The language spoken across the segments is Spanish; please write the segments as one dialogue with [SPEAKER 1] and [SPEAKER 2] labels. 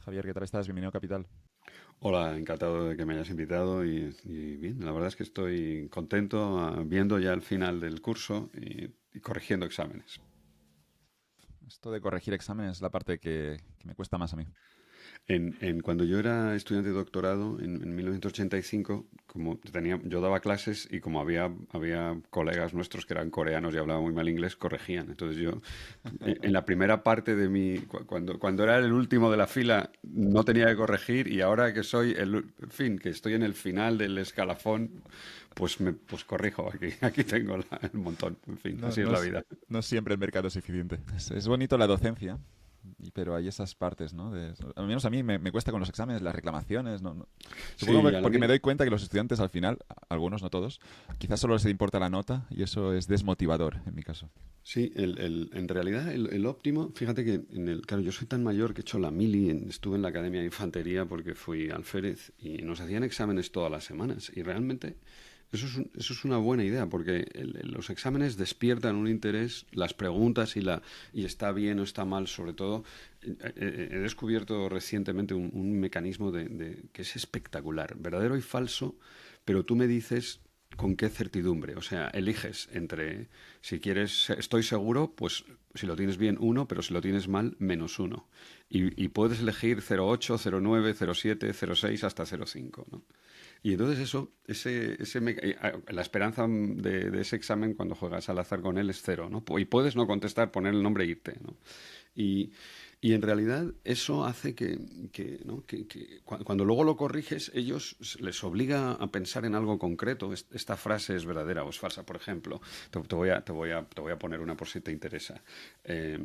[SPEAKER 1] Javier, ¿qué tal estás? Bienvenido a Capital.
[SPEAKER 2] Hola, encantado de que me hayas invitado y bien, la verdad es que estoy contento viendo ya el final del curso y corrigiendo exámenes.
[SPEAKER 1] Esto de corregir exámenes es la parte que me cuesta más a mí.
[SPEAKER 2] Cuando yo era estudiante de doctorado en 1985, yo daba clases y como había colegas nuestros que eran coreanos y hablaban muy mal inglés, corregían. Entonces yo, en la primera parte de cuando era el último de la fila, no tenía que corregir y ahora que soy en fin, que estoy en el final del escalafón, pues corrijo. Aquí tengo el montón. En fin,
[SPEAKER 1] No,
[SPEAKER 2] así es
[SPEAKER 1] no
[SPEAKER 2] la
[SPEAKER 1] es,
[SPEAKER 2] vida.
[SPEAKER 1] no siempre el mercado es eficiente. Es bonito la docencia, pero hay esas partes, ¿no? Al menos a mí me cuesta con los exámenes, las reclamaciones. Supongo
[SPEAKER 2] Sí,
[SPEAKER 1] porque me doy cuenta que los estudiantes al final, algunos, no todos, quizás solo les importa la nota y eso es desmotivador en mi caso.
[SPEAKER 2] Sí, en realidad el óptimo, fíjate que claro, yo soy tan mayor que he hecho la mili, estuve en la Academia de Infantería porque fui alférez y nos hacían exámenes todas las semanas y realmente eso es una buena idea porque los exámenes despiertan un interés, las preguntas y está bien o está mal, sobre todo he descubierto recientemente un mecanismo que es espectacular, verdadero y falso, pero tú me dices con qué certidumbre. O sea, eliges entre, si quieres, estoy seguro, pues si lo tienes bien, uno, pero si lo tienes mal, menos uno. Y puedes elegir 0,8, 0,9, 0,7, 0,6 hasta 0,5, ¿no? Y entonces la esperanza de ese examen cuando juegas al azar con él es cero, ¿no? Y puedes no contestar, poner el nombre e irte, ¿no? Y, y en realidad eso hace ¿no? Cuando luego lo corriges, les obliga a pensar en algo concreto. Esta frase es verdadera o es falsa, por ejemplo. Te voy a poner una por si te interesa. Eh,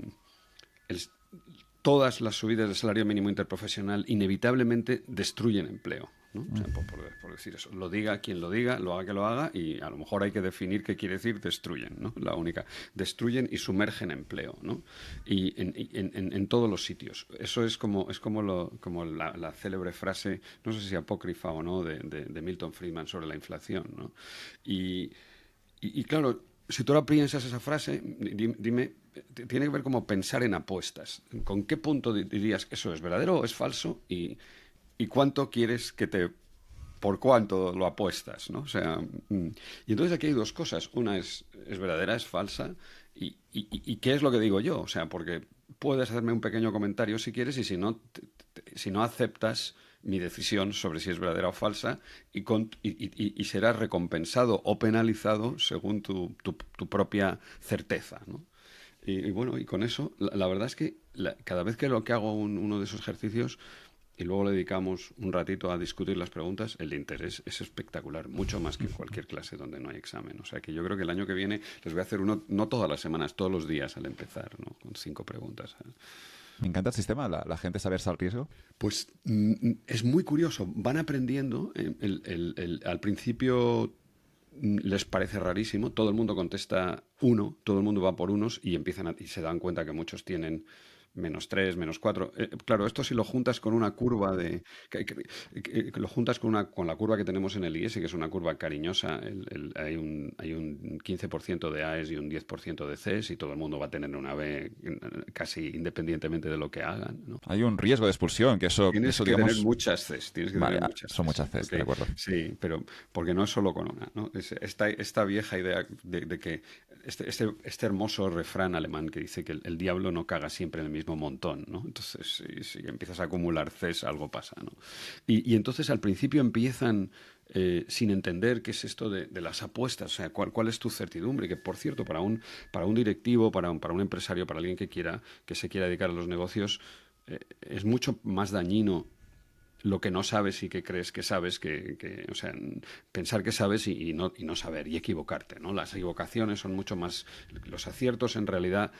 [SPEAKER 2] el- Todas las subidas del salario mínimo interprofesional inevitablemente destruyen empleo. ¿No? O sea, por decir eso, lo diga quien lo diga, lo haga que lo haga, y a lo mejor hay que definir qué quiere decir destruyen, ¿no? La única, destruyen y sumergen empleo, ¿no? Y en todos los sitios. Eso como la célebre frase, no sé si apócrifa o no, de Milton Friedman sobre la inflación, ¿no? Y, y claro, si tú ahora piensas esa frase, dime, tiene que ver como pensar en apuestas. ¿Con qué punto dirías que eso es verdadero o es falso? Y cuánto quieres que te... ¿Por cuánto lo apuestas? ¿No? O sea, y entonces aquí hay dos cosas. Una es verdadera, es falsa. Y qué es lo que digo yo? O sea, porque puedes hacerme un pequeño comentario si quieres y si no aceptas mi decisión sobre si es verdadera o falsa y serás recompensado o penalizado según tu propia certeza, ¿no? Y bueno, y con eso, la verdad es que cada vez que hago uno de esos ejercicios y luego le dedicamos un ratito a discutir las preguntas, el interés es espectacular, mucho más que en cualquier clase donde no hay examen. O sea que yo creo que el año que viene les voy a hacer uno, no todas las semanas, todos los días al empezar, ¿no? Con 5 preguntas.
[SPEAKER 1] Me encanta el sistema, la gente saberse al riesgo.
[SPEAKER 2] Pues es muy curioso, van aprendiendo, al principio les parece rarísimo, todo el mundo contesta uno, todo el mundo va por unos y y se dan cuenta que muchos tienen -3, -4. Claro, esto si lo juntas con una curva que lo juntas con la curva que tenemos en el IES, que es una curva cariñosa, hay un 15% de A's y un 10% de C's y todo el mundo va a tener una B casi independientemente de lo que hagan, ¿no?
[SPEAKER 1] Hay un riesgo de expulsión, que
[SPEAKER 2] Tienes
[SPEAKER 1] eso
[SPEAKER 2] que tener
[SPEAKER 1] digamos...
[SPEAKER 2] muchas Cs, tienes que
[SPEAKER 1] Vale,
[SPEAKER 2] tener muchas
[SPEAKER 1] son
[SPEAKER 2] Cs.
[SPEAKER 1] muchas Cs, de
[SPEAKER 2] Porque,
[SPEAKER 1] acuerdo.
[SPEAKER 2] sí, pero porque no es solo con una, ¿no? Esta vieja idea de que este hermoso refrán alemán que dice que el diablo no caga siempre en el mismo montón, ¿no? Entonces, si empiezas a acumular Cs, algo pasa, ¿no? Y entonces al principio empiezan sin entender qué es esto de las apuestas, o sea, cuál es tu certidumbre, que por cierto, para un directivo, para un empresario, para alguien que se quiera dedicar a los negocios, es mucho más dañino lo que no sabes y que crees que sabes, o sea, pensar que sabes y no saber y equivocarte, ¿no? Las equivocaciones son mucho más, los aciertos en realidad,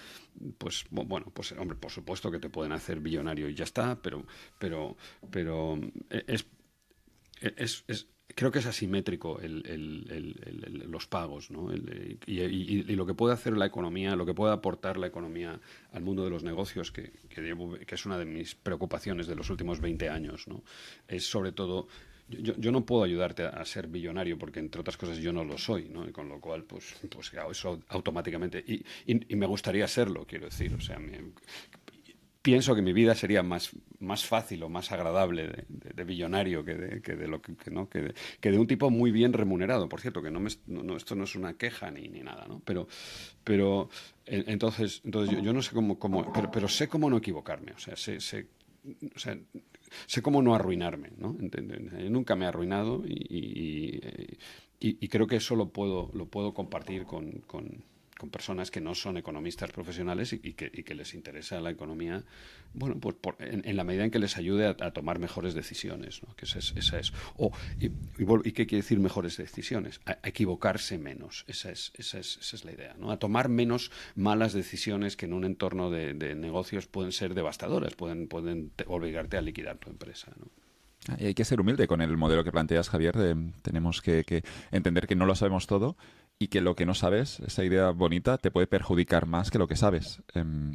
[SPEAKER 2] pues bueno, pues hombre, por supuesto que te pueden hacer billonario y ya está, pero, pero creo que es asimétrico los pagos, ¿no? Y lo que puede hacer la economía, lo que puede aportar la economía al mundo de los negocios, que es una de mis preocupaciones de los últimos 20 años, ¿no? Es sobre todo... Yo no puedo ayudarte a ser billonario porque, entre otras cosas, yo no lo soy, ¿no? Y con lo cual, pues claro, eso automáticamente... Y me gustaría serlo, quiero decir. O sea, pienso que mi vida sería más fácil o más agradable de billonario que de lo ¿no? Que de un tipo muy bien remunerado. Por cierto, que esto no es una queja ni nada, ¿no? Entonces yo no sé pero sé cómo no equivocarme. O sea, o sea, sé cómo no arruinarme, ¿no? Yo nunca me he arruinado y creo que eso lo puedo compartir con personas que no son economistas profesionales y que les interesa la economía, bueno, pues en la medida en que les ayude a tomar mejores decisiones, ¿no? Que esa es. ¿Y qué quiere decir mejores decisiones? A equivocarse menos. Esa es la idea, ¿no? A tomar menos malas decisiones que en un entorno de negocios pueden ser devastadoras, pueden obligarte a liquidar tu empresa, ¿no?
[SPEAKER 1] Y hay que ser humilde con el modelo que planteas, Javier. Tenemos que entender que no lo sabemos todo y que lo que no sabes, esa idea bonita, te puede perjudicar más que lo que sabes.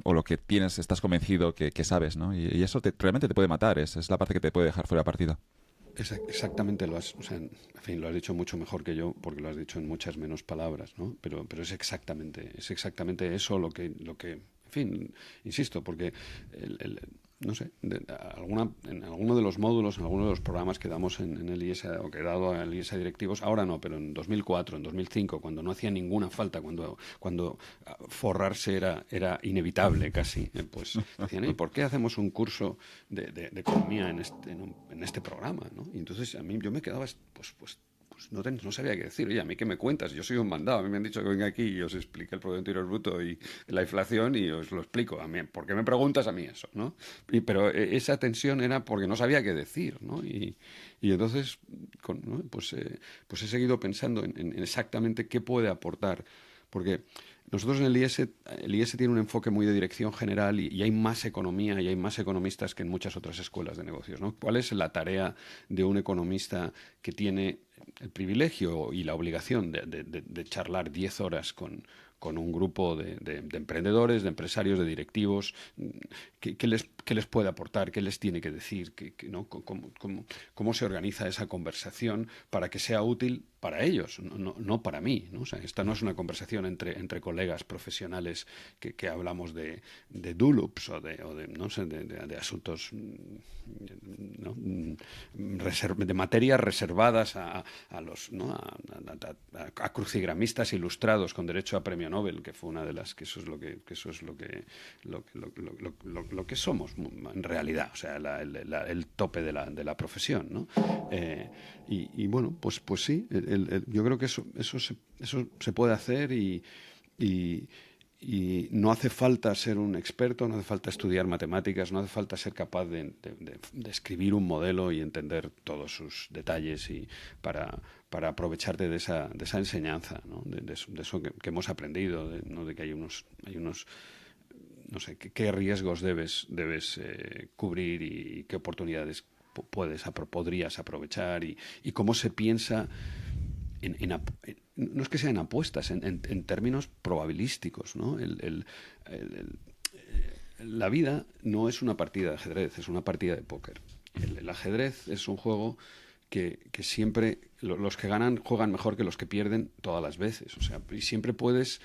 [SPEAKER 1] O lo que tienes, estás convencido que sabes, ¿no? Y eso realmente te puede matar. Es la parte que te puede dejar fuera de partida.
[SPEAKER 2] Exactamente o sea, en fin, lo has dicho mucho mejor que yo, porque lo has dicho en muchas menos palabras, ¿no? Pero es exactamente eso en fin, insisto, porque no sé, en alguno de los módulos, en alguno de los programas que damos en el IESA o que he dado en el IESA directivos, ahora no, pero en 2004, en 2005, cuando no hacía ninguna falta, cuando forrarse era inevitable casi, pues decían, ¿y por qué hacemos un curso de economía en este programa? ¿No? Y entonces yo me quedaba, pues no sabía qué decir. Oye, ¿a mí qué me cuentas? Yo soy un mandado. A mí me han dicho que venga aquí y os explique el Producto Interior Bruto y la inflación y os lo explico. A mí, ¿por qué me preguntas a mí eso? ¿No? Pero esa tensión era porque no sabía qué decir, ¿no? Y entonces, ¿no? Pues he seguido pensando en exactamente qué puede aportar. Porque nosotros en el IES tiene un enfoque muy de dirección general y hay más economía y hay más economistas que en muchas otras escuelas de negocios, ¿no? ¿Cuál es la tarea de un economista que tiene el privilegio y la obligación de charlar 10 horas con un grupo de emprendedores, de empresarios, de directivos? ¿Qué les puede aportar? ¿Qué les tiene que decir? ¿No? ¿Cómo se organiza esa conversación para que sea útil para ellos, no para mí, ¿no? O sea, esta no es una conversación entre colegas profesionales que hablamos de dulups o no sé, de asuntos, ¿no? De materias reservadas a los, ¿no? a crucigramistas ilustrados con derecho a premio Nobel, que fue una de las que eso es lo que somos en realidad, o sea, el tope de la profesión, ¿no? Y bueno, pues sí, yo creo que eso se puede hacer y no hace falta ser un experto, no hace falta estudiar matemáticas, no hace falta ser capaz de escribir un modelo y entender todos sus detalles y para aprovecharte de esa enseñanza, ¿no? de eso que hemos aprendido, ¿no? De que hay unos no sé, qué riesgos debes cubrir y qué oportunidades podrías aprovechar y cómo se piensa no es que sean apuestas, en términos probabilísticos, ¿no? La vida no es una partida de ajedrez, es una partida de póker. El ajedrez es un juego que siempre los que ganan juegan mejor que los que pierden todas las veces. O sea, y siempre puedes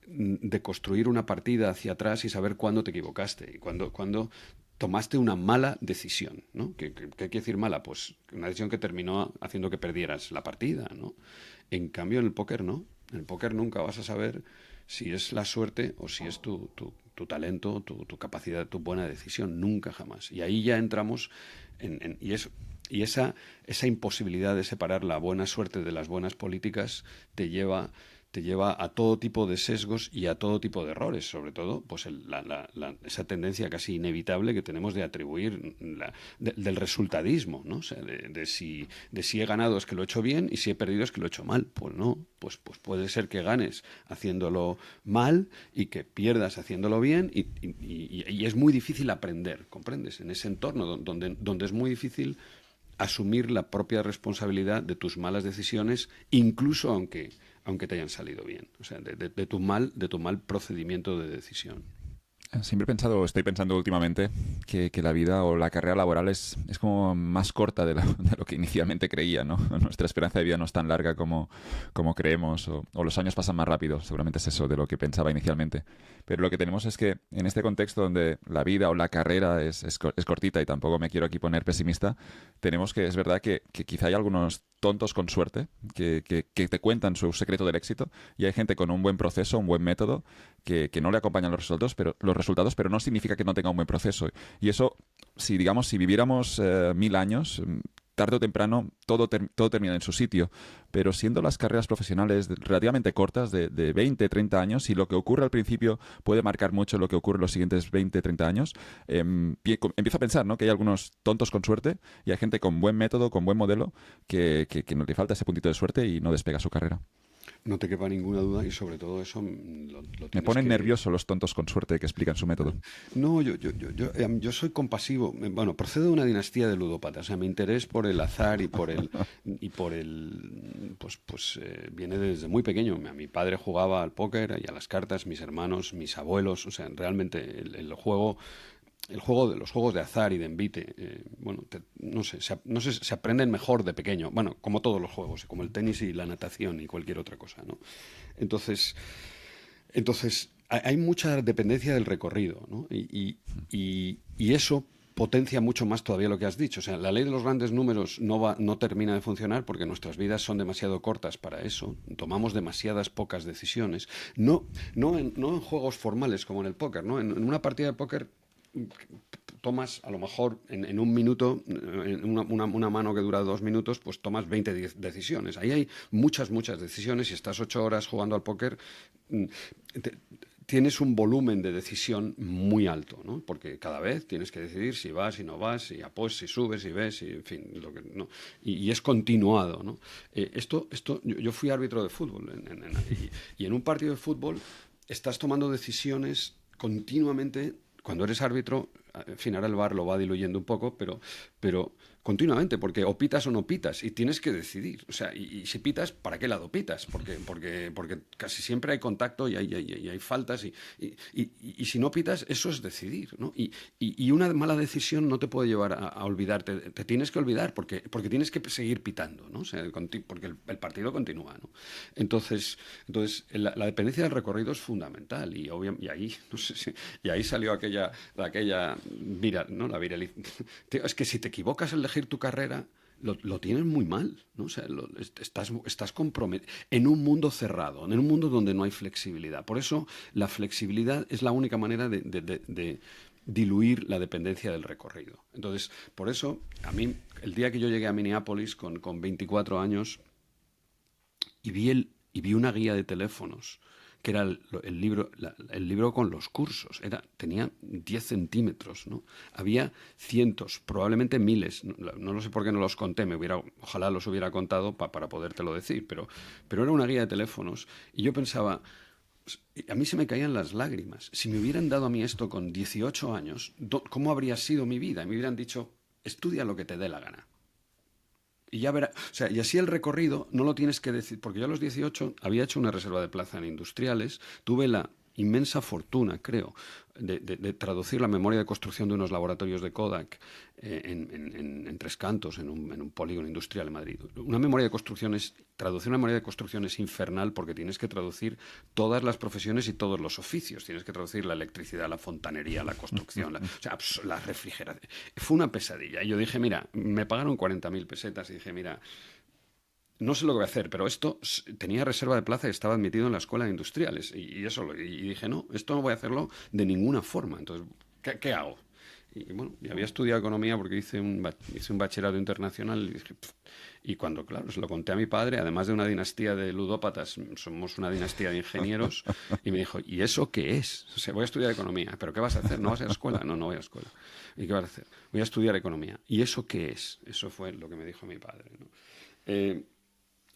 [SPEAKER 2] deconstruir una partida hacia atrás y saber cuándo te equivocaste y cuándo tomaste una mala decisión, ¿no? ¿Qué quiere decir mala? Pues una decisión que terminó haciendo que perdieras la partida, ¿no? En cambio, en el póker no. En el póker nunca vas a saber si es la suerte o si es tu talento, tu capacidad, tu buena decisión. Nunca, jamás. Y ahí ya entramos y esa imposibilidad de separar la buena suerte de las buenas políticas te lleva a todo tipo de sesgos y a todo tipo de errores, sobre todo pues esa tendencia casi inevitable que tenemos de atribuir del resultadismo, ¿no? O sea, de si he ganado es que lo he hecho bien y si he perdido es que lo he hecho mal. Pues no, pues puede ser que ganes haciéndolo mal y que pierdas haciéndolo bien y es muy difícil aprender, ¿comprendes? En ese entorno donde es muy difícil asumir la propia responsabilidad de tus malas decisiones, incluso aunque te hayan salido bien, o sea, de tu mal procedimiento de decisión.
[SPEAKER 1] Siempre he pensado, estoy pensando últimamente, que la vida o la carrera laboral es como más corta de lo que inicialmente creía, ¿no? Nuestra esperanza de vida no es tan larga como creemos, o los años pasan más rápido, seguramente es eso de lo que pensaba inicialmente. Pero lo que tenemos es que en este contexto donde la vida o la carrera es cortita, y tampoco me quiero aquí poner pesimista, tenemos que, es verdad que quizá hay algunos tontos con suerte que te cuentan su secreto del éxito, y hay gente con un buen proceso, un buen método, que no le acompañan los resultados, pero no significa que no tenga un buen proceso. Y eso, si digamos, si viviéramos 1000 años, tarde o temprano todo termina en su sitio. Pero siendo las carreras profesionales relativamente cortas, de 20, 30 años, y lo que ocurre al principio puede marcar mucho lo que ocurre en los siguientes 20, 30 años, empiezo a pensar, ¿no?, que hay algunos tontos con suerte y hay gente con buen método, con buen modelo, que no le falta ese puntito de suerte y no despega su carrera.
[SPEAKER 2] No te quepa ninguna duda y sobre todo eso lo
[SPEAKER 1] Me
[SPEAKER 2] tienes
[SPEAKER 1] ponen
[SPEAKER 2] que...
[SPEAKER 1] nerviosos los tontos con suerte que explican su método.
[SPEAKER 2] No, yo soy compasivo. Bueno, procedo de una dinastía de ludópatas. O sea, mi interés por el azar viene desde muy pequeño. Mi padre jugaba al póker y a las cartas, mis hermanos, mis abuelos. O sea, realmente el juego de los juegos de azar y de envite, bueno, no sé, se aprenden mejor de pequeño. Bueno, como todos los juegos, como el tenis y la natación y cualquier otra cosa, ¿no? Entonces, hay mucha dependencia del recorrido, ¿no? Y eso potencia mucho más todavía lo que has dicho. O sea, la ley de los grandes números no termina de funcionar porque nuestras vidas son demasiado cortas para eso. Tomamos demasiadas pocas decisiones. No en juegos formales como en el póker, ¿no? En una partida de póker tomas a lo mejor en un minuto, en una mano que dura 2 minutos, pues tomas 20 decisiones. Ahí hay muchas decisiones. Si estás 8 horas jugando al póker, mm, te- tienes un volumen de decisión muy alto, ¿no? Porque cada vez tienes que decidir si vas, si no vas, si apuestas, si subes, si ves, en fin, no. Y es continuado, ¿no? Yo fui árbitro de fútbol y en un partido de fútbol estás tomando decisiones continuamente. Cuando eres árbitro, en fin, ahora el VAR lo va diluyendo un poco, pero continuamente, porque o pitas o no pitas, y tienes que decidir. O sea, y si pitas, ¿para qué lado pitas? Porque casi siempre hay contacto y hay faltas, y si no pitas, eso es decidir, ¿no? Y una mala decisión no te puede llevar a olvidarte. Te tienes que olvidar porque tienes que seguir pitando, ¿no? O sea, porque el partido continúa, ¿no? Entonces la dependencia del recorrido es fundamental, y ahí, no sé y ahí salió aquella ¿no? La viralidad. Es que si te equivocas al elegir tu carrera, lo tienes muy mal, ¿no? O sea, estás comprometido en un mundo cerrado, en un mundo donde no hay flexibilidad. Por eso la flexibilidad es la única manera de diluir la dependencia del recorrido. Entonces, por eso, a mí, el día que yo llegué a Minneapolis con 24 años y vi una guía de teléfonos que era el libro con los cursos. Tenía 10 centímetros, ¿no? Había cientos, probablemente miles. No lo sé por qué no los conté. Ojalá los hubiera contado para podértelo decir. Pero era una guía de teléfonos. Y yo pensaba, a mí se me caían las lágrimas. Si me hubieran dado a mí esto con 18 años, ¿cómo habría sido mi vida? Y me hubieran dicho, estudia lo que te dé la gana. Y ya verá, o sea, y así el recorrido no lo tienes que decir, porque yo a los 18 había hecho una reserva de plaza en industriales, tuve la inmensa fortuna, creo, de traducir la memoria de construcción de unos laboratorios de Kodak en Tres Cantos, en un polígono industrial en Madrid. Traducir una memoria de construcción es infernal porque tienes que traducir todas las profesiones y todos los oficios. Tienes que traducir la electricidad, la fontanería, la construcción, la refrigeración. Fue una pesadilla. Y yo dije, mira, me pagaron 40.000 pesetas y dije, mira, no sé lo que voy a hacer, pero tenía reserva de plaza y estaba admitido en la escuela de industriales. Y dije, no, esto no voy a hacerlo de ninguna forma. Entonces, ¿qué hago? Y bueno, y había estudiado economía porque hice un bachillerato internacional y dije, y cuando, claro, se lo conté a mi padre, además de una dinastía de ludópatas, somos una dinastía de ingenieros, y me dijo, ¿y eso qué es? O sea, voy a estudiar economía, ¿pero qué vas a hacer? ¿No vas a ir a la escuela? No, no voy a la escuela. ¿Y qué vas a hacer? Voy a estudiar economía. ¿Y eso qué es? Eso fue lo que me dijo mi padre, ¿no? Eh,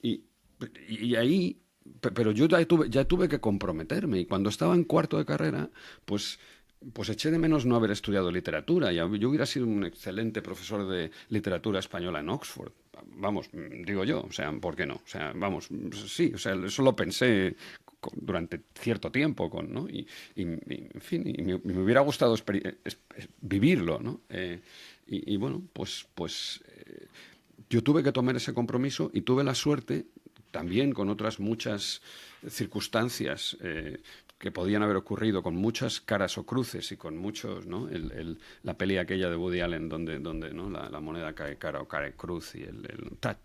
[SPEAKER 2] y, y ahí, pero yo ya tuve que comprometerme. Y cuando estaba en cuarto de carrera, pues eché de menos no haber estudiado literatura. Yo hubiera sido un excelente profesor de literatura española en Oxford. Vamos, digo yo, o sea, ¿por qué no? O sea, vamos, sí, o sea, eso lo pensé durante cierto tiempo, ¿no? En fin, me hubiera gustado vivirlo, ¿no? Bueno, yo tuve que tomar ese compromiso y tuve la suerte, también con otras muchas circunstancias que podían haber ocurrido, con muchas caras o cruces y con muchos, ¿no? La peli aquella de Woody Allen donde ¿no? La moneda cae cara o cae cruz y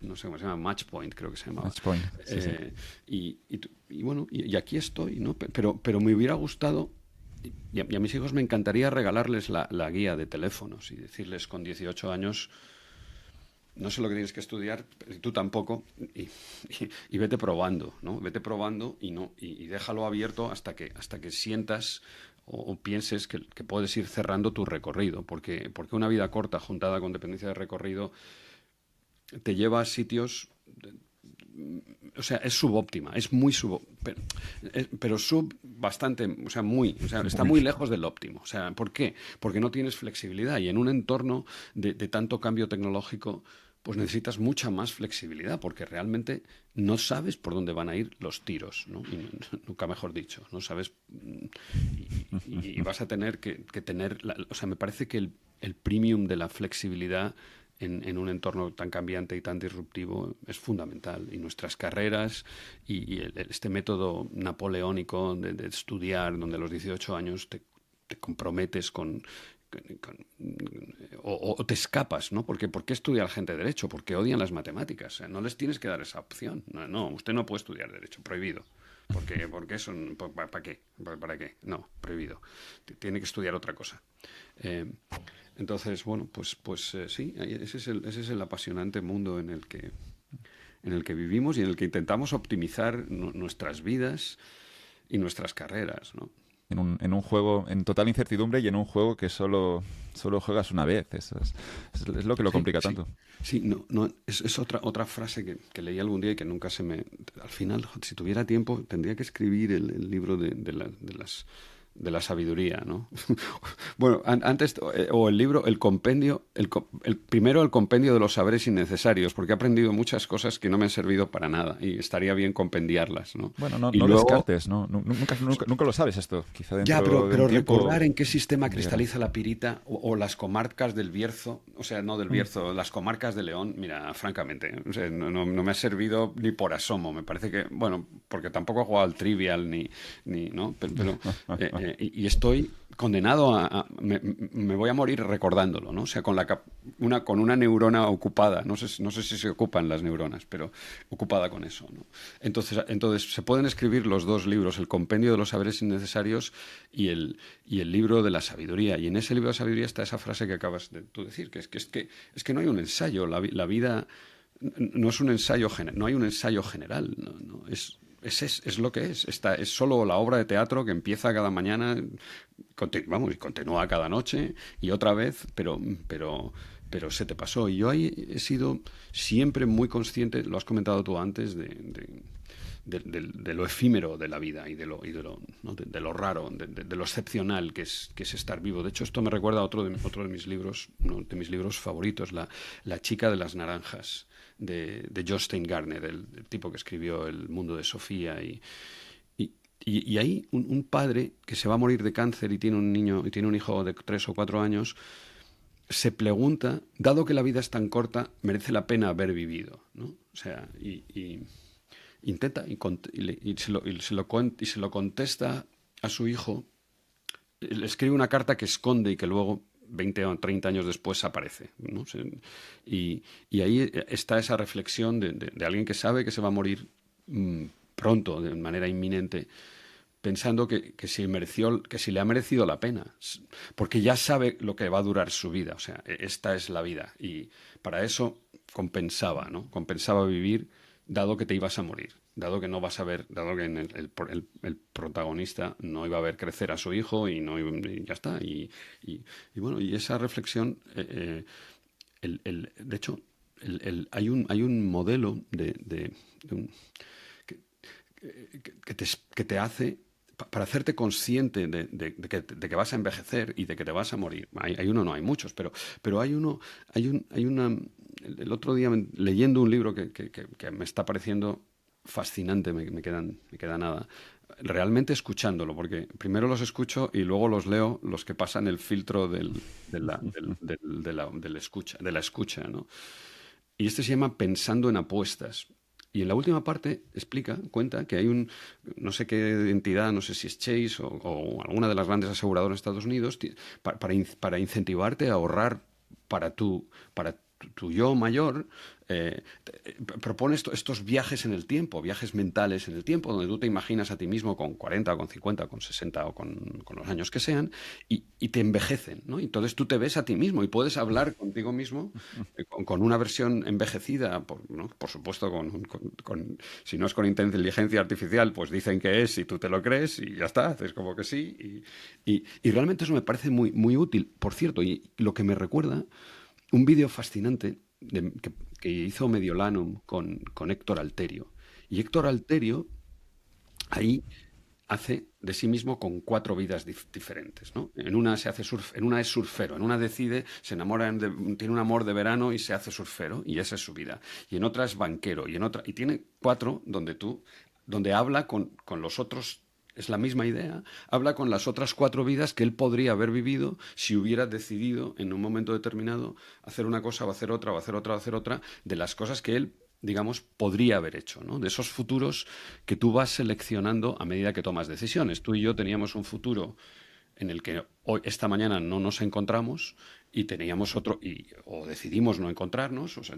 [SPEAKER 2] no sé cómo se llama, Match Point creo que se llamaba.
[SPEAKER 1] Match point, sí, sí.
[SPEAKER 2] Bueno, y aquí estoy, ¿no? Pero me hubiera gustado, y a mis hijos me encantaría regalarles la guía de teléfonos y decirles con 18 años, no sé lo que tienes que estudiar, tú tampoco, y vete probando, ¿no? Vete probando y déjalo abierto hasta que sientas o pienses que puedes ir cerrando tu recorrido, porque una vida corta juntada con dependencia de recorrido te lleva a sitios, o sea, es subóptima, es muy pero bastante, o sea, está muy lejos del óptimo. O sea, ¿por qué? Porque no tienes flexibilidad y en un entorno de tanto cambio tecnológico, pues necesitas mucha más flexibilidad, porque realmente no sabes por dónde van a ir los tiros, ¿no? Y nunca mejor dicho, no sabes, y vas a tener que tener, o sea, me parece que el premium de la flexibilidad en un entorno tan cambiante y tan disruptivo es fundamental. Y nuestras carreras y este método napoleónico de estudiar, donde a los 18 años te comprometes o te escapas, ¿no? ¿Por qué estudia la gente Derecho? Porque odian las matemáticas. O sea, no les tienes que dar esa opción. No, usted no puede estudiar Derecho, prohibido. Porque eso, ¿para qué? ¿Para qué? No, prohibido. Tiene que estudiar otra cosa. Entonces, bueno, sí, ese es el apasionante mundo en el que vivimos y en el que intentamos optimizar nuestras vidas y nuestras carreras, ¿no?
[SPEAKER 1] En un juego en total incertidumbre y en un juego que solo juegas una vez. Eso es lo que lo
[SPEAKER 2] Sí,
[SPEAKER 1] sí, complica
[SPEAKER 2] sí.
[SPEAKER 1] tanto.
[SPEAKER 2] Sí, no, es otra frase que leí algún día y que nunca se me... Al final, si tuviera tiempo, tendría que escribir el libro de la sabiduría, ¿no? Bueno, antes, o el libro, el compendio, primero el compendio de los saberes innecesarios, porque he aprendido muchas cosas que no me han servido para nada y estaría bien compendiarlas, ¿no?
[SPEAKER 1] Bueno,
[SPEAKER 2] Y
[SPEAKER 1] no
[SPEAKER 2] luego,
[SPEAKER 1] descartes, ¿no? Nunca lo sabes esto. Quizá
[SPEAKER 2] ya,
[SPEAKER 1] dentro de un
[SPEAKER 2] pero
[SPEAKER 1] tiempo
[SPEAKER 2] recordar en qué sistema
[SPEAKER 1] llegará.
[SPEAKER 2] cristaliza la pirita o las comarcas del Bierzo, o sea, no del
[SPEAKER 1] Mm.
[SPEAKER 2] Bierzo, las comarcas de León, mira, francamente, o sea, no me ha servido ni por asomo. Me parece que, bueno, porque tampoco he jugado al Trivial ¿no? Y estoy condenado me voy a morir recordándolo, ¿no? O sea, con una neurona ocupada, no sé si se ocupan las neuronas, pero ocupada con eso, ¿no? Entonces se pueden escribir los dos libros, el compendio de los saberes innecesarios y el libro de la sabiduría. Y en ese libro de sabiduría está esa frase que acabas de tú decir, que es que no hay un ensayo, la vida no es un ensayo no hay un ensayo general, no, es lo que es. Es solo la obra de teatro que empieza cada mañana, y continúa cada noche y otra vez, pero se te pasó. Y yo ahí he sido siempre muy consciente, lo has comentado tú antes, de lo efímero de la vida y ¿no? de lo raro, de lo excepcional que es estar vivo. De hecho, esto me recuerda a otro de mis libros, uno de mis libros favoritos, La chica de las naranjas, de Jostein Garner, el tipo que escribió El mundo de Sofía. Y ahí un padre que se va a morir de cáncer y tiene un niño y tiene un hijo de 3 o 4 años, se pregunta, dado que la vida es tan corta, merece la pena haber vivido, ¿no? O sea, intenta y se lo contesta a su hijo, le escribe una carta que esconde y que luego 20 o 30 años después aparece, ¿no? Y ahí está esa reflexión de alguien que sabe que se va a morir pronto, de manera inminente, pensando que si le ha merecido la pena, porque ya sabe lo que va a durar su vida, o sea, esta es la vida, y para eso compensaba, ¿no? Compensaba vivir, dado que te ibas a morir, dado que no vas a ver, dado que el protagonista no iba a ver crecer a su hijo y ya está, bueno, y esa reflexión, de hecho, hay un modelo que te hace para hacerte consciente de que vas a envejecer y de que te vas a morir. Hay uno, no hay muchos, pero hay uno, hay una... El otro día leyendo un libro que me está pareciendo fascinante, me queda nada, realmente escuchándolo, porque primero los escucho y luego los leo, los que pasan el filtro de la escucha, ¿no? Y este se llama Pensando en apuestas. Y en la última parte cuenta que hay no sé qué entidad, no sé si es Chase o alguna de las grandes aseguradoras de Estados Unidos, para incentivarte a ahorrar para tu yo mayor, propone estos viajes en el tiempo, viajes mentales en el tiempo, donde tú te imaginas a ti mismo con 40, con 50, con 60 o con los años que sean, y te envejecen, ¿no? Entonces tú te ves a ti mismo y puedes hablar contigo mismo con una versión envejecida, ¿no? Por supuesto, si no es con inteligencia artificial, pues dicen que es y tú te lo crees y ya está, haces como que sí. Y realmente eso me parece muy, muy útil. Por cierto, y lo que me recuerda un vídeo fascinante que hizo Mediolanum con Héctor Alterio. Y Héctor Alterio ahí hace de sí mismo con 4 vidas diferentes, ¿no? En una en una es surfero, en una se enamora, tiene un amor de verano y se hace surfero, y esa es su vida. Y en otra es banquero, y tiene 4 donde habla con los otros. Es la misma idea, habla con las otras 4 vidas que él podría haber vivido si hubiera decidido en un momento determinado hacer una cosa o hacer otra o hacer otra o hacer otra, de las cosas que él, digamos, podría haber hecho, ¿no? De esos futuros que tú vas seleccionando a medida que tomas decisiones. Tú y yo teníamos un futuro en el que esta mañana no nos encontramos, y teníamos otro, o decidimos no encontrarnos. O sea,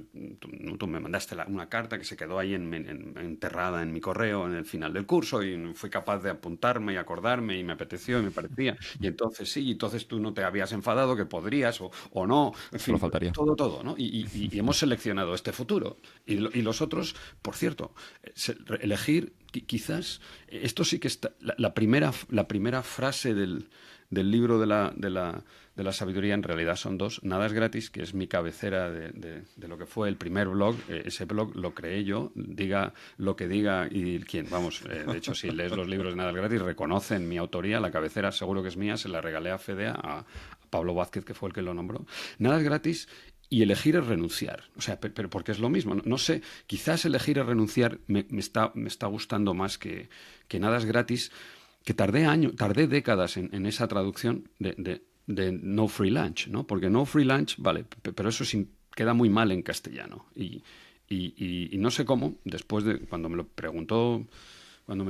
[SPEAKER 2] tú me mandaste una carta que se quedó ahí enterrada en mi correo en el final del curso, y fui capaz de apuntarme y acordarme, y me apeteció y me parecía. Y entonces sí, y entonces tú no te habías enfadado, que podrías o no, en
[SPEAKER 1] Solo
[SPEAKER 2] fin,
[SPEAKER 1] faltaría.
[SPEAKER 2] todo, ¿no? Y hemos seleccionado este futuro. Y los otros, por cierto, elegir, quizás, esto sí que está, la primera frase del libro de la sabiduría, en realidad son 2. Nada es gratis, que es mi cabecera de lo que fue el primer blog. Ese blog lo creé yo, diga lo que diga y quien. Vamos, de hecho, si lees los libros de Nada es gratis, reconocen mi autoría. La cabecera seguro que es mía, se la regalé a Fedea, a Pablo Vázquez, que fue el que lo nombró. Nada es gratis. Y elegir es renunciar. O sea, pero porque es lo mismo. No sé, quizás elegir es renunciar me está gustando más que nada es gratis, que tardé décadas en esa traducción de no free lunch, ¿no? Porque no free lunch, vale, pero eso queda muy mal en castellano. Y no sé cómo, después de cuando me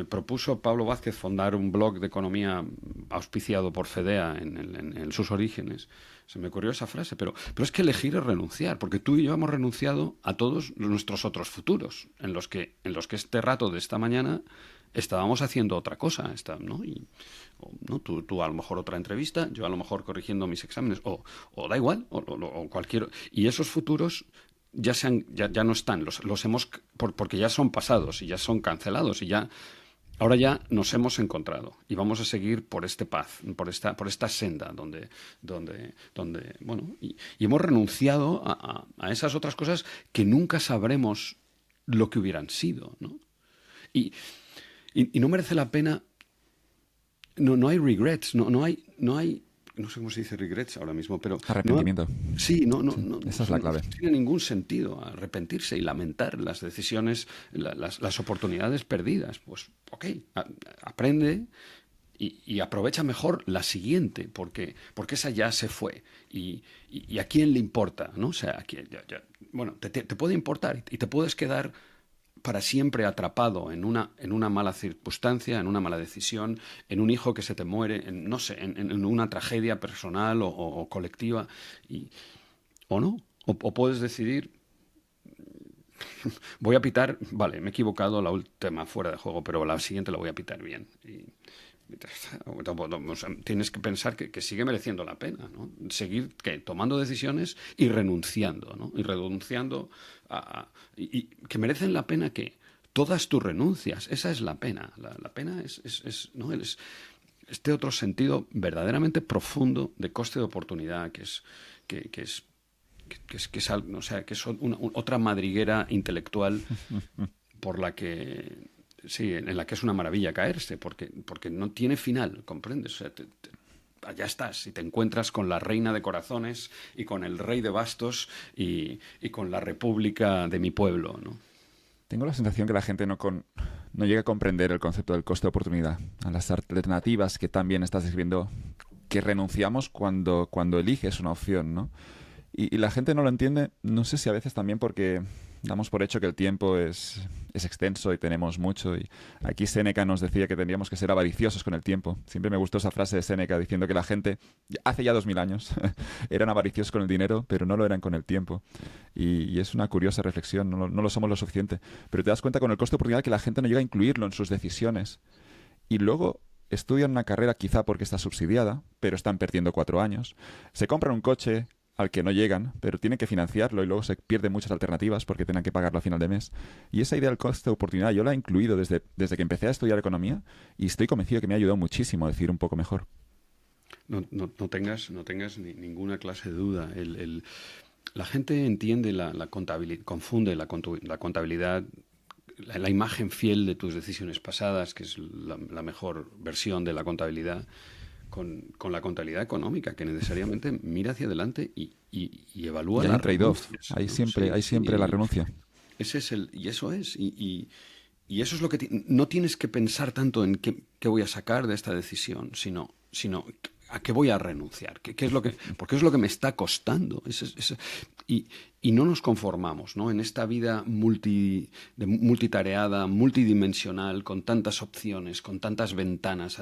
[SPEAKER 2] propuso Pablo Vázquez fundar un blog de economía auspiciado por Fedea en sus orígenes, se me ocurrió esa frase. Pero es que elegir es renunciar, porque tú y yo hemos renunciado a todos nuestros otros futuros, en los que este rato de esta mañana estábamos haciendo otra cosa, ¿no? ¿no? Tú a lo mejor otra entrevista, yo a lo mejor corrigiendo mis exámenes, o da igual, o cualquier. Y esos futuros ya no están, los hemos, porque ya son pasados y ya son cancelados, ahora ya nos hemos encontrado y vamos a seguir por este path, por esta senda bueno, y hemos renunciado a esas otras cosas que nunca sabremos lo que hubieran sido, ¿no? Y, y no merece la pena. No hay regrets, no sé cómo se dice regrets ahora mismo, pero
[SPEAKER 1] Arrepentimiento.
[SPEAKER 2] sí,
[SPEAKER 1] Sí, esa es la
[SPEAKER 2] no
[SPEAKER 1] clave.
[SPEAKER 2] tiene ningún sentido arrepentirse y lamentar las decisiones, las oportunidades perdidas. Pues, ok, aprende y aprovecha mejor la siguiente, porque esa ya se fue. Y a quién le importa, ¿no? O sea, bueno, te puede importar y te puedes quedar para siempre atrapado en una mala circunstancia, en una mala decisión, en un hijo que se te muere, no sé, en una tragedia personal o colectiva, y, o no. O puedes decidir, voy a pitar, vale, me he equivocado la última fuera de juego, pero la siguiente la voy a pitar bien. O sea, tienes que pensar que sigue mereciendo la pena, ¿no? Seguir tomando decisiones y renunciando, ¿no? Y renunciando y que merecen la pena, que todas tus renuncias, esa es la pena. La pena ¿no? Este otro sentido verdaderamente profundo de coste de oportunidad, o sea, que es otra madriguera intelectual por la que, sí, en la que es una maravilla caerse, porque no tiene final, ¿comprendes? O sea, allá estás y te encuentras con la reina de corazones y con el rey de bastos y con la república de mi pueblo, ¿no?
[SPEAKER 1] Tengo la sensación que la gente no llega a comprender el concepto del coste de oportunidad, a las alternativas que también estás describiendo, que renunciamos cuando eliges una opción, ¿no? Y la gente no lo entiende, no sé si a veces también porque damos por hecho que el tiempo es extenso y tenemos mucho. Y aquí Séneca nos decía que tendríamos que ser avariciosos con el tiempo. Siempre me gustó esa frase de Séneca diciendo que la gente, hace ya 2000 años, eran avariciosos con el dinero, pero no lo eran con el tiempo. Y es una curiosa reflexión, no lo somos lo suficiente. Pero te das cuenta con el coste de oportunidad que la gente no llega a incluirlo en sus decisiones. Y luego estudian una carrera quizá porque está subsidiada, pero están perdiendo 4 años. Se compran un coche al que no llegan, pero tienen que financiarlo y luego se pierden muchas alternativas porque tienen que pagarlo a final de mes. Y esa idea del coste de oportunidad yo la he incluido desde que empecé a estudiar economía y estoy convencido que me ha ayudado muchísimo a decir un poco mejor.
[SPEAKER 2] No tengas ninguna clase de duda. La gente entiende la contabilidad, confunde la contabilidad, la imagen fiel de tus decisiones pasadas, que es la mejor versión de la contabilidad, con la contabilidad económica, que necesariamente mira hacia adelante y evalúa
[SPEAKER 1] Y hay un
[SPEAKER 2] las
[SPEAKER 1] trade-off,
[SPEAKER 2] renuncias,
[SPEAKER 1] hay
[SPEAKER 2] ¿no?
[SPEAKER 1] siempre,
[SPEAKER 2] Sí,
[SPEAKER 1] hay siempre la
[SPEAKER 2] sí.
[SPEAKER 1] renuncia.
[SPEAKER 2] Ese es y eso es. Y eso es lo que no tienes que pensar tanto en qué voy a sacar de esta decisión, sino a qué voy a renunciar, porque es lo que me está costando. Y, y no nos conformamos, ¿no? En esta vida multitareada, multidimensional, con tantas opciones, con tantas ventanas,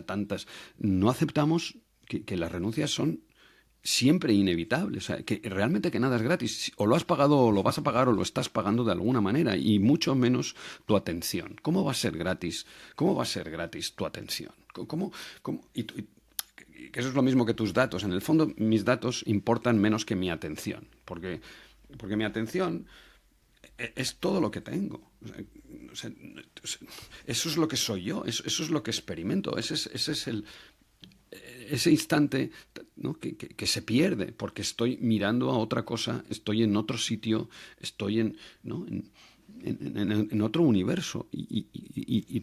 [SPEAKER 2] no aceptamos que las renuncias son siempre inevitable. O sea, que realmente que nada es gratis. O lo has pagado, o lo vas a pagar, o lo estás pagando de alguna manera, y mucho menos tu atención. ¿Cómo va a ser gratis? ¿Cómo va a ser gratis tu atención? Que eso es lo mismo que tus datos. En el fondo, mis datos importan menos que mi atención. Porque mi atención es todo lo que tengo. O sea, eso es lo que soy yo, eso es lo que experimento, ese es ese instante, ¿no? que se pierde porque estoy mirando a otra cosa, estoy en otro sitio, estoy ¿no? en otro universo y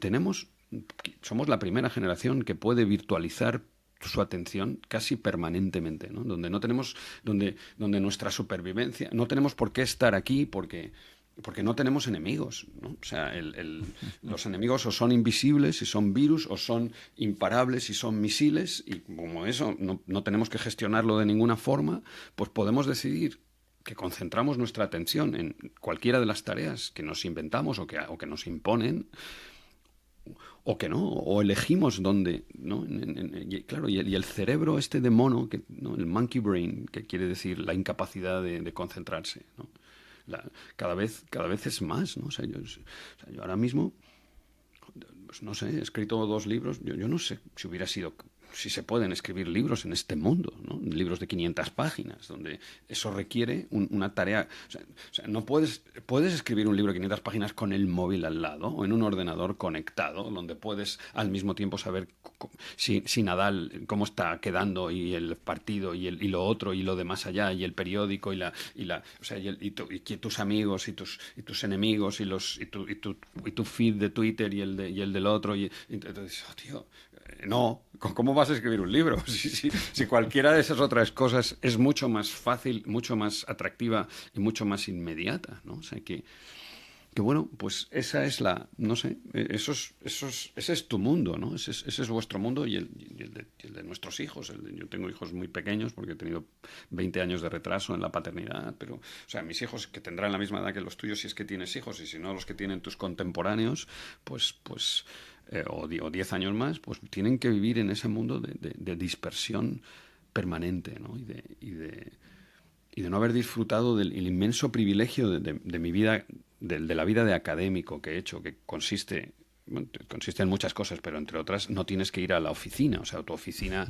[SPEAKER 2] somos la primera generación que puede virtualizar su atención casi permanentemente, ¿no? Donde nuestra supervivencia, no tenemos por qué estar aquí porque no tenemos enemigos, ¿no? O sea, los enemigos o son invisibles y son virus, o son imparables y son misiles, y como eso no tenemos que gestionarlo de ninguna forma, pues podemos decidir que concentramos nuestra atención en cualquiera de las tareas que nos inventamos o que nos imponen, o que no, o elegimos dónde, ¿no? Claro, y el cerebro este de mono, ¿no? El monkey brain, que quiere decir la incapacidad de concentrarse, ¿no? Cada vez es más, ¿no? O sea, yo ahora mismo, pues no sé, he escrito 2 libros. Yo no sé si se pueden escribir libros en este mundo, ¿no? Libros de 500 páginas, donde eso requiere una tarea. No puedes escribir un libro de 500 páginas con el móvil al lado o en un ordenador conectado, donde puedes al mismo tiempo saber si Nadal cómo está quedando, y el partido, y lo otro, y lo de más allá, y el periódico, o sea, y tus amigos y tus enemigos, y tu feed de Twitter, y el del otro, y entonces, oh, tío, no, ¿cómo vas a escribir un libro? Si cualquiera de esas otras cosas es mucho más fácil, mucho más atractiva y mucho más inmediata, ¿no? O sea que bueno, pues esa es no sé, ese es tu mundo, ¿no? Ese es vuestro mundo, y el de nuestros hijos. Yo tengo hijos muy pequeños porque he tenido 20 años de retraso en la paternidad, pero, o sea, mis hijos, que tendrán la misma edad que los tuyos si es que tienes hijos, y si no, los que tienen tus contemporáneos, o 10 años más, pues tienen que vivir en ese mundo de dispersión permanente, ¿no? Y de no haber disfrutado del el inmenso privilegio de mi vida, de la vida de académico que he hecho, que consiste en muchas cosas, pero entre otras no tienes que ir a la oficina. O sea, tu oficina,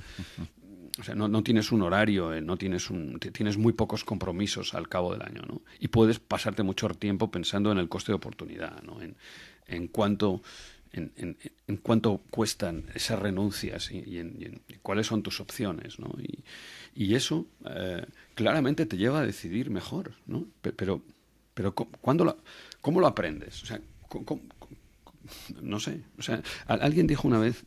[SPEAKER 2] o sea, no tienes un horario, tienes muy pocos compromisos al cabo del año, ¿no? Y puedes pasarte mucho tiempo pensando en el coste de oportunidad, ¿no? En cuánto en cuánto cuestan esas renuncias, y cuáles son tus opciones, ¿no? Y eso claramente te lleva a decidir mejor, ¿no? Pero ¿cómo lo aprendes? O sea, no sé. O sea, alguien dijo una vez,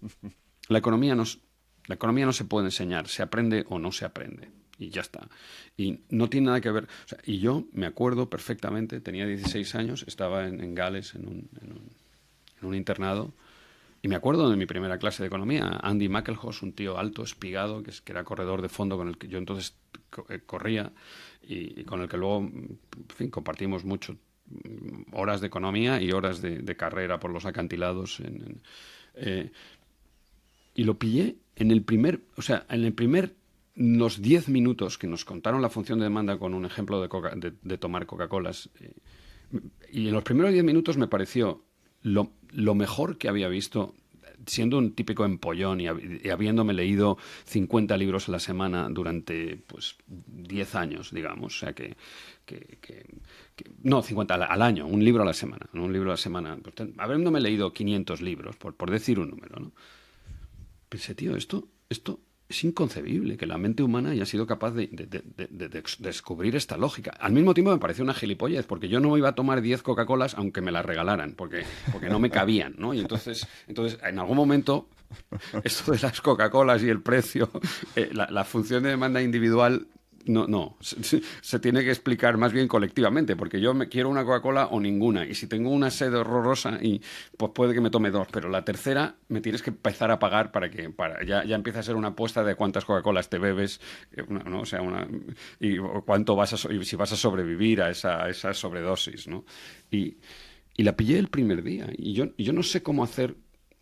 [SPEAKER 2] la economía no se puede enseñar, se aprende o no se aprende. Y ya está. Y no tiene nada que ver. O sea, y yo me acuerdo perfectamente, tenía 16 años, estaba en Gales, en en un internado. Y me acuerdo de mi primera clase de economía, Andy McElhouse, un tío alto, espigado, que era corredor de fondo con el que yo entonces corría y con el que luego, en fin, compartimos mucho horas de economía y horas de carrera por los acantilados. Y lo pillé en el primer, los 10 minutos que nos contaron la función de demanda con un ejemplo de tomar Coca-Colas. Y en los primeros 10 minutos me pareció lo mejor que había visto, siendo un típico empollón y habiéndome leído 50 libros a la semana durante pues 10 años, digamos. O sea no, 50 al año, un libro a la semana, ¿no? Un libro a la semana. Pues, habiéndome leído 500 libros, por decir un número, ¿no? Pensé, tío, esto es inconcebible que la mente humana haya sido capaz de descubrir esta lógica. Al mismo tiempo me pareció una gilipollez, porque yo no iba a tomar 10 Coca-Colas aunque me las regalaran, porque no me cabían, ¿no? Y entonces en algún momento, esto de las Coca-Colas y el precio, la función de demanda individual no, se tiene que explicar más bien colectivamente, porque yo me quiero una Coca-Cola o ninguna, y si tengo una sed horrorosa, pues puede que me tome 2, pero la tercera me tienes que empezar a pagar ya empieza a ser una apuesta de cuántas Coca-Colas te bebes, ¿no? O sea, y cuánto y si vas a sobrevivir a esa sobredosis, ¿no? Y la pillé el primer día, y yo no sé cómo hacer,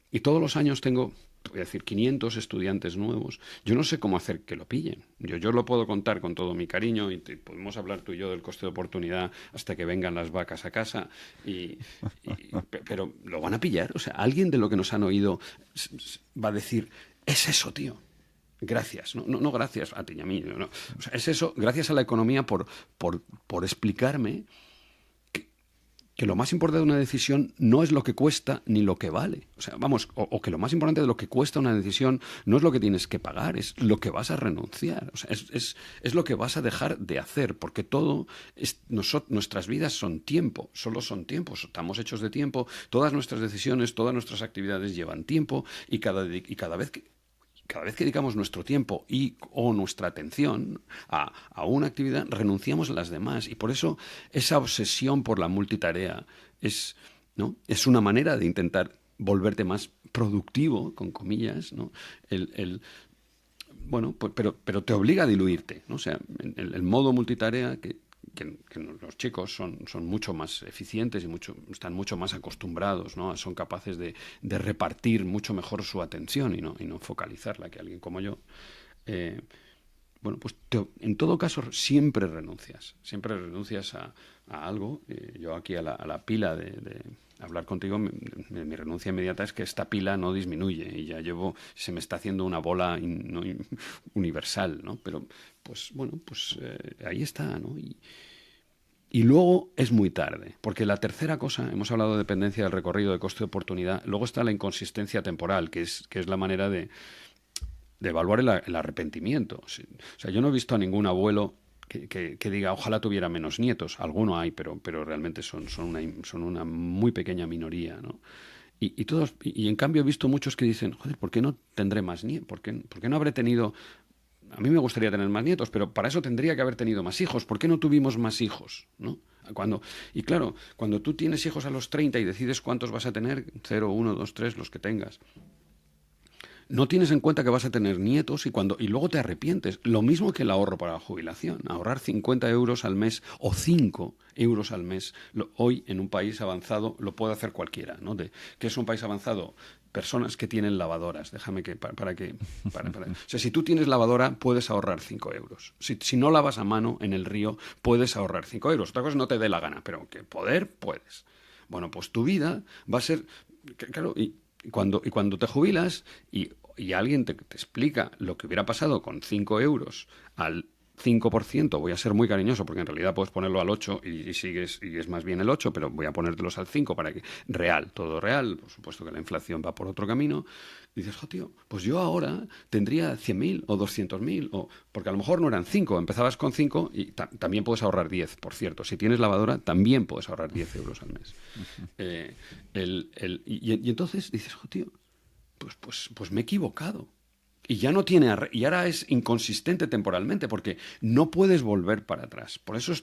[SPEAKER 2] y todos los años tengo, voy a decir, 500 estudiantes nuevos. Yo no sé cómo hacer que lo pillen. Yo lo puedo contar con todo mi cariño y podemos hablar tú y yo del coste de oportunidad hasta que vengan las vacas a casa. Pero lo van a pillar. O sea, alguien de lo que nos han oído va a decir, es eso, tío. Gracias, no gracias a ti y a mí. No. O sea, es eso, gracias a la economía por explicarme que lo más importante de una decisión no es lo que cuesta ni lo que vale. O sea, vamos, o que lo más importante de lo que cuesta una decisión no es lo que tienes que pagar, es lo que vas a renunciar. O sea, es lo que vas a dejar de hacer, porque nuestras vidas son tiempo, solo son tiempo, estamos hechos de tiempo, todas nuestras decisiones, todas nuestras actividades llevan tiempo y cada vez que dedicamos nuestro tiempo o nuestra atención a una actividad, renunciamos a las demás. Y por eso esa obsesión por la multitarea ¿no? es una manera de intentar volverte más productivo, con comillas, ¿no? Bueno, pero te obliga a diluirte, ¿no? O sea, el modo multitarea que los chicos son mucho más eficientes y están mucho más acostumbrados, ¿no? Son capaces de repartir mucho mejor su atención y no focalizarla que alguien como yo. Bueno, pues en todo caso siempre renuncias a algo. Yo aquí a la pila de hablar contigo, mi renuncia inmediata es que esta pila no disminuye y se me está haciendo una bola universal, ¿no? Pero, pues bueno, pues ahí está, ¿no? Y luego es muy tarde, porque la tercera cosa, hemos hablado de dependencia del recorrido, de coste de oportunidad, luego está la inconsistencia temporal, que es la manera de evaluar el arrepentimiento. O sea, yo no he visto a ningún abuelo que diga, ojalá tuviera menos nietos. Alguno hay, pero realmente son una muy pequeña minoría, ¿no? Y en cambio he visto muchos que dicen, joder, ¿por qué no tendré más nietos? ¿Por qué no habré tenido... A mí me gustaría tener más nietos, pero para eso tendría que haber tenido más hijos. ¿Por qué no tuvimos más hijos? ¿No? Y claro, cuando tú tienes hijos a los 30 y decides cuántos vas a tener, 0, 1, 2, 3, los que tengas, no tienes en cuenta que vas a tener nietos y luego te arrepientes. Lo mismo que el ahorro para la jubilación. Ahorrar 50 euros al mes o 5 euros al mes, hoy en un país avanzado lo puede hacer cualquiera, ¿no? ¿Qué es un país avanzado? Personas que tienen lavadoras. Déjame que O sea, si tú tienes lavadora, puedes ahorrar 5 euros. Si no lavas a mano en el río, puedes ahorrar 5 euros. Otra cosa es no te dé la gana, pero que poder, puedes. Bueno, pues tu vida va a ser... Claro, y cuando te jubilas y alguien te explica lo que hubiera pasado con 5 euros al 5%, voy a ser muy cariñoso porque en realidad puedes ponerlo al 8 y sigues y es más bien el 8, pero voy a ponértelos al 5 para que todo real, por supuesto que la inflación va por otro camino. Y dices, tío, pues yo ahora tendría 100.000 o 200.000, porque a lo mejor no eran 5, empezabas con 5 y también puedes ahorrar 10, por cierto. Si tienes lavadora, también puedes ahorrar 10 euros al mes. Y entonces dices, tío, pues me he equivocado. Y ya no tiene y ahora es inconsistente temporalmente porque no puedes volver para atrás. Por eso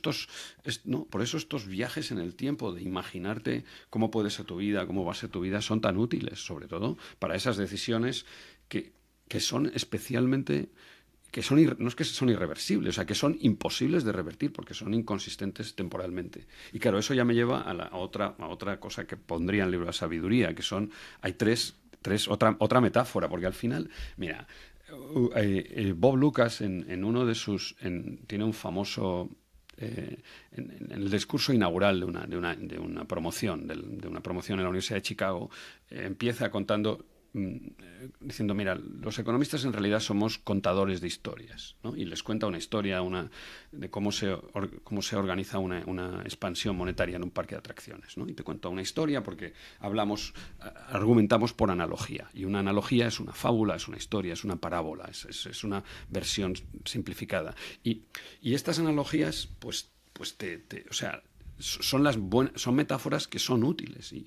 [SPEAKER 2] ¿no? Por eso estos viajes en el tiempo de imaginarte cómo puede ser tu vida, cómo va a ser tu vida, son tan útiles, sobre todo para esas decisiones que, que son especialmente no es que son irreversibles, o sea, que son imposibles de revertir porque son inconsistentes temporalmente. Y claro, eso ya me lleva a otra cosa que pondría en el libro de la sabiduría, que hay otra metáfora, porque al final, mira, Bob Lucas en uno de tiene un famoso en el discurso inaugural de una promoción, de una promoción en la Universidad de Chicago, empieza contando, diciendo, mira, los economistas en realidad somos contadores de historias, ¿no? Y les cuenta una historia de cómo se organiza una expansión monetaria en un parque de atracciones, ¿no? Y te cuenta una historia porque argumentamos por analogía. Y una analogía es una fábula, es una historia, es una parábola, es una versión simplificada. Y estas analogías, o sea, son metáforas que son útiles y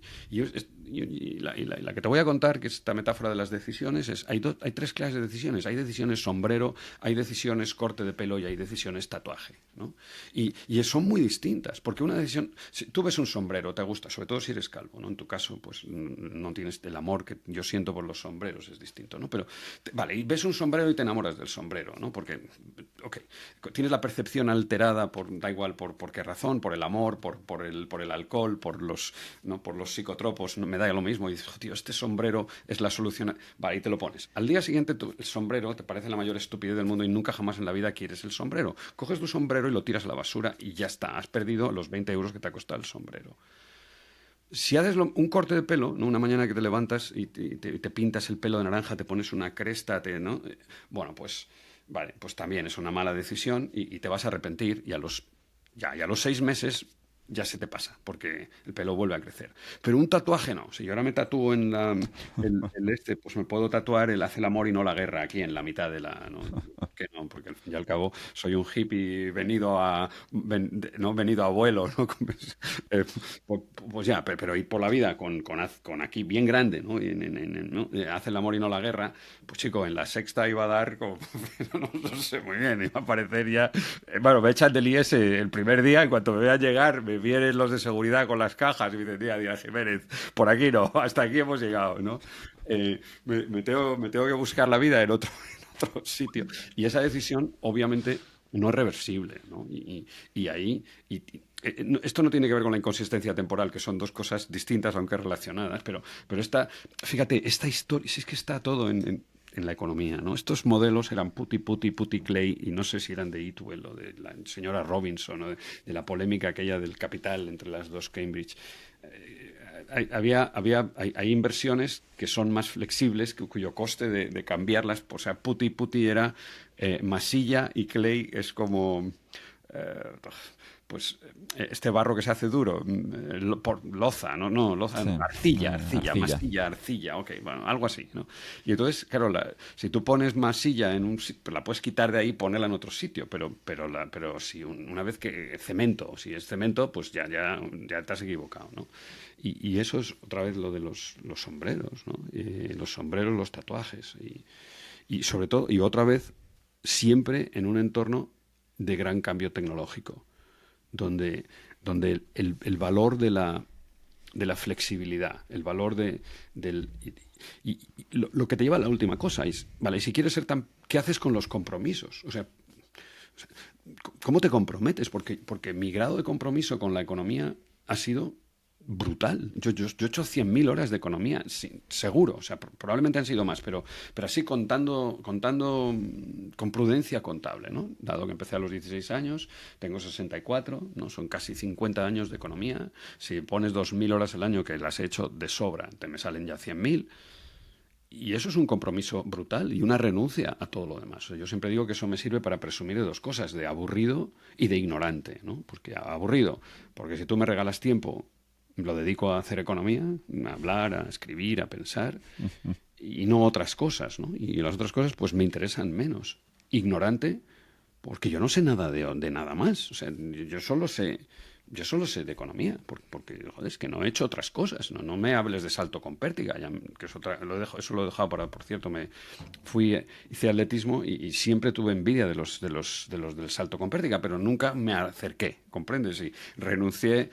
[SPEAKER 2] la que te voy a contar, que es esta metáfora de las decisiones, hay tres clases de decisiones. Hay decisiones sombrero, hay decisiones corte de pelo y hay decisiones tatuaje, ¿no? Y son muy distintas, porque una decisión, si tú ves un sombrero, te gusta, sobre todo si eres calvo, ¿no? En tu caso, pues no tienes el amor que yo siento por los sombreros, es distinto, ¿no? Pero, vale, y ves un sombrero y te enamoras del sombrero, ¿no? Porque, tienes la percepción alterada, da igual por qué razón, por el amor, por el alcohol, por los psicotropos, me da lo mismo, y dices, oh, tío, este sombrero es la solución. Vale, y te lo pones. Al día siguiente el sombrero te parece la mayor estupidez del mundo y nunca jamás en la vida quieres el sombrero. Coges tu sombrero y lo tiras a la basura y ya está, has perdido los 20 euros que te ha costado el sombrero. Si haces un corte de pelo, ¿no? Una mañana que te levantas y te pintas el pelo de naranja, te pones una cresta, ¿no? Bueno, pues vale, pues también es una mala decisión y te vas a arrepentir y a los 6 meses ya se te pasa, porque el pelo vuelve a crecer. Pero un tatuaje no. Si yo ahora me tatúo pues me puedo tatuar el hace el amor y no la guerra aquí en la mitad de la... ¿no? Que no, porque al fin y al cabo soy un hippie no venido a vuelo, ¿no? Pues ya, pero ir por la vida con aquí bien grande, ¿no? ¿no? Hace el amor y no la guerra, pues chico, en la sexta iba a dar como, no sé muy bien, iba a parecer ya... Bueno, me echan del IS el primer día y cuando me vean llegar me vienen los de seguridad con las cajas y me dicen, Díaz Jiménez, por aquí no, hasta aquí hemos llegado, ¿no? Me tengo que buscar la vida en otro sitio. Y esa decisión, obviamente, no es reversible, ¿no? Esto no tiene que ver con la inconsistencia temporal, que son dos cosas distintas, aunque relacionadas, pero fíjate, esta historia, si es que está todo en la economía, ¿no? Estos modelos eran Putty Clay, y no sé si eran de Eatwell o de la señora Robinson, o de la polémica aquella del capital entre las dos Cambridge. Hay inversiones que son más flexibles, cuyo coste de cambiarlas, o sea, Putty era masilla y Clay es como... este barro que se hace duro, por loza, no, loza,
[SPEAKER 1] Sí,
[SPEAKER 2] arcilla, masilla, arcilla, ok, bueno, algo así, ¿no? Y entonces, claro, si tú pones masilla en un sitio, la puedes quitar de ahí y ponerla en otro sitio, pero si una vez si es cemento, pues ya te has equivocado, ¿no? Y eso es otra vez lo de los sombreros, ¿no? Los sombreros, los tatuajes, y sobre todo, y otra vez, siempre en un entorno de gran cambio tecnológico, donde el valor de la flexibilidad, el valor lo que te lleva a la última cosa es, vale, si quieres ¿qué haces con los compromisos? O sea, ¿cómo te comprometes? Porque mi grado de compromiso con la economía ha sido brutal. Yo he hecho 100.000 horas de economía, sí, seguro. O sea, probablemente han sido más, pero así contando con prudencia contable, ¿no? Dado que empecé a los 16 años, tengo 64, ¿no? Son casi 50 años de economía. Si pones 2.000 horas al año, que las he hecho de sobra, me salen ya 100.000. Y eso es un compromiso brutal y una renuncia a todo lo demás. Yo siempre digo que eso me sirve para presumir de dos cosas, de aburrido y de ignorante, ¿no? Porque aburrido, porque si tú me regalas tiempo, lo dedico a hacer economía, a hablar, a escribir, a pensar, y no otras cosas, ¿no? Y las otras cosas pues me interesan menos. Ignorante, porque yo no sé nada de nada más. O sea, yo solo sé yo solo sé de economía, porque joder, es que no he hecho otras cosas. No me hables de salto con pértiga, que es otra, eso lo he dejado para, por cierto, hice atletismo y siempre tuve envidia de los del salto con pértiga, pero nunca me acerqué, ¿comprendes? Y renuncié,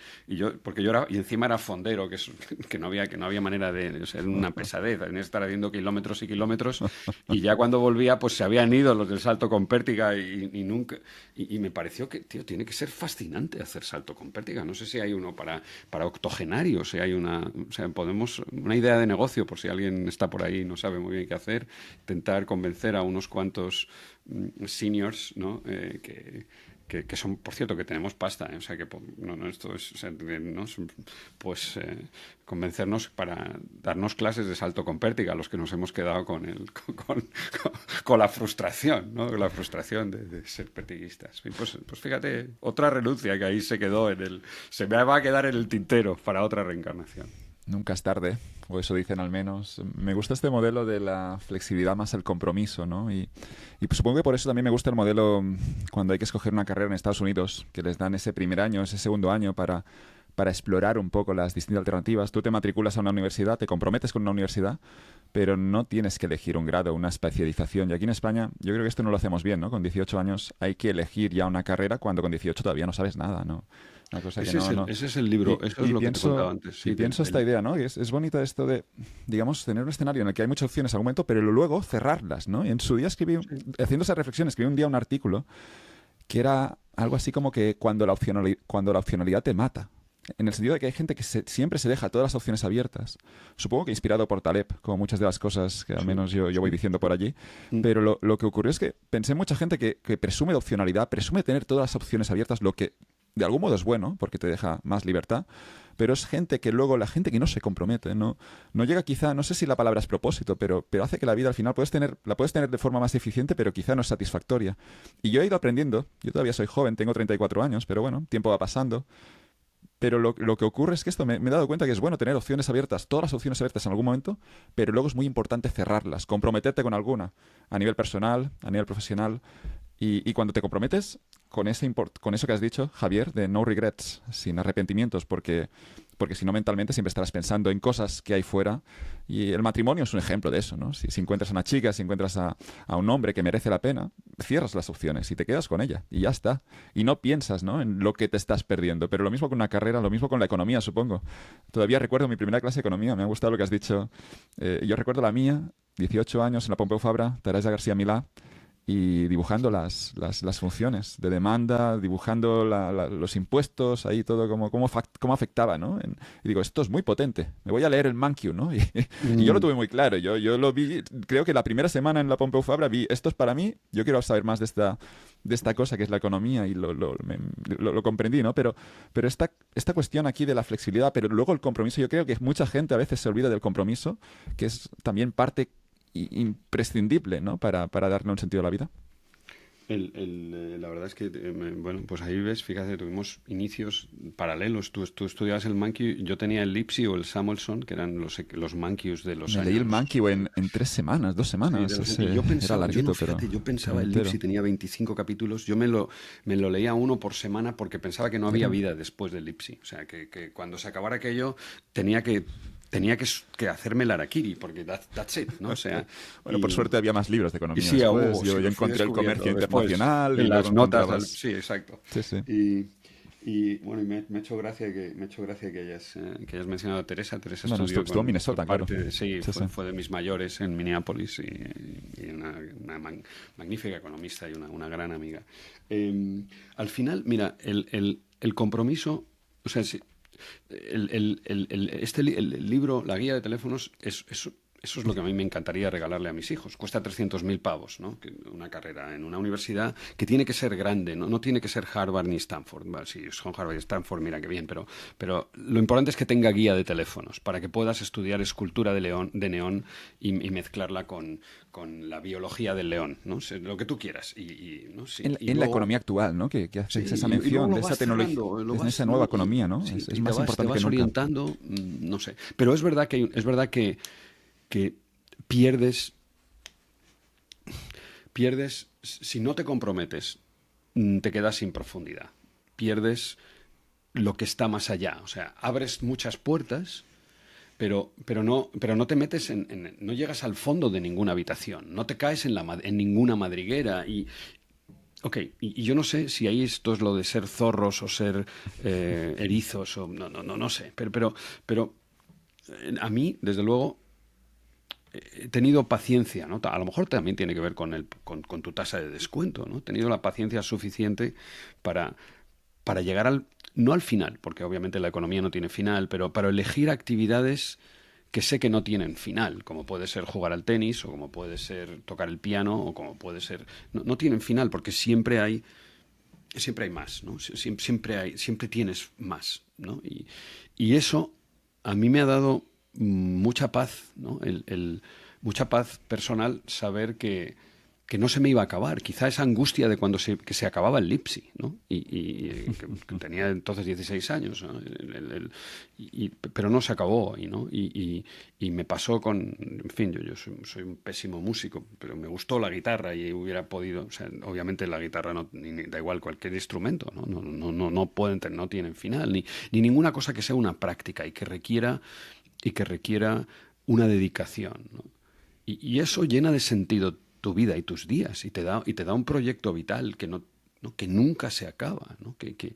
[SPEAKER 2] porque yo era, y encima era fondero, que no había manera de, o sea, era una pesadez, en estar haciendo kilómetros y kilómetros, y ya cuando volvía, pues se habían ido los del salto con pértiga y nunca, y me pareció que, tío, tiene que ser fascinante hacer salto con pértiga. No sé si hay uno para octogenarios, si hay una idea de negocio, por si alguien está por ahí y no sabe muy bien qué hacer, intentar convencer a unos cuantos seniors, ¿no? Que son, por cierto, que tenemos pasta, ¿eh? O sea, que no, esto es, o sea, ¿no? Pues convencernos para darnos clases de salto con pértiga, los que nos hemos quedado con la frustración, ¿no? La frustración de ser pertiguistas. Y pues fíjate, otra renuncia que ahí se me va a quedar en el tintero para otra reencarnación.
[SPEAKER 1] Nunca es tarde, o eso dicen al menos. Me gusta este modelo de la flexibilidad más el compromiso, ¿no? Y pues supongo que por eso también me gusta el modelo cuando hay que escoger una carrera en Estados Unidos, que les dan ese primer año, ese segundo año para explorar un poco las distintas alternativas. Tú te matriculas a una universidad, te comprometes con una universidad, pero no tienes que elegir un grado, una especialización. Y aquí en España, yo creo que esto no lo hacemos bien, ¿no? Con 18 años hay que elegir ya una carrera cuando con 18 todavía no sabes nada, ¿no? Una cosa que no.
[SPEAKER 2] Ese es el libro, eso es lo que te contaba antes. Sí,
[SPEAKER 1] Y pienso esta idea, ¿no? Y es bonita esto de, digamos, tener un escenario en el que hay muchas opciones al momento, pero luego cerrarlas, ¿no? Y en su día haciendo esa reflexión, escribí un día un artículo que era algo así como que cuando la opcionalidad te mata. En el sentido de que hay gente que siempre se deja todas las opciones abiertas. Supongo que inspirado por Taleb, como muchas de las cosas que al menos yo voy diciendo por allí. Pero lo que ocurrió es que pensé en mucha gente que presume de opcionalidad, presume de tener todas las opciones abiertas, lo que de algún modo es bueno, porque te deja más libertad, pero es gente que luego, la gente que no se compromete, no llega quizá, no sé si la palabra es propósito, pero hace que la vida al final la puedes tener de forma más eficiente, pero quizá no es satisfactoria. Y yo he ido aprendiendo, yo todavía soy joven, tengo 34 años, pero bueno, tiempo va pasando. Pero lo que ocurre es que esto me he dado cuenta que es bueno tener opciones abiertas, todas las opciones abiertas en algún momento, pero luego es muy importante cerrarlas, comprometerte con alguna, a nivel personal, a nivel profesional. Y cuando te comprometes con eso que has dicho, Javier, de no regrets, sin arrepentimientos, porque si no mentalmente siempre estarás pensando en cosas que hay fuera. Y el matrimonio es un ejemplo de eso, ¿no? Si encuentras a una chica, si encuentras a un hombre que merece la pena, cierras las opciones y te quedas con ella y ya está. Y no piensas, ¿no?, en lo que te estás perdiendo. Pero lo mismo con una carrera, lo mismo con la economía, supongo. Todavía recuerdo mi primera clase de economía, me ha gustado lo que has dicho. Yo recuerdo la mía, 18 años en la Pompeu Fabra, Teresa García Milá, y dibujando las funciones de demanda, dibujando los impuestos, ahí todo cómo afectaba, ¿no? Y digo, esto es muy potente, me voy a leer el Mankiw, ¿no? Y yo lo tuve muy claro, yo lo vi, creo que la primera semana en la Pompeu Fabra vi, esto es para mí, yo quiero saber más de esta cosa que es la economía, y lo comprendí, ¿no? Pero esta cuestión aquí de la flexibilidad, pero luego el compromiso, yo creo que mucha gente a veces se olvida del compromiso, que es también parte imprescindible, ¿no?, para darle un sentido a la vida.
[SPEAKER 2] La verdad es que, bueno, pues ahí ves, fíjate, tuvimos inicios paralelos. Tú estudiabas el Mankiw, yo tenía el Lipsy o el Samuelson, que eran los Mankiws de los
[SPEAKER 1] Me
[SPEAKER 2] años.
[SPEAKER 1] leí el Mankiw en 3 semanas, 2 semanas.
[SPEAKER 2] Sí, yo pensaba,
[SPEAKER 1] era larguito, pero
[SPEAKER 2] yo pensaba el Lipsy tenía 25 capítulos. Yo me lo leía uno por semana porque pensaba que no había vida después del Lipsy. O sea, que cuando se acabara aquello tenía que hacerme el harakiri, porque that's it, ¿no? O sea,
[SPEAKER 1] bueno, por suerte había más libros de economía
[SPEAKER 2] sí,
[SPEAKER 1] después.
[SPEAKER 2] hubo,
[SPEAKER 1] yo
[SPEAKER 2] sí,
[SPEAKER 1] encontré el comercio
[SPEAKER 2] después,
[SPEAKER 1] internacional
[SPEAKER 2] en
[SPEAKER 1] y
[SPEAKER 2] las
[SPEAKER 1] luego
[SPEAKER 2] notas, sí, exacto.
[SPEAKER 1] Sí.
[SPEAKER 2] Y bueno, me ha hecho gracia que hayas mencionado a Teresa. Teresa
[SPEAKER 1] Bueno,
[SPEAKER 2] estudió
[SPEAKER 1] estuvo en Minnesota, claro.
[SPEAKER 2] Sí, fue de mis mayores en Minneapolis y una magnífica economista y una gran amiga. Al final, mira, el compromiso, o sea, el libro, la guía de teléfonos, eso es lo que a mí me encantaría regalarle a mis hijos. Cuesta 300.000 pavos, ¿no? Una carrera en una universidad que tiene que ser grande, ¿no? No tiene que ser Harvard ni Stanford. Vale, si son Harvard y Stanford, mira qué bien, pero lo importante es que tenga guía de teléfonos para que puedas estudiar escultura de neón y mezclarla con la biología del león, ¿no? Lo que tú quieras. ¿No? Sí.
[SPEAKER 1] En la economía actual, ¿no? Que haces esa mención de esa tecnología, de esa nueva economía, ¿no?
[SPEAKER 2] Sí,
[SPEAKER 1] es más importante
[SPEAKER 2] te vas
[SPEAKER 1] que nunca.
[SPEAKER 2] orientando, no sé. Pero es verdad que pierdes, si no te comprometes, te quedas sin profundidad. Pierdes lo que está más allá. O sea, abres muchas puertas, pero no te metes no llegas al fondo de ninguna habitación, no te caes en ninguna madriguera. Ok, y yo no sé si ahí esto es lo de ser zorros o ser erizos, o no sé, pero a mí, desde luego, he tenido paciencia, ¿no? A lo mejor también tiene que ver con tu tasa de descuento, ¿no? He tenido la paciencia suficiente para, para llegar no al final, porque obviamente la economía no tiene final, pero para elegir actividades que sé que no tienen final, como puede ser jugar al tenis, o como puede ser tocar el piano, o como puede ser... No tienen final, porque siempre hay más, ¿no? Siempre tienes más, ¿no? Y eso a mí me ha dado mucha paz, ¿no? Mucha paz personal, saber que no se me iba a acabar. Quizá esa angustia de cuando que se acababa el Lipsi, ¿no? Que tenía entonces 16 años, ¿no? Pero no se acabó, ¿no? Y me pasó en fin, yo soy un pésimo músico, pero me gustó la guitarra y hubiera podido, o sea, obviamente la guitarra da igual cualquier instrumento, ¿no? No pueden no tienen final, ni ninguna cosa que sea una práctica y que requiera una dedicación, ¿no? Y eso llena de sentido tu vida y tus días, y te da un proyecto vital que nunca se acaba, ¿no? Que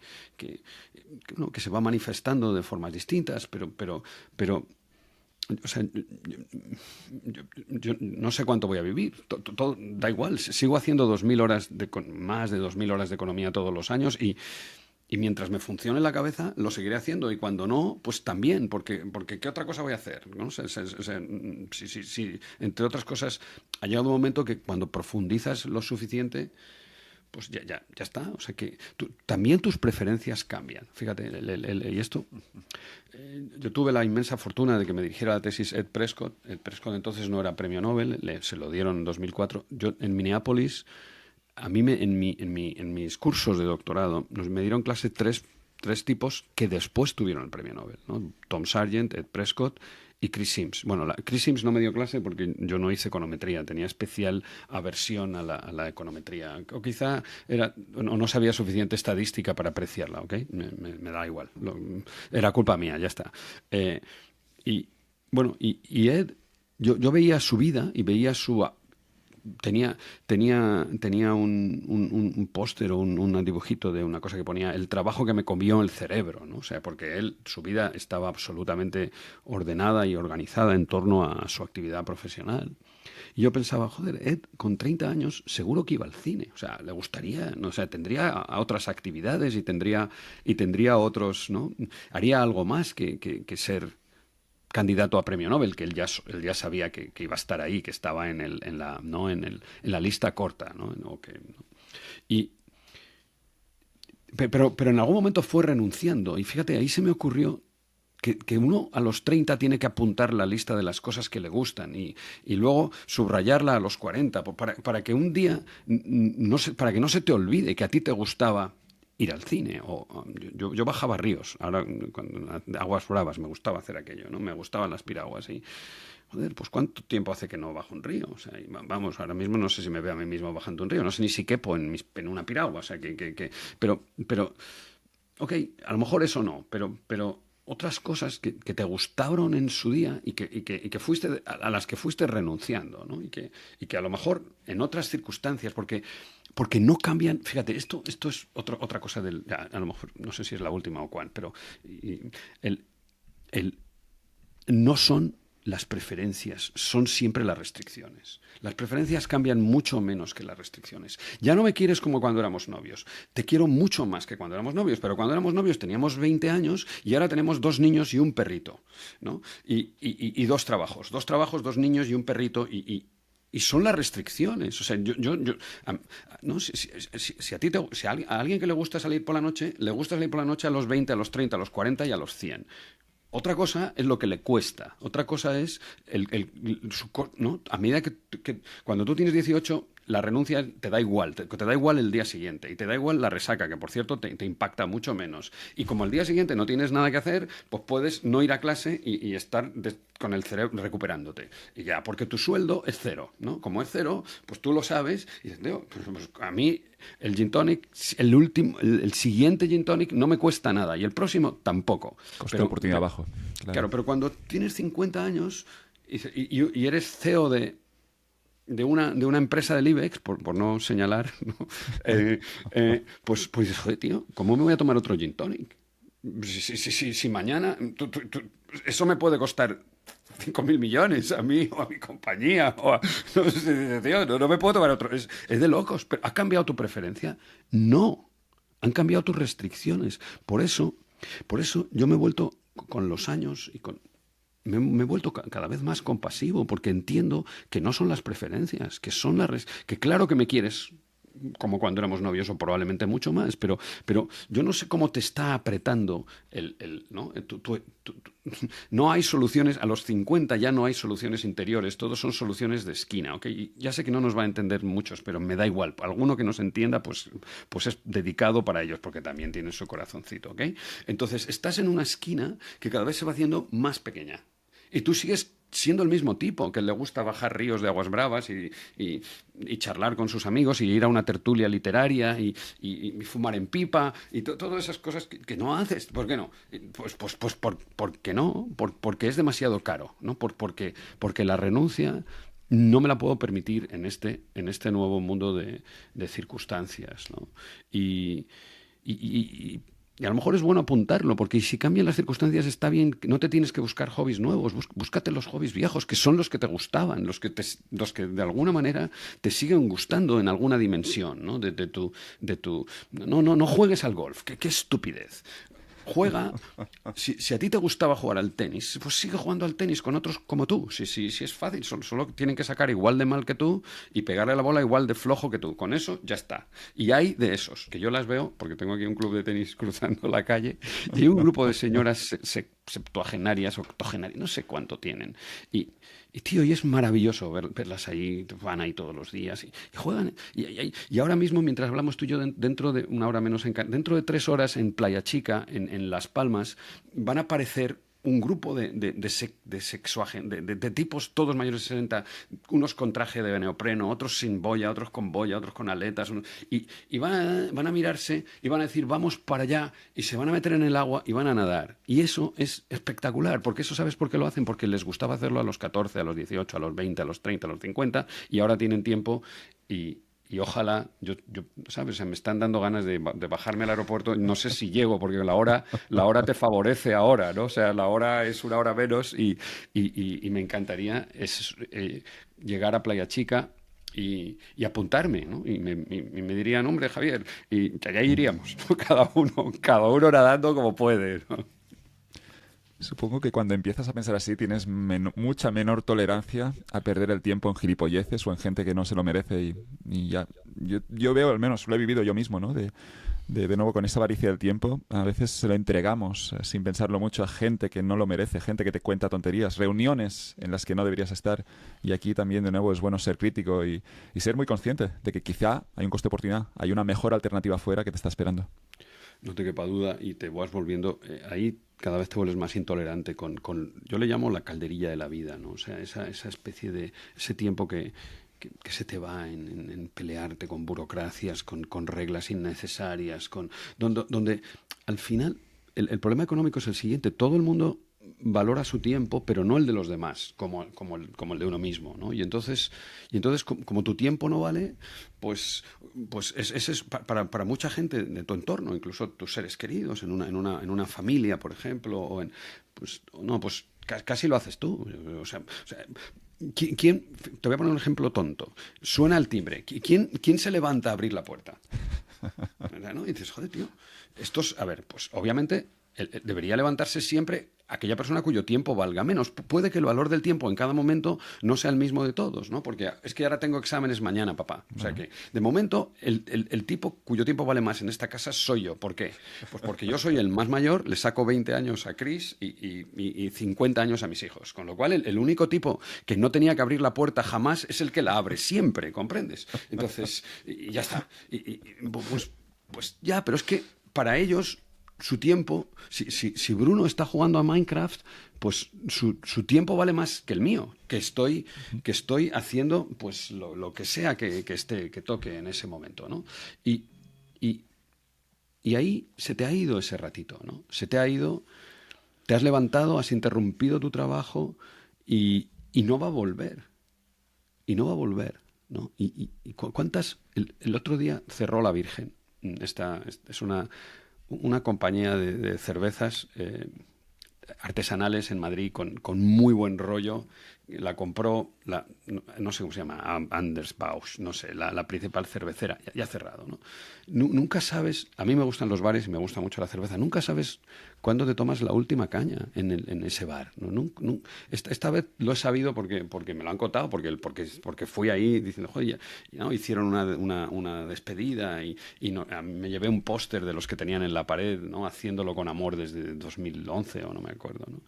[SPEAKER 2] se va manifestando de formas distintas, pero o sea, yo no sé cuánto voy a vivir. Todo, da igual. Sigo haciendo más de 2.000 horas de economía todos los años, y mientras me funcione la cabeza, lo seguiré haciendo. Y cuando no, pues también, porque ¿qué otra cosa voy a hacer? ¿No? Sí, entre otras cosas, ha llegado un momento que cuando profundizas lo suficiente, pues ya está. O sea que también tus preferencias cambian. Fíjate, y esto... yo tuve la inmensa fortuna de que me dirigiera la tesis Ed Prescott. Ed Prescott entonces no era premio Nobel, se lo dieron en 2004. Yo en Minneapolis... A mí en mis cursos de doctorado me dieron clase tres tipos que después tuvieron el premio Nobel, ¿no? Tom Sargent, Ed Prescott y Chris Sims. Bueno, Chris Sims no me dio clase porque yo no hice econometría, tenía especial aversión a la econometría. O quizá no sabía suficiente estadística para apreciarla, ¿ok? Me da igual. Era culpa mía, ya está. Y Ed, yo veía su vida y veía su... Tenía un póster o un dibujito de una cosa que ponía el trabajo que me comió el cerebro, ¿no? O sea, porque su vida estaba absolutamente ordenada y organizada en torno a su actividad profesional. Y yo pensaba, joder, Ed, con 30 años seguro que iba al cine. O sea, le gustaría, no, o sea, tendría a otras actividades y tendría otros, ¿no? Haría algo más que ser candidato a premio Nobel, que él ya sabía que iba a estar ahí, que estaba en la lista corta, ¿no? Y, pero en algún momento fue renunciando, y fíjate, ahí se me ocurrió que uno a los 30 tiene que apuntar la lista de las cosas que le gustan y luego subrayarla a los 40, para que un día, para que no se te olvide que a ti te gustaba ir al cine. Yo bajaba ríos, ahora aguas bravas, me gustaba hacer aquello, ¿no? Me gustaban las piraguas y... Joder, pues ¿cuánto tiempo hace que no bajo un río? O sea, vamos, ahora mismo no sé si me veo a mí mismo bajando un río, no sé ni si quepo en una piragua, o sea, pero, ok, a lo mejor eso no, pero otras cosas que te gustaron en su día y que fuiste a las que fuiste renunciando, ¿no? Y que a lo mejor en otras circunstancias, porque no cambian. Fíjate, esto es otra cosa a lo mejor, no sé si es la última o cuál, pero no son las preferencias, son siempre las restricciones. Las preferencias cambian mucho menos que las restricciones. Ya no me quieres como cuando éramos novios. Te quiero mucho más que cuando éramos novios, pero cuando éramos novios teníamos 20 años y ahora tenemos 2 niños y un perrito, ¿no? Y 2 trabajos. 2 trabajos, 2 niños y un perrito y son las restricciones. O sea, ¿no? Si a alguien que le gusta salir por la noche, le gusta salir por la noche a los 20, a los 30, a los 40 y a los 100. Otra cosa es lo que le cuesta. Otra cosa es ¿no? A medida que cuando tú tienes 18, la renuncia te da igual, te da igual el día siguiente y te da igual la resaca, que por cierto te impacta mucho menos. Y como el día siguiente no tienes nada que hacer, pues puedes no ir a clase y estar con el cerebro recuperándote. Y ya, porque tu sueldo es cero, ¿no? Como es cero, pues tú lo sabes y dices, tío, pues a mí el gin tonic, el siguiente gin tonic no me cuesta nada y el próximo tampoco.
[SPEAKER 1] Coste de oportunidad bajo.
[SPEAKER 2] Claro, pero cuando tienes 50 años y eres CEO de una empresa del IBEX, por no señalar, ¿no? Pues dices, joder, tío, ¿cómo me voy a tomar otro gin tonic? Si mañana eso me puede costar 5.000 millones a mí o a mi compañía. No sé, tío, no me puedo tomar otro. Es de locos. ¿Pero ¿ha cambiado tu preferencia? No. Han cambiado tus restricciones. Por eso yo me he vuelto con los años me he vuelto cada vez más compasivo porque entiendo que no son las preferencias, que son que claro que me quieres como cuando éramos novios o probablemente mucho más, pero yo no sé cómo te está apretando ¿no? No hay soluciones, a los 50 ya no hay soluciones interiores, todos son soluciones de esquina, ¿ok? Y ya sé que no nos va a entender muchos, pero me da igual, alguno que nos entienda pues es dedicado para ellos, porque también tiene su corazoncito, ¿ok? Entonces estás en una esquina que cada vez se va haciendo más pequeña y tú sigues siendo el mismo tipo, que le gusta bajar ríos de aguas bravas y charlar con sus amigos y ir a una tertulia literaria y fumar en pipa y todas esas cosas que no haces. ¿Por qué no? Pues porque no, porque es demasiado caro, ¿no? Porque la renuncia no me la puedo permitir en este nuevo mundo de circunstancias, ¿no? Y a lo mejor es bueno apuntarlo, porque si cambian las circunstancias está bien, no te tienes que buscar hobbies nuevos, búscate los hobbies viejos, que son los que te gustaban, los que de alguna manera te siguen gustando en alguna dimensión, ¿no? No juegues al golf, qué estupidez. Juega, si a ti te gustaba jugar al tenis, pues sigue jugando al tenis con otros como tú. Si es fácil, solo tienen que sacar igual de mal que tú y pegarle la bola igual de flojo que tú. Con eso ya está. Y hay de esos, que yo las veo, porque tengo aquí un club de tenis cruzando la calle, y hay un grupo de señoras septuagenarias, octogenarias, no sé cuánto tienen. Tío, y es maravilloso verlas ahí, van ahí todos los días y juegan. Y ahora mismo, mientras hablamos tú y yo, dentro de una hora menos, dentro de 3 horas en Playa Chica, en Las Palmas, van a aparecer un grupo de tipos todos mayores de 60, unos con traje de neopreno, otros sin boya, otros con aletas, y van a mirarse y van a decir vamos para allá, y se van a meter en el agua y van a nadar. Y eso es espectacular, porque eso, ¿sabes por qué lo hacen? Porque les gustaba hacerlo a los 14, a los 18, a los 20, a los 30, a los 50, y ahora tienen tiempo y ojalá, ¿sabes? Se me están dando ganas de bajarme al aeropuerto. No sé si llego, porque la hora te favorece ahora, ¿no? O sea, la hora es una hora menos y me encantaría llegar a Playa Chica y apuntarme, ¿no? Y me dirían, hombre, Javier, y que allá iríamos, ¿no? Cada uno nadando como puede, ¿no?
[SPEAKER 1] Supongo que cuando empiezas a pensar así tienes mucha menor tolerancia a perder el tiempo en gilipolleces o en gente que no se lo merece y ya. Yo veo, al menos lo he vivido yo mismo, ¿no? De nuevo con esa avaricia del tiempo, a veces se lo entregamos sin pensarlo mucho a gente que no lo merece, gente que te cuenta tonterías, reuniones en las que no deberías estar. Y aquí también, de nuevo, es bueno ser crítico y ser muy consciente de que quizá hay un coste de oportunidad, hay una mejor alternativa afuera que te está esperando.
[SPEAKER 2] No te quepa duda y te vas volviendo ahí cada vez te vuelves más intolerante yo le llamo la calderilla de la vida, ¿no? O sea, esa especie de ese tiempo que se te va en pelearte con burocracias, con reglas innecesarias, donde al final el problema económico es el siguiente: todo el mundo valora su tiempo, pero no el de los demás, como el de uno mismo, ¿no? Y entonces como tu tiempo no vale, pues ese es para mucha gente de tu entorno, incluso tus seres queridos, en una familia, por ejemplo, pues casi lo haces tú. O sea, ¿quién? Te voy a poner un ejemplo tonto. Suena el timbre. ¿Quién se levanta a abrir la puerta? ¿No? Y dices, joder, tío. A ver, pues obviamente debería levantarse siempre aquella persona cuyo tiempo valga menos. Puede que el valor del tiempo en cada momento no sea el mismo de todos, ¿no? Porque es que ahora tengo exámenes mañana, papá. O sea que, de momento, el tipo cuyo tiempo vale más en esta casa soy yo. ¿Por qué? Pues porque yo soy el más mayor, le saco 20 años a Chris y 50 años a mis hijos. Con lo cual, el único tipo que no tenía que abrir la puerta jamás es el que la abre siempre, ¿comprendes? Entonces, y ya está. Pues ya, pero es que para ellos su tiempo, si Bruno está jugando a Minecraft, pues su tiempo vale más que el mío, que estoy haciendo pues lo que sea que toque en ese momento, ¿no? Y, y, y ahí se te ha ido ese ratito, ¿no? Se te ha ido, te has levantado, has interrumpido tu trabajo y no va a volver. Y no va a volver, ¿no? ¿Cuántas? El otro día cerró La Virgen. Esta es una compañía de cervezas artesanales en Madrid con muy buen rollo. La compró, no sé cómo se llama, Anders Bausch, no sé, la principal cervecera, ya ha cerrado, ¿no? Nunca sabes, a mí me gustan los bares y me gusta mucho la cerveza, nunca sabes cuándo te tomas la última caña en ese bar, ¿no? Esta vez lo he sabido porque me lo han contado, porque fui ahí diciendo, joder, ¿no? Hicieron una despedida y me llevé un póster de los que tenían en la pared, ¿no? Haciéndolo con amor desde 2011 o no me acuerdo, ¿no?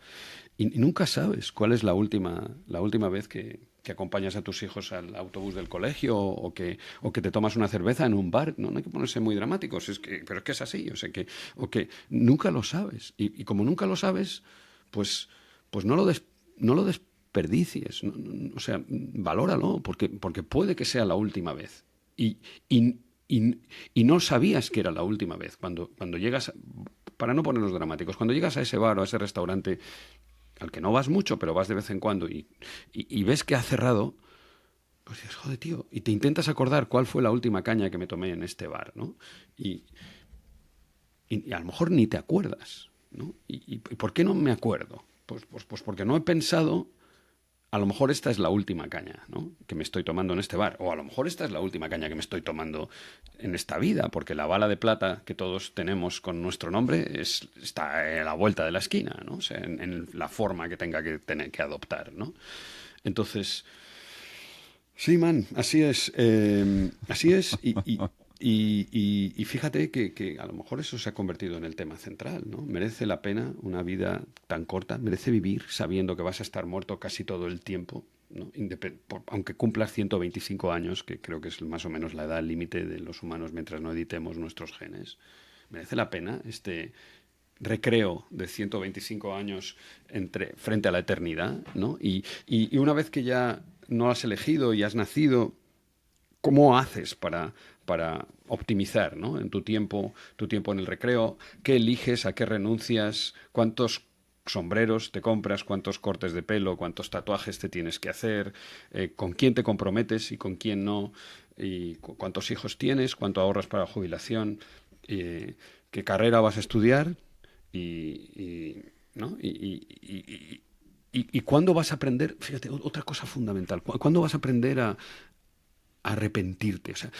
[SPEAKER 2] Y nunca sabes cuál es la última vez que acompañas a tus hijos al autobús del colegio o que te tomas una cerveza en un bar. No hay que ponerse muy dramáticos, pero es que es así. O que nunca lo sabes. Y como nunca lo sabes, pues no lo desperdicies. O sea, valóralo, porque puede que sea la última vez. Y no sabías que era la última vez. Cuando llegas, para no ponernos dramáticos, cuando llegas a ese bar o a ese restaurante al que no vas mucho, pero vas de vez en cuando y ves que ha cerrado, pues dices, joder, tío, y te intentas acordar cuál fue la última caña que me tomé en este bar, ¿no? Y a lo mejor ni te acuerdas, ¿no? ¿Y por qué no me acuerdo? Pues porque no he pensado, a lo mejor esta es la última caña, ¿no? Que me estoy tomando en este bar, o a lo mejor esta es la última caña que me estoy tomando en esta vida, porque la bala de plata que todos tenemos con nuestro nombre está a la vuelta de la esquina, ¿no? O sea, en la forma que tenga que tener que adoptar, ¿no? Entonces, sí, man, así es. Así es. Y fíjate que a lo mejor eso se ha convertido en el tema central, ¿no? Merece la pena una vida tan corta, merece vivir sabiendo que vas a estar muerto casi todo el tiempo, ¿no? Aunque cumplas 125 años, que creo que es más o menos la edad límite de los humanos mientras no editemos nuestros genes. Merece la pena este recreo de 125 años frente a la eternidad, ¿no? Y una vez que ya no has elegido y has nacido, ¿cómo haces para optimizar, ¿no? En tu tiempo en el recreo? ¿Qué eliges? ¿A qué renuncias? ¿Cuántos sombreros te compras? ¿Cuántos cortes de pelo? ¿Cuántos tatuajes te tienes que hacer? ¿Con quién te comprometes y con quién no? ¿Y cuántos hijos tienes? ¿Cuánto ahorras para la jubilación? ¿Qué carrera vas a estudiar? ¿No? ¿Y cuándo vas a aprender? Fíjate, otra cosa fundamental. ¿Cuándo vas a aprender a arrepentirte? O sea,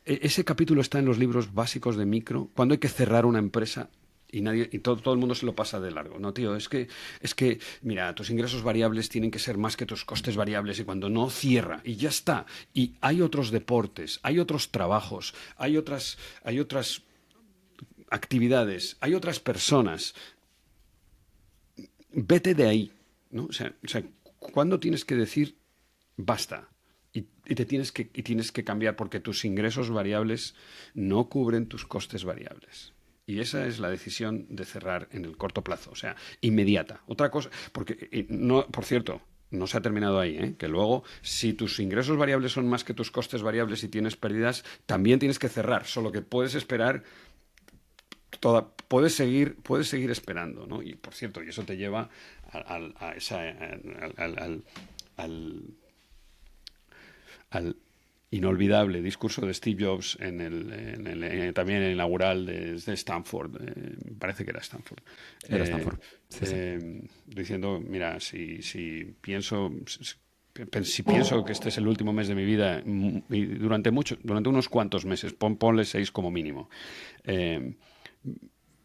[SPEAKER 2] ese capítulo está en los libros básicos de micro. Cuando hay que cerrar una empresa y todo el mundo se lo pasa de largo. No, tío, es que, mira, tus ingresos variables tienen que ser más que tus costes variables y cuando no, cierra y ya está. Y hay otros deportes, hay otros trabajos, hay otras actividades, hay otras personas. Vete de ahí, ¿no? O sea, ¿cuándo tienes que decir basta? Y tienes que cambiar porque tus ingresos variables no cubren tus costes variables. Y esa es la decisión de cerrar en el corto plazo, o sea, inmediata. Otra cosa, porque, no, por cierto, no se ha terminado ahí, ¿eh? Que luego, si tus ingresos variables son más que tus costes variables y tienes pérdidas, también tienes que cerrar, solo que puedes esperar puedes seguir esperando, ¿no? Y por cierto, y eso te lleva al inolvidable discurso de Steve Jobs también en el inaugural de Stanford, me parece que era Stanford.
[SPEAKER 1] Era Stanford. Sí.
[SPEAKER 2] Diciendo, mira, si pienso que este es el último mes de mi vida y durante unos cuantos meses, ponle 6 como mínimo,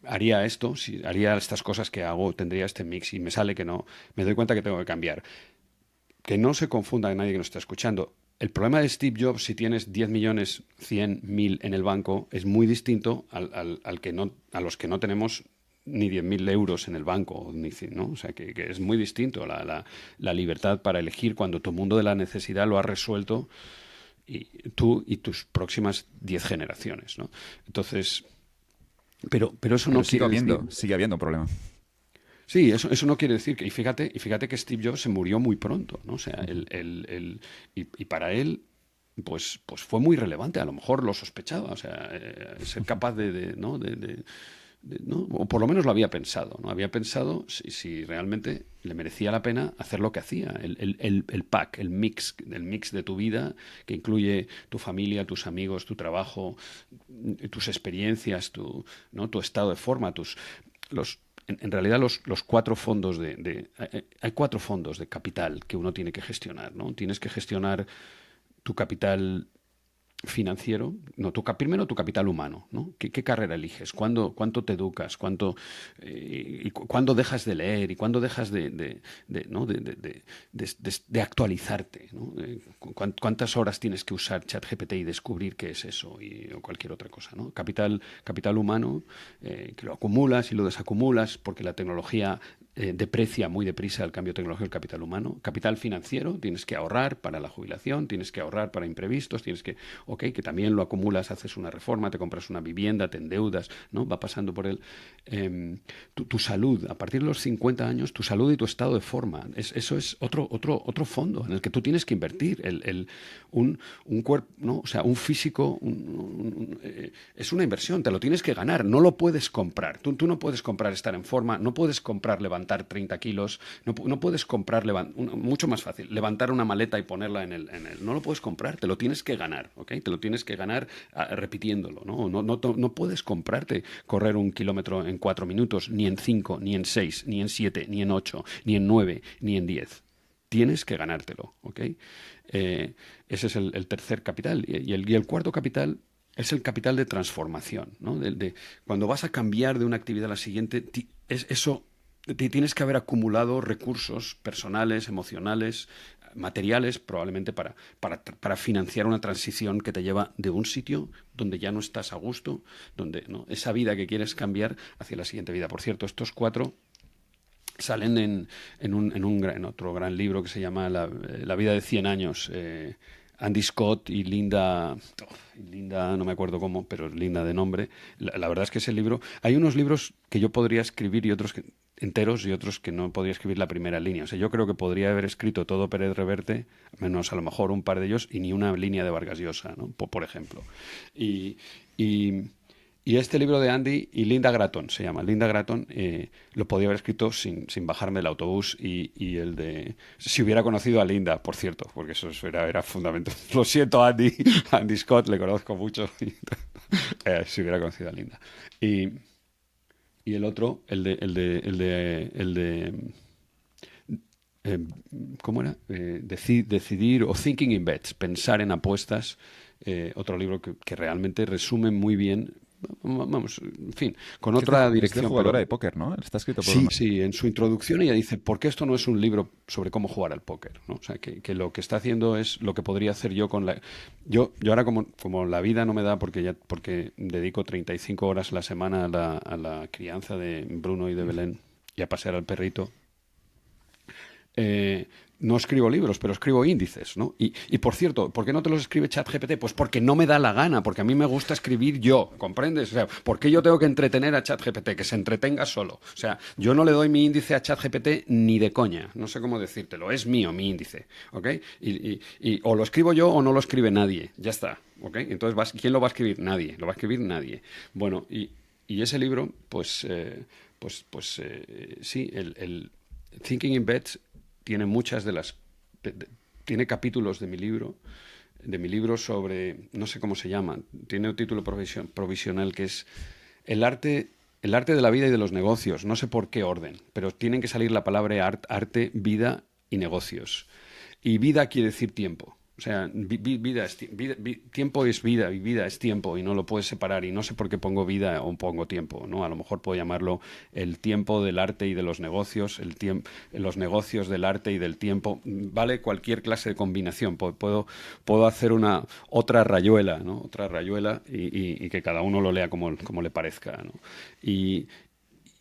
[SPEAKER 2] haría esto, si haría estas cosas que hago, tendría este mix y me sale que no, me doy cuenta que tengo que cambiar. Que no se confunda nadie que nos está escuchando. El problema de Steve Jobs, si tienes 10 millones, 100, 1000 en el banco, es muy distinto al que no, a los que no tenemos ni 10.000 euros en el banco, ¿no? O sea, que es muy distinto la libertad para elegir cuando tu mundo de la necesidad lo has resuelto y tú y tus próximas 10 generaciones, ¿no? Entonces, pero eso no
[SPEAKER 1] Pero
[SPEAKER 2] quiere decir...
[SPEAKER 1] sigue habiendo un problema.
[SPEAKER 2] Sí, eso no quiere decir que... Y fíjate que Steve Jobs se murió muy pronto, ¿no? O sea,
[SPEAKER 1] Ujú.
[SPEAKER 2] y para él, pues fue muy relevante. A lo mejor lo sospechaba, o sea, ser capaz ¿no? ¿no? O por lo menos lo había pensado, ¿no? Había pensado si realmente le merecía la pena hacer lo que hacía, el pack, el mix de tu vida, que incluye tu familia, tus amigos, tu trabajo, tus experiencias, ¿no? Tu estado de forma, en realidad los cuatro fondos hay cuatro fondos de capital que uno tiene que gestionar, ¿no? Tienes que gestionar tu capital financiero, no, primero tu capital humano, ¿no? ¿Qué carrera eliges? ¿Cuánto te educas? ¿Cuándo dejas de leer? ¿Y cuándo dejas ¿no? de actualizarte? ¿No? ¿Cuántas horas tienes que usar ChatGPT y descubrir qué es eso o cualquier otra cosa? ¿No? Capital humano, que lo acumulas y lo desacumulas porque la tecnología deprecia muy deprisa el cambio tecnológico del capital humano. Capital financiero, tienes que ahorrar para la jubilación, tienes que ahorrar para imprevistos, que también lo acumulas, haces una reforma, te compras una vivienda, te endeudas, ¿no? Va pasando por él. Tu salud, a partir de los 50 años, tu salud y tu estado de forma, eso es otro fondo en el que tú tienes que invertir. Un cuerpo, ¿no? O sea, un físico es una inversión, te lo tienes que ganar, no lo puedes comprar. Tú no puedes comprar estar en forma, no puedes comprar levantar 30 kilos, no puedes comprar, mucho más fácil, levantar una maleta y ponerla no lo puedes comprar, te lo tienes que ganar, ¿ok? Te lo tienes que ganar repitiéndolo, ¿no? No puedes comprarte correr 1 kilómetro en 4 minutos, ni en 5, ni en 6, ni en 7, ni en 8, ni en 9, ni en 10. Tienes que ganártelo, ¿ok? Ese es el tercer capital. Y el cuarto capital es el capital de transformación, ¿no? Cuando vas a cambiar de una actividad a la siguiente, tienes que haber acumulado recursos personales, emocionales, materiales, probablemente para financiar una transición que te lleva de un sitio donde ya no estás a gusto, donde, ¿no? Esa vida que quieres cambiar hacia la siguiente vida. Por cierto, estos cuatro salen en otro gran libro que se llama La vida de 100 años. Andy Scott y Linda, no me acuerdo cómo, pero Linda de nombre. La verdad es que ese libro, hay unos libros que yo podría escribir y otros enteros y otros que no podría escribir la primera línea. O sea, yo creo que podría haber escrito todo Pérez Reverte, menos a lo mejor un par de ellos, y ni una línea de Vargas Llosa, ¿no? Por ejemplo. Y, y, y este libro de Andy y Linda Gratton se llama. Linda Gratton lo podía haber escrito sin bajarme del autobús y el de... Si hubiera conocido a Linda, por cierto, porque eso era fundamental. Lo siento, Andy Scott, le conozco mucho. Si hubiera conocido a Linda. Y el otro, eh, ¿cómo era? Decidir o Thinking in Bets, pensar en apuestas. Otro libro que realmente resume muy bien, vamos, en fin, con
[SPEAKER 1] Que
[SPEAKER 2] otra
[SPEAKER 1] es de
[SPEAKER 2] dirección,
[SPEAKER 1] jugadora
[SPEAKER 2] pero
[SPEAKER 1] de póker, ¿no? Está escrito por
[SPEAKER 2] sí,
[SPEAKER 1] una...
[SPEAKER 2] sí, en su introducción ella dice, ¿por qué esto no es un libro sobre cómo jugar al póker? ¿No? O sea, que lo que está haciendo es lo que podría hacer yo con la... Yo ahora como la vida no me da porque dedico 35 horas a la semana a la crianza de Bruno y de Belén y a pasear al perrito, eh, no escribo libros, pero escribo índices, ¿no? Y por cierto, ¿por qué no te los escribe ChatGPT? Pues porque no me da la gana, porque a mí me gusta escribir yo, ¿comprendes? O sea, ¿por qué yo tengo que entretener a ChatGPT? Que se entretenga solo. O sea, yo no le doy mi índice a ChatGPT ni de coña, no sé cómo decírtelo, es mío mi índice, ¿ok? O lo escribo yo o no lo escribe nadie, ya está, ¿ok? Entonces, ¿quién lo va a escribir? Nadie, lo va a escribir nadie. Bueno, y ese libro, sí, el Thinking in Bets tiene muchas tiene capítulos de mi libro sobre, no sé cómo se llama, tiene un título provisional que es el arte de la vida y de los negocios, no sé por qué orden, pero tienen que salir la palabra arte, vida y negocios. Y vida quiere decir tiempo. O sea, tiempo es vida y vida es tiempo y no lo puedes separar y no sé por qué pongo vida o pongo tiempo, ¿no? A lo mejor puedo llamarlo el tiempo del arte y de los negocios, los negocios del arte y del tiempo, vale cualquier clase de combinación. Puedo hacer otra rayuela, ¿no? Otra rayuela y que cada uno lo lea como le parezca, ¿no? Y,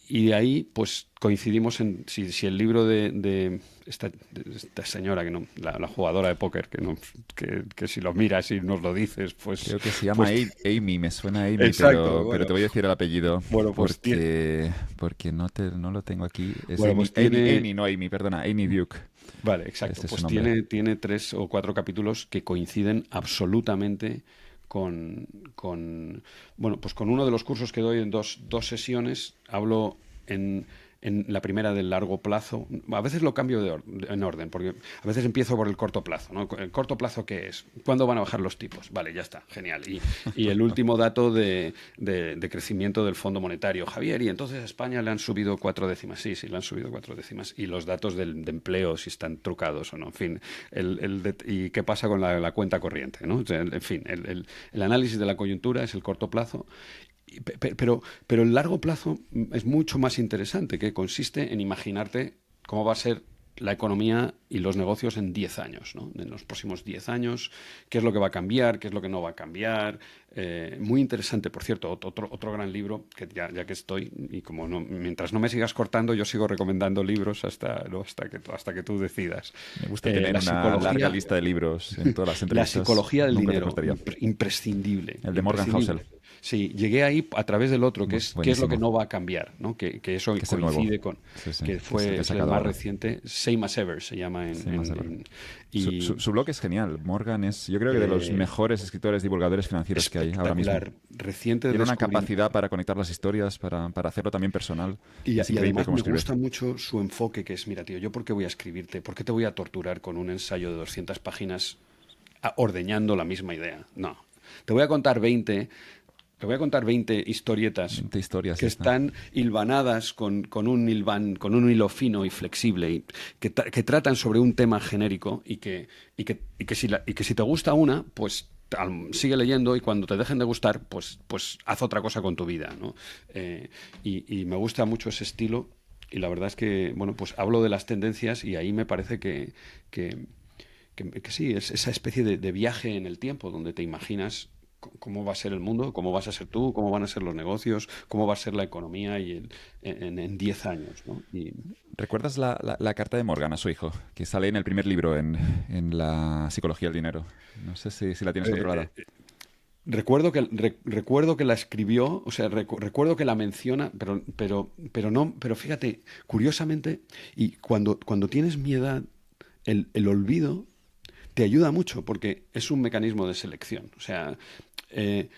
[SPEAKER 2] y de ahí, pues coincidimos en si el libro de esta señora, que no, la jugadora de póker, que si lo miras y nos lo dices,
[SPEAKER 1] Creo que se llama
[SPEAKER 2] pues
[SPEAKER 1] Amy, me suena Amy,
[SPEAKER 2] exacto,
[SPEAKER 1] pero te voy a decir el apellido
[SPEAKER 2] bueno, pues tiene,
[SPEAKER 1] porque no lo tengo aquí. Es
[SPEAKER 2] bueno,
[SPEAKER 1] Amy,
[SPEAKER 2] pues tiene,
[SPEAKER 1] No Amy, perdona, Amy Duke.
[SPEAKER 2] vale, exacto,
[SPEAKER 1] Este es su
[SPEAKER 2] pues
[SPEAKER 1] nombre.
[SPEAKER 2] tiene 3 o 4 capítulos que coinciden absolutamente con, con, bueno, pues con uno de los cursos que doy en dos sesiones. Hablo en la primera del largo plazo. A veces lo cambio en orden, porque a veces empiezo por el corto plazo, ¿no? ¿El corto plazo qué es? ¿Cuándo van a bajar los tipos? Vale, ya está, genial. Y el último dato de crecimiento del Fondo Monetario. Javier, y entonces a España le han subido 4 décimas. Sí, sí, le han subido 4 décimas. Y los datos de empleo, si están trucados o no. En fin, y qué pasa con la cuenta corriente, ¿no? O sea, en fin, el análisis de la coyuntura es el corto plazo. Pero el largo plazo es mucho más interesante, que consiste en imaginarte cómo va a ser la economía y los negocios en 10 años, ¿no? En los próximos 10 años, qué es lo que va a cambiar, qué es lo que no va a cambiar. Muy interesante, por cierto, otro gran libro, que ya que estoy, y como mientras no me sigas cortando, yo sigo recomendando libros hasta que tú decidas.
[SPEAKER 1] Me gusta tener
[SPEAKER 2] La
[SPEAKER 1] una larga
[SPEAKER 2] psicología,
[SPEAKER 1] lista de libros en todas las
[SPEAKER 2] la
[SPEAKER 1] entrevistas.
[SPEAKER 2] psicología del
[SPEAKER 1] Nunca te
[SPEAKER 2] dinero,
[SPEAKER 1] cortaría.
[SPEAKER 2] imprescindible,
[SPEAKER 1] El de Morgan Housel,
[SPEAKER 2] imprescindible. Sí, llegué ahí a través del otro, qué es lo que
[SPEAKER 1] buenísimo.
[SPEAKER 2] no va a cambiar, ¿no? Que eso
[SPEAKER 1] Que es el nuevo.
[SPEAKER 2] coincide con,
[SPEAKER 1] Sí, sí,
[SPEAKER 2] que
[SPEAKER 1] que es el que he
[SPEAKER 2] es el
[SPEAKER 1] sacado
[SPEAKER 2] más
[SPEAKER 1] ahora.
[SPEAKER 2] reciente, Same as Ever se llama
[SPEAKER 1] Sí, más de ver.
[SPEAKER 2] y
[SPEAKER 1] Su blog es genial. Morgan es, yo creo que de los
[SPEAKER 2] eh,
[SPEAKER 1] mejores escritores divulgadores financieros que hay ahora mismo.
[SPEAKER 2] espectacular, reciente
[SPEAKER 1] Tiene una
[SPEAKER 2] descubrimiento.
[SPEAKER 1] capacidad para conectar las historias, para hacerlo también personal. Es
[SPEAKER 2] Y
[SPEAKER 1] increíble
[SPEAKER 2] además
[SPEAKER 1] cómo
[SPEAKER 2] me
[SPEAKER 1] escribe.
[SPEAKER 2] gusta mucho su enfoque, que es, mira, tío, ¿yo por qué voy a escribirte? ¿Por qué te voy a torturar con un ensayo de 200 páginas ordeñando la misma idea? No. Te voy a contar 20 Te voy a contar 20 historietas
[SPEAKER 1] 20 historias
[SPEAKER 2] que
[SPEAKER 1] y está.
[SPEAKER 2] están hilvanadas con un hilo fino y flexible, y que tratan sobre un tema genérico y que si te gusta una, pues sigue leyendo, y cuando te dejen de gustar, pues haz otra cosa con tu vida, ¿no? Y me gusta mucho ese estilo, y la verdad es que, bueno, pues hablo de las tendencias y ahí me parece que, que sí, es esa especie de viaje en el tiempo donde te imaginas cómo va a ser el mundo, cómo vas a ser tú, cómo van a ser los negocios, cómo va a ser la economía en 10 años, ¿no?
[SPEAKER 1] ¿Recuerdas la carta de Morgan a su hijo? Que sale en el primer libro en la psicología del dinero. No sé si la tienes
[SPEAKER 2] eh,
[SPEAKER 1] controlada.
[SPEAKER 2] eh, recuerdo que la escribió, o sea, recuerdo que la menciona, pero no, pero fíjate, curiosamente, y cuando tienes mi edad, el olvido te ayuda mucho porque es un mecanismo de selección. O sea, eh,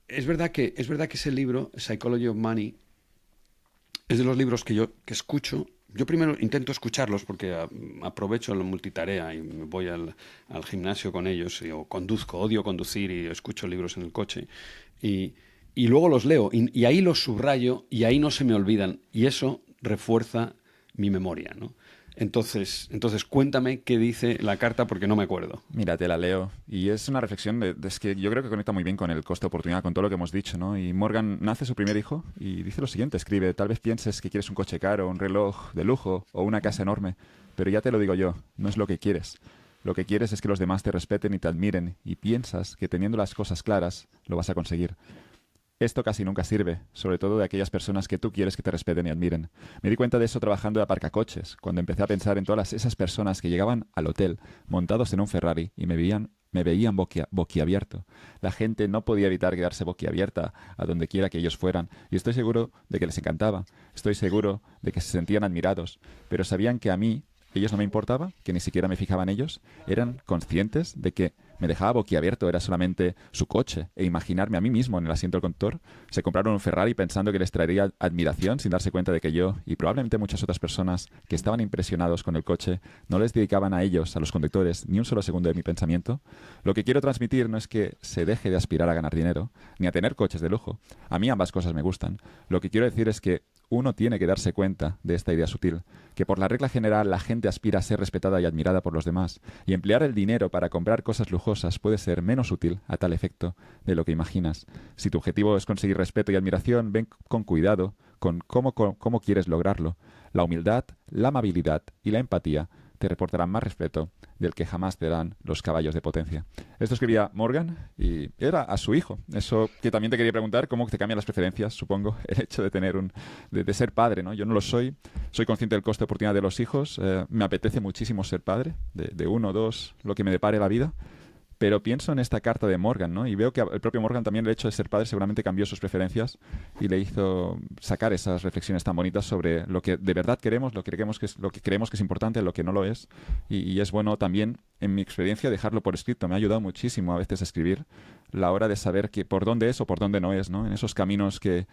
[SPEAKER 2] es verdad que ese libro, Psychology of Money, es de los libros que escucho. Yo primero intento escucharlos porque aprovecho la multitarea y me voy al gimnasio con ellos, o conduzco, odio conducir y escucho libros en el coche. Y, y luego los leo y ahí los subrayo y ahí no se me olvidan. Y eso refuerza mi memoria, ¿no? Entonces cuéntame qué dice la carta porque no me acuerdo.
[SPEAKER 1] Mira, te la leo. Y es una reflexión es que yo creo que conecta muy bien con el coste-oportunidad, con todo lo que hemos dicho, ¿no? Y Morgan nace su primer hijo y dice lo siguiente, escribe, tal vez pienses que quieres un coche caro, un reloj de lujo o una casa enorme, pero ya te lo digo yo, no es lo que quieres. Lo que quieres es que los demás te respeten y te admiren, y piensas que teniendo las cosas claras lo vas a conseguir. Esto casi nunca sirve, sobre todo de aquellas personas que tú quieres que te respeten y admiren. Me di cuenta de eso trabajando de aparcacoches, cuando empecé a pensar en todas esas personas que llegaban al hotel montados en un Ferrari y me veían boquiabierto. La gente no podía evitar quedarse boquiabierta a donde quiera que ellos fueran, y estoy seguro de que les encantaba. Estoy seguro de que se sentían admirados, pero sabían que a mí ellos no me importaba, que ni siquiera me fijaba en ellos. Eran conscientes de que me dejaba boquiabierto, era solamente su coche, e imaginarme a mí mismo en el asiento del conductor. Se compraron un Ferrari pensando que les traería admiración, sin darse cuenta de que yo, y probablemente muchas otras personas que estaban impresionados con el coche, no les dedicaban a ellos, a los conductores, ni un solo segundo de mi pensamiento. Lo que quiero transmitir no es que se deje de aspirar a ganar dinero, ni a tener coches de lujo. A mí ambas cosas me gustan. Lo que quiero decir es que uno tiene que darse cuenta de esta idea sutil, que por la regla general la gente aspira a ser respetada y admirada por los demás, y emplear el dinero para comprar cosas lujosas puede ser menos útil a tal efecto de lo que imaginas. Si tu objetivo es conseguir respeto y admiración, ven con cuidado con cómo quieres lograrlo. La humildad, la amabilidad y la empatía te reportarán más respeto del que jamás te dan los caballos de potencia. Esto escribía Morgan y era a su hijo. Eso que también te quería preguntar, cómo te cambian las preferencias, supongo, el hecho de tener de ser padre, ¿no? Yo no lo soy. Soy consciente del coste de oportunidad de los hijos. Me apetece muchísimo ser padre, de uno o dos, lo que me depare la vida. Pero pienso en esta carta de Morgan, ¿no? Y veo que el propio Morgan también el hecho de ser padre seguramente cambió sus preferencias y le hizo sacar esas reflexiones tan bonitas sobre lo que de verdad queremos, lo que creemos que es importante, lo que no lo es. Y es bueno también, en mi experiencia, dejarlo por escrito. Me ha ayudado muchísimo a veces a escribir la hora de saber que por dónde es o por dónde no es, ¿no? En esos caminos que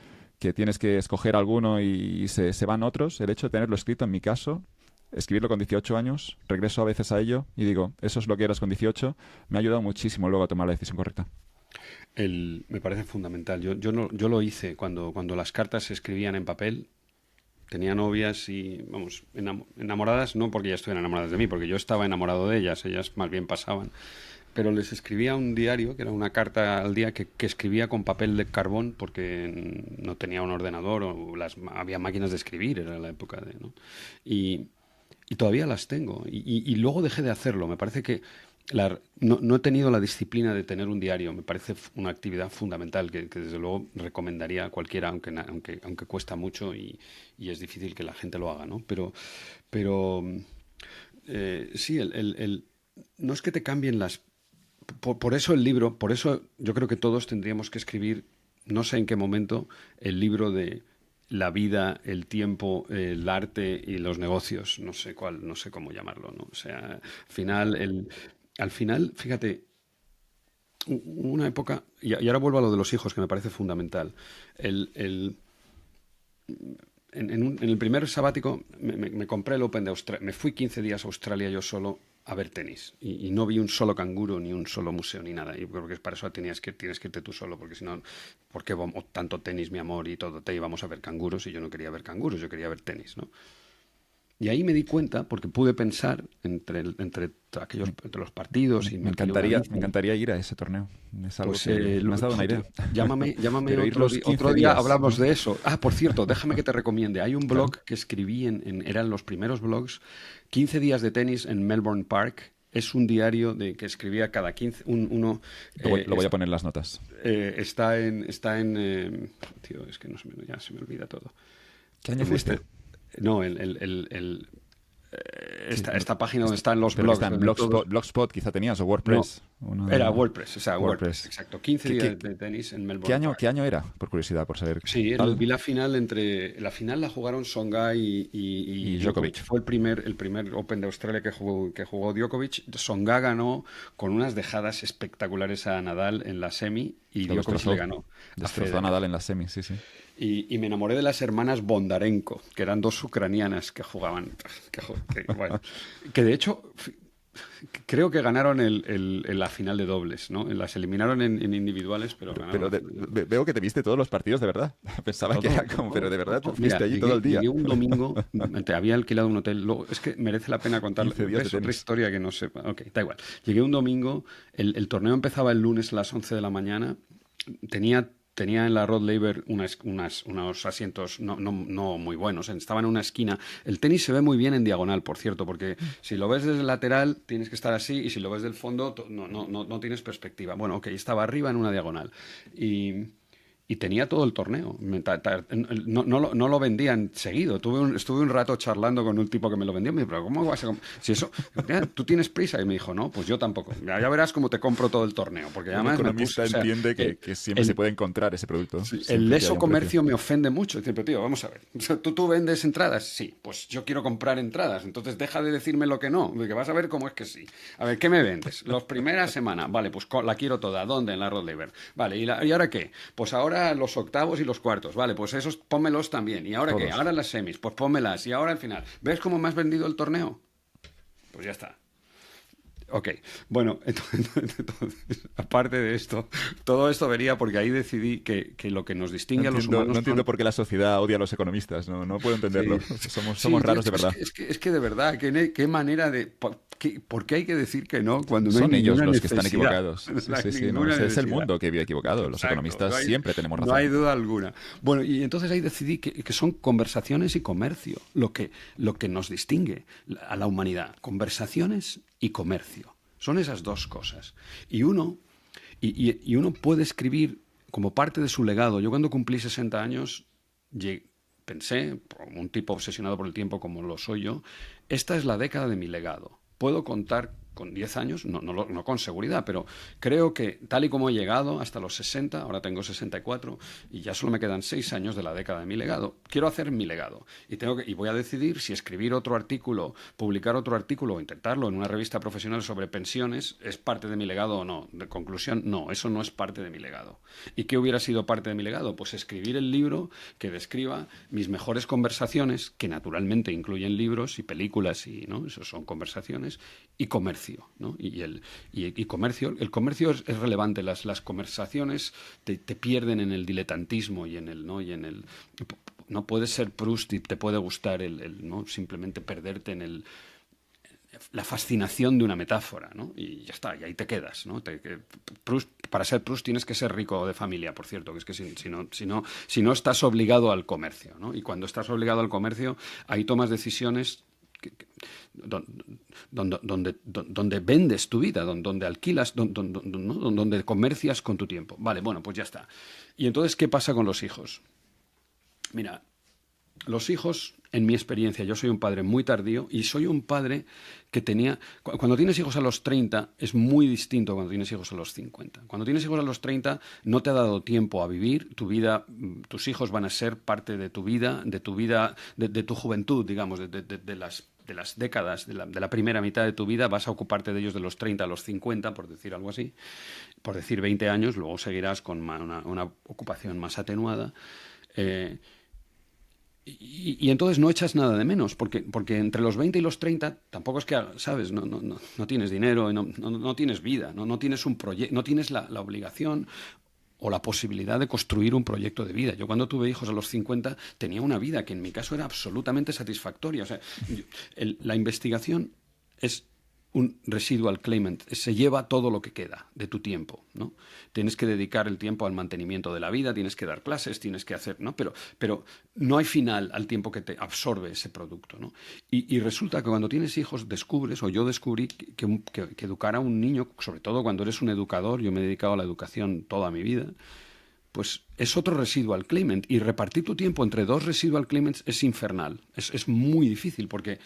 [SPEAKER 1] tienes que escoger alguno y se van otros. El hecho de tenerlo escrito, en mi caso, escribirlo con 18 años, regreso a veces a ello y digo, eso es lo que eras con 18, me ha ayudado muchísimo luego a tomar la decisión correcta.
[SPEAKER 2] Me parece fundamental. Yo lo hice cuando las cartas se escribían en papel. Tenía novias y, vamos, enamoradas, no porque ellas estuvieran enamoradas de mí, porque yo estaba enamorado de ellas más bien pasaban. Pero les escribía un diario, que era una carta al día, que escribía con papel de carbón, porque no tenía un ordenador, o había máquinas de escribir, era la época de, ¿no? Y todavía las tengo. Y luego dejé de hacerlo. Me parece que no he tenido la disciplina de tener un diario. Me parece una actividad fundamental que desde luego recomendaría a cualquiera, aunque cuesta mucho y es difícil que la gente lo haga, ¿no? Pero sí, no es que te cambien las... Por eso el libro, por eso yo creo que todos tendríamos que escribir, no sé en qué momento, el libro de la vida, el tiempo, el arte y los negocios, no sé cuál, no sé cómo llamarlo, ¿no? O sea, al final, fíjate, una época, y ahora vuelvo a lo de los hijos, que me parece fundamental. El, el- en el primer sabático me compré el Open de Australia, me fui 15 días a Australia yo solo a ver tenis y no vi un solo canguro ni un solo museo ni nada. Y creo que para eso tienes que irte tú solo, porque si no, ¿por qué vamos tanto tenis, mi amor, y todo te íbamos a ver canguros? Y yo no quería ver canguros, yo quería ver tenis, ¿no? Y ahí me di cuenta, porque pude pensar entre los partidos y
[SPEAKER 1] Me
[SPEAKER 2] me alquilé una
[SPEAKER 1] me
[SPEAKER 2] bici.
[SPEAKER 1] encantaría ir a ese torneo. Es algo
[SPEAKER 2] Pues
[SPEAKER 1] que me has dado una idea.
[SPEAKER 2] llámame
[SPEAKER 1] Pero ir los
[SPEAKER 2] otro
[SPEAKER 1] 15
[SPEAKER 2] día,
[SPEAKER 1] días,
[SPEAKER 2] hablamos
[SPEAKER 1] ¿no?
[SPEAKER 2] de eso. Ah, por cierto, déjame que te recomiende. Hay un
[SPEAKER 1] Claro.
[SPEAKER 2] blog que escribí, eran los primeros blogs, 15 días de tenis en Melbourne Park. Es un diario que escribía cada 15, uno.
[SPEAKER 1] Lo voy a poner en las notas.
[SPEAKER 2] Tío, es que ya se me olvida todo.
[SPEAKER 1] ¿Qué año
[SPEAKER 2] En
[SPEAKER 1] fuiste?
[SPEAKER 2] no,
[SPEAKER 1] Sí,
[SPEAKER 2] esta página donde están los
[SPEAKER 1] pero que
[SPEAKER 2] blogs,
[SPEAKER 1] está en
[SPEAKER 2] donde todos...
[SPEAKER 1] Blogspot quizá tenías, o
[SPEAKER 2] No,
[SPEAKER 1] WordPress. Uno
[SPEAKER 2] era
[SPEAKER 1] de
[SPEAKER 2] WordPress, o sea, WordPress,
[SPEAKER 1] WordPress.
[SPEAKER 2] exacto. 15
[SPEAKER 1] ¿Qué,
[SPEAKER 2] días
[SPEAKER 1] qué,
[SPEAKER 2] de tenis en Melbourne Park.
[SPEAKER 1] qué año era? Por curiosidad, por saber.
[SPEAKER 2] Sí,
[SPEAKER 1] ¿Tal?
[SPEAKER 2] vi la final la final la jugaron Songa y
[SPEAKER 1] Y
[SPEAKER 2] Djokovic.
[SPEAKER 1] Djokovic.
[SPEAKER 2] Fue el primer Open de Australia que jugó Djokovic. Songa ganó con unas dejadas espectaculares a Nadal en la semi y
[SPEAKER 1] Lo
[SPEAKER 2] Djokovic le
[SPEAKER 1] destrozó.
[SPEAKER 2] ganó a
[SPEAKER 1] Destrozó a
[SPEAKER 2] Federer.
[SPEAKER 1] Nadal en la semi, sí, sí.
[SPEAKER 2] Y me enamoré de las hermanas Bondarenko, que eran dos ucranianas que jugaban. Bueno, que de hecho creo que ganaron la final de dobles, ¿no? Las eliminaron en individuales, pero ganaron
[SPEAKER 1] Pero
[SPEAKER 2] la final de dobles.
[SPEAKER 1] veo que te viste todos los partidos de verdad. Pensaba que era como, pero de verdad,
[SPEAKER 2] Todo.
[SPEAKER 1] fuiste
[SPEAKER 2] Mira,
[SPEAKER 1] allí todo el día.
[SPEAKER 2] llegué un domingo, te había alquilado un hotel, luego, es que merece la pena contar,
[SPEAKER 1] 15 días de
[SPEAKER 2] es otra
[SPEAKER 1] tenis.
[SPEAKER 2] historia que no sé, ok, da igual. Llegué un domingo, el torneo empezaba el lunes a las 11 de la mañana, tenía en la Rod Laver unos asientos no muy buenos, estaban en una esquina. El tenis se ve muy bien en diagonal, por cierto, porque si lo ves desde el lateral tienes que estar así y si lo ves del fondo no tienes perspectiva. Bueno, ok, estaba arriba en una diagonal y tenía todo el torneo. No lo vendían seguido. Estuve un rato charlando con un tipo que me lo vendió. Me dijo, pero ¿cómo vas a si eso? Mira, ¿tú tienes prisa? Y me dijo, no, pues yo tampoco. Ya verás cómo te compro todo el torneo. Porque
[SPEAKER 1] Un
[SPEAKER 2] además me
[SPEAKER 1] economista
[SPEAKER 2] puse, o sea,
[SPEAKER 1] entiende
[SPEAKER 2] el,
[SPEAKER 1] que siempre se
[SPEAKER 2] el,
[SPEAKER 1] puede encontrar ese producto.
[SPEAKER 2] sí, el
[SPEAKER 1] Siempre que
[SPEAKER 2] leso
[SPEAKER 1] haya un precio.
[SPEAKER 2] comercio me ofende mucho. Dice, pero tío, vamos a ver. O sea, ¿tú vendes entradas? Sí, pues yo quiero comprar entradas. Entonces deja de decirme lo que no. Que vas a ver cómo es que sí. A ver, ¿qué me vendes? Los primeras semanas. Vale, pues la quiero toda. ¿Dónde? En la Rod Laver. Vale, ¿y ahora qué? Pues ahora los octavos y los cuartos. Vale, pues esos pónmelos también. ¿Y ahora qué?
[SPEAKER 1] Todos.
[SPEAKER 2] Ahora las semis. Pues pónmelas. Y ahora al final. ¿Ves cómo me has vendido el torneo? Pues ya está. Ok, bueno, entonces, aparte de esto, todo esto venía porque ahí decidí que lo que nos
[SPEAKER 1] No
[SPEAKER 2] distingue a los
[SPEAKER 1] entiendo, no
[SPEAKER 2] humanos
[SPEAKER 1] entiendo
[SPEAKER 2] son...
[SPEAKER 1] por qué la sociedad odia a los economistas. No, no puedo
[SPEAKER 2] Sí,
[SPEAKER 1] entenderlo. Somos
[SPEAKER 2] sí, tío,
[SPEAKER 1] raros de verdad.
[SPEAKER 2] es que de verdad, qué manera de... ¿Por qué hay que decir que no cuando no hay
[SPEAKER 1] Son ellos
[SPEAKER 2] ninguna
[SPEAKER 1] los que están
[SPEAKER 2] necesidad?
[SPEAKER 1] equivocados. Sí,
[SPEAKER 2] No hay
[SPEAKER 1] sí, sí. No,
[SPEAKER 2] ninguna
[SPEAKER 1] es el
[SPEAKER 2] necesidad.
[SPEAKER 1] mundo que vive equivocado. Los
[SPEAKER 2] Exacto,
[SPEAKER 1] economistas siempre tenemos
[SPEAKER 2] no hay
[SPEAKER 1] razón.
[SPEAKER 2] duda alguna. Bueno, y entonces ahí decidí que son conversaciones y comercio lo que nos distingue a la humanidad. Conversaciones y comercio. Son esas dos cosas. Y uno, y uno puede escribir como parte de su legado. Yo cuando cumplí 60 años pensé, como un tipo obsesionado por el tiempo como lo soy yo, esta es la década de mi legado. Puedo contar con 10 años, no con seguridad, pero creo que tal y como he llegado hasta los 60, ahora tengo 64, y ya solo me quedan 6 años de la década de mi legado, quiero hacer mi legado. Y voy a decidir si escribir otro artículo, publicar otro artículo o intentarlo en una revista profesional sobre pensiones es parte de mi legado o no. De conclusión, no, eso no es parte de mi legado. ¿Y qué hubiera sido parte de mi legado? Pues escribir el libro que describa mis mejores conversaciones, que naturalmente incluyen libros y películas, y ¿no? Eso son conversaciones, y comercio, ¿no? Comercio, el comercio es relevante. Las conversaciones te pierden en el diletantismo y en el, ¿no? Y en el, no puedes ser Proust y te puede gustar ¿no? Simplemente perderte en la fascinación de una metáfora, ¿no? Y ya está, y ahí te quedas, ¿no? Proust, para ser Proust tienes que ser rico de familia, por cierto, que es que si no estás obligado al comercio, ¿no? Y cuando estás obligado al comercio, ahí tomas decisiones donde vendes tu vida, donde alquilas, donde comercias con tu tiempo. Vale, bueno, pues ya está. Y entonces, ¿qué pasa con los hijos? Mira, los hijos, en mi experiencia, yo soy un padre muy tardío y soy un padre que tenía... Cuando tienes hijos a los 30 es muy distinto a cuando tienes hijos a los 50. Cuando tienes hijos a los 30 no te ha dado tiempo a vivir, tu vida, tus hijos van a ser parte de tu vida, de tu juventud, digamos, de las décadas, de la primera mitad de tu vida, vas a ocuparte de ellos de los 30 a los 50, por decir algo así, por decir 20 años, luego seguirás con una ocupación más atenuada. Y entonces no echas nada de menos, porque entre los 20 y los 30 tampoco es que, ¿sabes? No tienes dinero, no tienes vida, no tienes un proyecto, no tienes la obligación o la posibilidad de construir un proyecto de vida. Yo cuando tuve hijos a los 50 tenía una vida que en mi caso era absolutamente satisfactoria. O sea, la investigación es un residual claimant, se lleva todo lo que queda de tu tiempo, ¿no? Tienes que dedicar el tiempo al mantenimiento de la vida, tienes que dar clases, tienes que hacer, ¿no? Pero no hay final al tiempo que te absorbe ese producto, ¿no? Y resulta que cuando tienes hijos descubres, o yo descubrí que educar a un niño, sobre todo cuando eres un educador, yo me he dedicado a la educación toda mi vida, pues es otro residual claimant, y repartir tu tiempo entre dos residual claimants es infernal, es muy difícil porque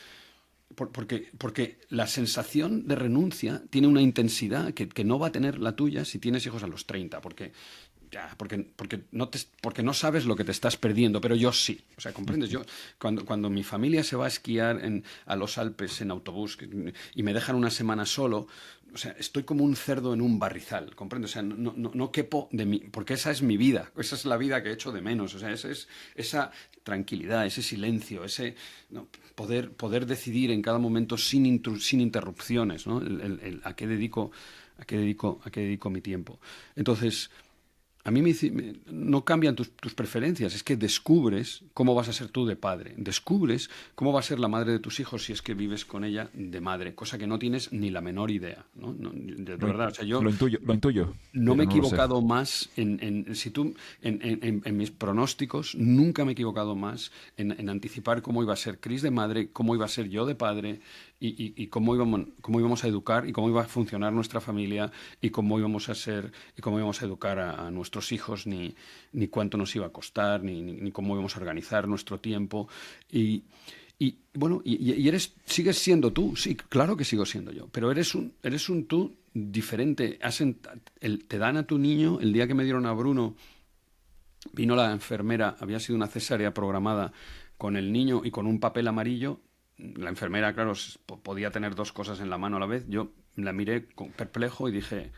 [SPEAKER 2] la sensación de renuncia tiene una intensidad que no va a tener la tuya si tienes hijos a los 30, porque no sabes lo que te estás perdiendo, pero yo sí. O sea, ¿comprendes? Yo, cuando mi familia se va a esquiar a los Alpes en autobús y me dejan una semana solo, o sea, estoy como un cerdo en un barrizal, ¿comprendes? O sea, no quepo de mí, porque esa es mi vida, esa es la vida que echo de menos, o sea, esa tranquilidad, ese silencio, ese poder decidir en cada momento sin interrupciones, ¿no? A qué dedico mi tiempo. Entonces, a mí no cambian tus preferencias, es que descubres cómo vas a ser tú de padre, descubres cómo va a ser la madre de tus hijos si es que vives con ella de madre, cosa que no tienes ni la menor idea, ¿no? De verdad, o sea, yo
[SPEAKER 1] Lo intuyo,
[SPEAKER 2] no me he
[SPEAKER 1] pero no lo sé.
[SPEAKER 2] equivocado más en mis pronósticos, nunca me he equivocado más en anticipar cómo iba a ser Chris de madre, cómo iba a ser yo de padre, y cómo íbamos a educar y cómo iba a funcionar nuestra familia, y cómo íbamos a educar a nuestros hijos, ni cuánto nos iba a costar, ni cómo íbamos a organizar nuestro tiempo. Y bueno, sigues siendo tú, sí, claro que sigo siendo yo, pero eres un tú diferente. Te dan a tu niño, el día que me dieron a Bruno, vino la enfermera, había sido una cesárea programada con el niño y con un papel amarillo. La enfermera, claro, podía tener dos cosas en la mano a la vez. Yo la miré perplejo y dije,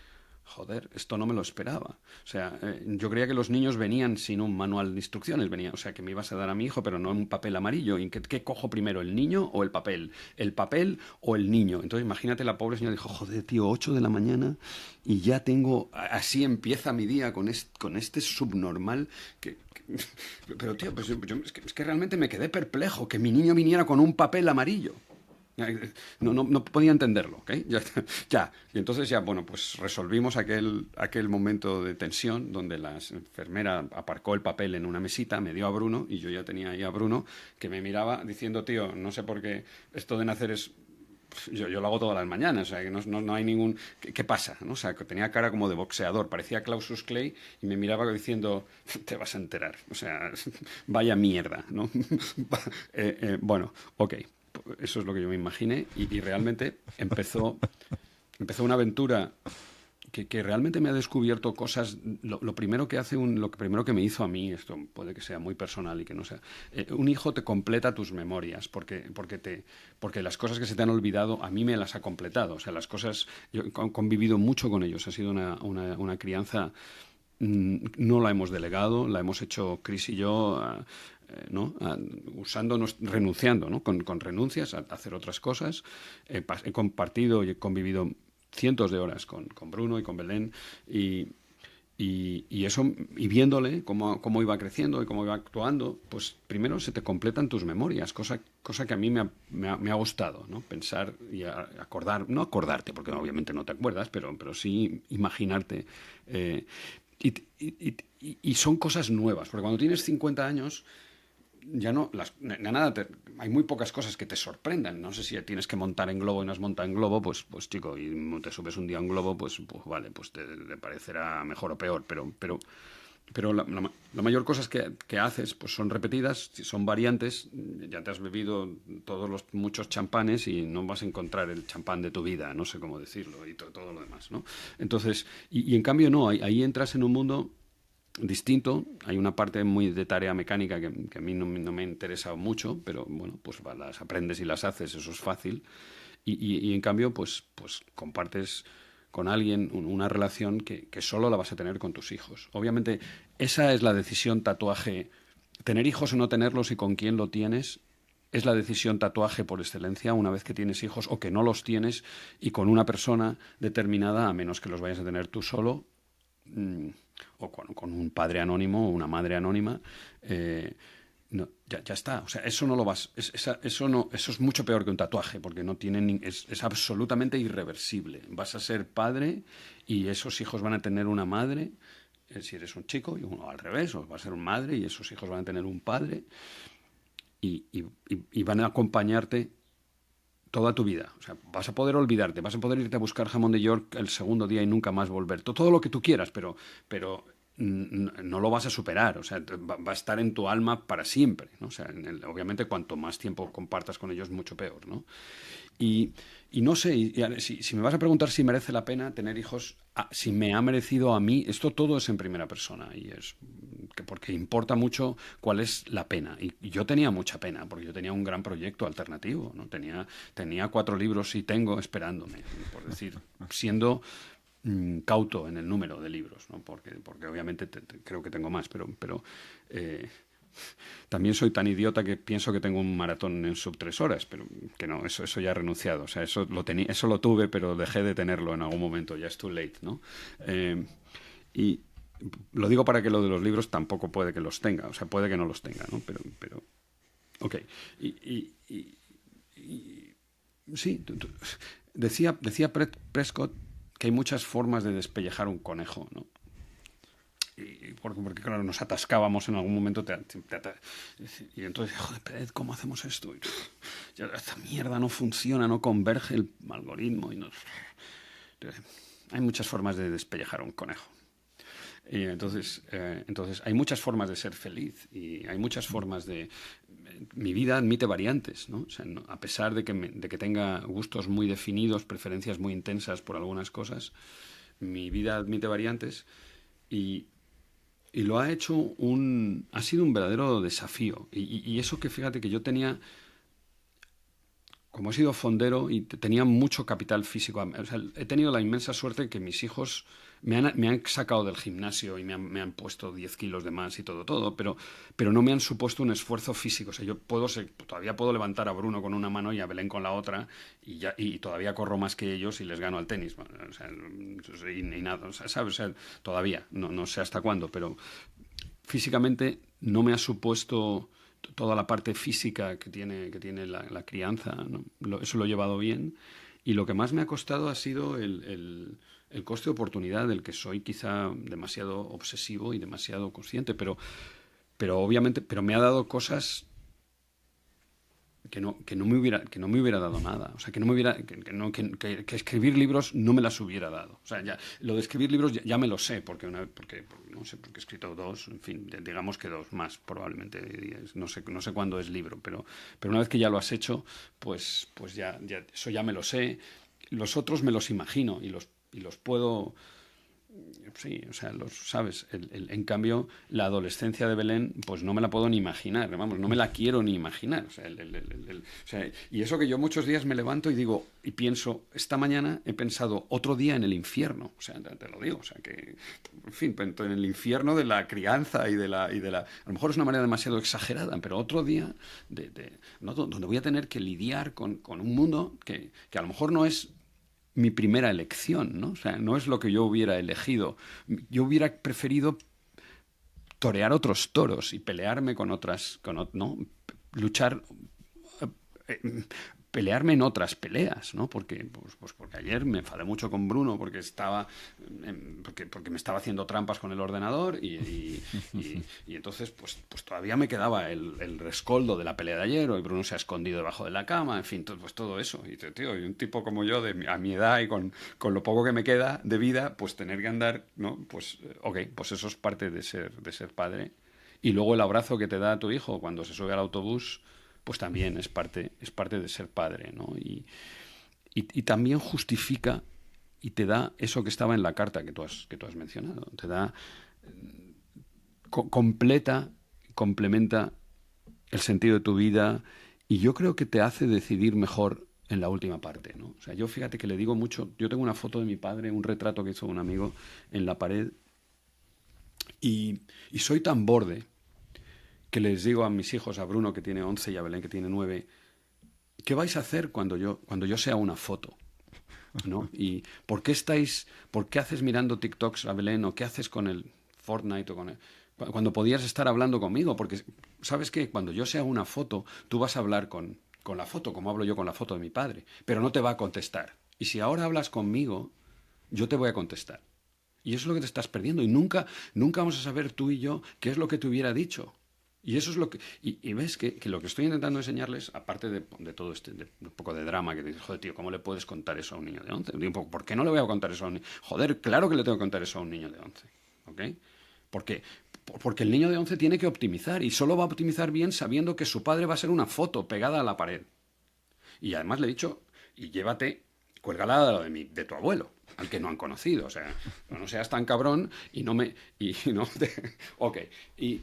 [SPEAKER 2] joder, esto no me lo esperaba. O sea, yo creía que los niños venían sin un manual de instrucciones, venía, o sea, que me ibas a dar a mi hijo, pero no en un papel amarillo. ¿Y qué cojo primero, el niño o el papel? ¿El papel o el niño? Entonces, imagínate, la pobre señora dijo, joder, tío, 8 de la mañana y ya tengo, así empieza mi día con este subnormal pero, tío, pues es que realmente me quedé perplejo que mi niño viniera con un papel amarillo. No podía entenderlo, ¿ok? Ya, ya. Y entonces ya, bueno, pues resolvimos aquel momento de tensión donde la enfermera aparcó el papel en una mesita, me dio a Bruno y yo ya tenía ahí a Bruno que me miraba diciendo, tío, no sé por qué esto de nacer es... Yo lo hago todas las mañanas, o sea, que no hay ningún... ¿Qué pasa? ¿No? O sea, que tenía cara como de boxeador, parecía Clausus Clay y me miraba diciendo, te vas a enterar, o sea, vaya mierda, ¿no? Bueno, ok, eso es lo que yo me imaginé y realmente empezó una aventura que realmente me ha descubierto cosas. Lo primero que hace lo primero que me hizo a mí, esto puede que sea muy personal y que no sea, un hijo te completa tus memorias, porque las cosas que se te han olvidado, a mí me las ha completado. O sea, las cosas, yo he convivido mucho con ellos, ha sido una crianza, no la hemos delegado, la hemos hecho Chris y yo, ¿no? Renunciando, ¿no? Con renuncias a hacer otras cosas. He compartido y he convivido cientos de horas con Bruno y con Belén y eso, y viéndole cómo iba creciendo y cómo iba actuando, pues primero se te completan tus memorias, cosa que a mí me ha gustado, ¿no? Pensar y no acordarte, porque obviamente no te acuerdas, pero sí imaginarte. Y, y son cosas nuevas, porque cuando tienes 50 años ya no, hay muy pocas cosas que te sorprendan. No sé si tienes que montar en globo y no has montado en globo, pues chico, y te subes un día en globo, pues vale, pues te parecerá mejor o peor, pero la mayor cosas que haces pues son repetidas, son variantes. Ya te has bebido muchos champanes y no vas a encontrar el champán de tu vida, no sé cómo decirlo, y todo lo demás, ¿no? Entonces, y en cambio no, ahí entras en un mundo distinto. Hay una parte muy de tarea mecánica que a mí no me ha interesado mucho, pero bueno, pues las aprendes y las haces, eso es fácil. Y en cambio, pues compartes con alguien una relación que solo la vas a tener con tus hijos. Obviamente, esa es la decisión tatuaje. Tener hijos o no tenerlos y con quién lo tienes es la decisión tatuaje por excelencia una vez que tienes hijos o que no los tienes y con una persona determinada, a menos que los vayas a tener tú solo, o con un padre anónimo o una madre anónima, no, ya está. O sea, eso no lo vas. Eso es mucho peor que un tatuaje, porque no tiene es absolutamente irreversible. Vas a ser padre y esos hijos van a tener una madre, si eres un chico, y uno al revés, o va a ser un madre y esos hijos van a tener un padre, y van a acompañarte toda tu vida. O sea, vas a poder olvidarte, vas a poder irte a buscar jamón de York el segundo día y nunca más volver. Todo lo que tú quieras, pero no lo vas a superar. O sea, va a estar en tu alma para siempre, ¿no? O sea, obviamente cuanto más tiempo compartas con ellos, mucho peor, ¿no? Y, y no sé, si me vas a preguntar si merece la pena tener hijos, si me ha merecido a mí, esto todo es en primera persona y es porque importa mucho cuál es la pena. Y yo tenía mucha pena, porque yo tenía un gran proyecto alternativo, ¿no? Tenía 4 libros y tengo esperándome, por decir, siendo cauto en el número de libros, ¿no? Porque obviamente creo que tengo más, pero también soy tan idiota que pienso que tengo un maratón en sub 3 horas, pero que no, eso ya he renunciado. O sea, eso lo tuve, pero dejé de tenerlo en algún momento, ya es too late, ¿no? Y lo digo para que lo de los libros tampoco puede que los tenga, o sea, puede que no los tenga, ¿no? Pero ok. Sí, decía Prescott que hay muchas formas de despellejar un conejo, ¿no? Porque, claro, nos atascábamos en algún momento y entonces, joder, Pérez, ¿cómo hacemos esto? Ya, esta mierda no funciona, no converge el algoritmo. Hay muchas formas de despellejar un conejo. Y entonces hay muchas formas de ser feliz y hay muchas formas de... Mi vida admite variantes, ¿no? O sea, a pesar de que tenga gustos muy definidos, preferencias muy intensas por algunas cosas, mi vida admite variantes y, y lo ha hecho ha sido un verdadero desafío. Y eso que fíjate que yo tenía, como he sido fondero y tenía mucho capital físico, o sea, he tenido la inmensa suerte que mis hijos me han sacado del gimnasio y me han puesto 10 kilos de más y todo, pero no me han supuesto un esfuerzo físico. O sea, yo todavía puedo levantar a Bruno con una mano y a Belén con la otra y todavía corro más que ellos y les gano al tenis. Bueno, o sea, y nada, o sea, ¿sabes? O sea, todavía, no sé hasta cuándo, pero físicamente no me ha supuesto toda la parte física que tiene la crianza, ¿no? Eso lo he llevado bien. Y lo que más me ha costado ha sido el coste de oportunidad del que soy quizá demasiado obsesivo y demasiado consciente, pero obviamente, pero me ha dado cosas que no me hubiera dado nada. O sea, que escribir libros no me las hubiera dado. O sea, ya, lo de escribir libros ya me lo sé, porque no sé, porque he escrito dos, en fin, digamos que dos más, probablemente. No sé cuándo es libro, pero una vez que ya lo has hecho, pues ya eso ya me lo sé. Los otros me los imagino y los puedo. Sí, o sea, ¿sabes? En cambio, la adolescencia de Belén, pues no me la puedo ni imaginar, vamos, no me la quiero ni imaginar. O sea, y eso que yo muchos días me levanto y digo, y pienso, esta mañana he pensado otro día en el infierno, o sea, te lo digo, o sea, que, en fin, en el infierno de la crianza a lo mejor es una manera demasiado exagerada, pero otro día ¿no? donde voy a tener que lidiar con un mundo que a lo mejor no es mi primera elección, ¿no? O sea, no es lo que yo hubiera elegido. Yo hubiera preferido torear otros toros y pelearme con otras, ¿no? Luchar, eh, pelearme en otras peleas, ¿no? Porque ayer me enfadé mucho con Bruno porque me estaba haciendo trampas con el ordenador y entonces pues todavía me quedaba el rescoldo de la pelea de ayer, y Bruno se ha escondido debajo de la cama, en fin, pues todo eso. Y tío, y un tipo como yo, a mi edad y con lo poco que me queda de vida, pues tener que andar, ¿no? Pues, ok, pues eso es parte de ser padre. Y luego el abrazo que te da tu hijo cuando se sube al autobús, pues también es parte de ser padre, ¿no? Y también justifica y te da eso que estaba en la carta que tú has mencionado. Te da, complementa el sentido de tu vida y yo creo que te hace decidir mejor en la última parte, ¿no? O sea, yo fíjate que le digo mucho, yo tengo una foto de mi padre, un retrato que hizo un amigo en la pared y soy tan borde que les digo a mis hijos, a Bruno que tiene 11 y a Belén que tiene 9, ¿qué vais a hacer cuando yo sea una foto? ¿No? ¿Y por qué haces mirando TikToks a Belén o qué haces con el Fortnite cuando podías estar hablando conmigo? Porque, ¿sabes qué? Cuando yo sea una foto, tú vas a hablar con la foto, como hablo yo con la foto de mi padre, pero no te va a contestar. Y si ahora hablas conmigo, yo te voy a contestar. Y eso es lo que te estás perdiendo. Y nunca vamos a saber tú y yo qué es lo que te hubiera dicho. Y eso es lo que. Y ves que lo que estoy intentando enseñarles, aparte de todo de un poco de drama, que dices, joder, tío, ¿cómo le puedes contar eso a un niño de 11? Digo, ¿por qué no le voy a contar eso a un niño? Joder, claro que le tengo que contar eso a un niño de 11. ¿Ok? Porque el niño de 11 tiene que optimizar y solo va a optimizar bien sabiendo que su padre va a ser una foto pegada a la pared. Y además le he dicho, y cuélgala de tu abuelo, al que no han conocido. O sea, no seas tan cabrón y no me. Ok. Y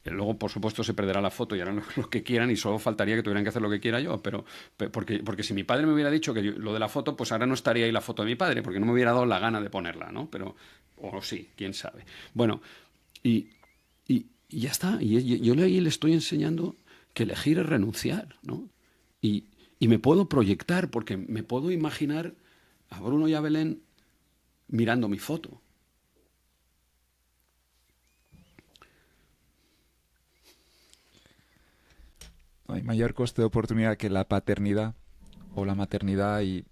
[SPEAKER 2] luego, por supuesto, se perderá la foto y harán lo que quieran y solo faltaría que tuvieran que hacer lo que quiera yo, pero porque si mi padre me hubiera dicho que lo de la foto, pues ahora no estaría ahí la foto de mi padre, porque no me hubiera dado la gana de ponerla, ¿no? O sí, quién sabe. Bueno, y ya está. Y yo ahí le estoy enseñando que elegir es renunciar, ¿no? Y me puedo proyectar, porque me puedo imaginar a Bruno y a Belén mirando mi foto.
[SPEAKER 1] No hay mayor coste de oportunidad que la paternidad o la maternidad y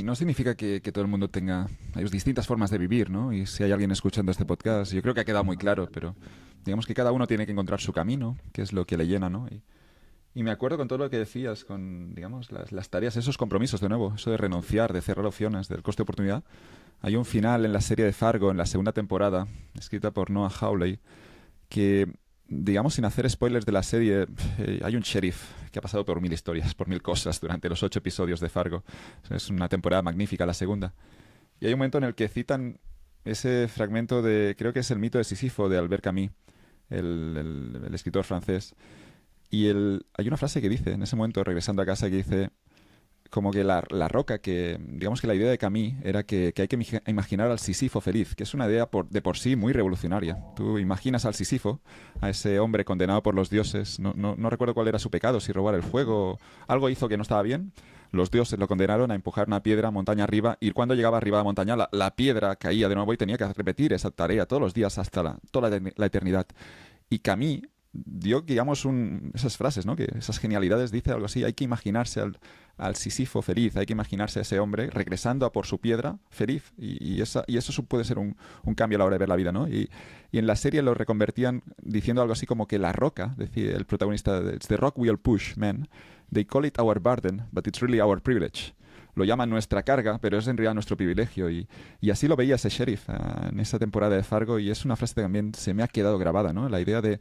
[SPEAKER 1] no significa que todo el mundo tenga. Hay distintas formas de vivir, ¿no? Y si hay alguien escuchando este podcast, yo creo que ha quedado muy claro, pero digamos que cada uno tiene que encontrar su camino, que es lo que le llena, ¿no? Y me acuerdo con todo lo que decías, con, digamos, las tareas, esos compromisos, de nuevo, eso de renunciar, de cerrar opciones, del coste de oportunidad. Hay un final en la serie de Fargo, en la segunda temporada, escrita por Noah Hawley, que, digamos, sin hacer spoilers de la serie, hay un sheriff que ha pasado por 1000 historias, por 1000 cosas durante los 8 episodios de Fargo. Es una temporada magnífica, la segunda. Y hay un momento en el que citan ese fragmento creo que es el mito de Sísifo de Albert Camus, el escritor francés. Y hay una frase que dice, en ese momento, regresando a casa, que dice: como que la roca, que digamos que la idea de Camus era que hay que imaginar al Sísifo feliz, que es una idea de por sí muy revolucionaria. Tú imaginas al Sísifo, a ese hombre condenado por los dioses, no recuerdo cuál era su pecado, si robar el fuego, algo hizo que no estaba bien. Los dioses lo condenaron a empujar una piedra montaña arriba, y cuando llegaba arriba de la montaña la piedra caía de nuevo y tenía que repetir esa tarea todos los días hasta toda la eternidad. Y Camus dio, digamos, esas frases, ¿no? Que esas genialidades, dice algo así: hay que imaginarse al Sísifo feliz, hay que imaginarse a ese hombre regresando a por su piedra feliz. Y eso puede ser un cambio a la hora de ver la vida, ¿no? Y en la serie lo reconvertían diciendo algo así como que la roca, decía el protagonista, "It's the rock we'll push, man. They call it our burden, but it's really our privilege." Lo llaman nuestra carga, pero es en realidad nuestro privilegio. Y así lo veía ese sheriff en esa temporada de Fargo, y es una frase que también se me ha quedado grabada, ¿no? La idea de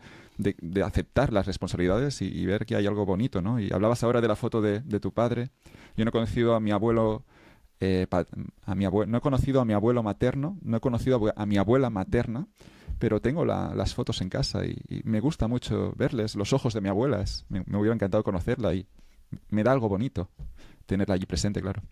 [SPEAKER 1] aceptar las responsabilidades y ver que hay algo bonito, ¿no? Y hablabas ahora de la foto de tu padre. Yo no he conocido a mi abuelo, no he conocido a mi abuelo materno, no he conocido a mi abuela materna, pero tengo las fotos en casa y me gusta mucho verles, los ojos de mi abuela. Me hubiera encantado conocerla y me da algo bonito tenerla allí presente, claro.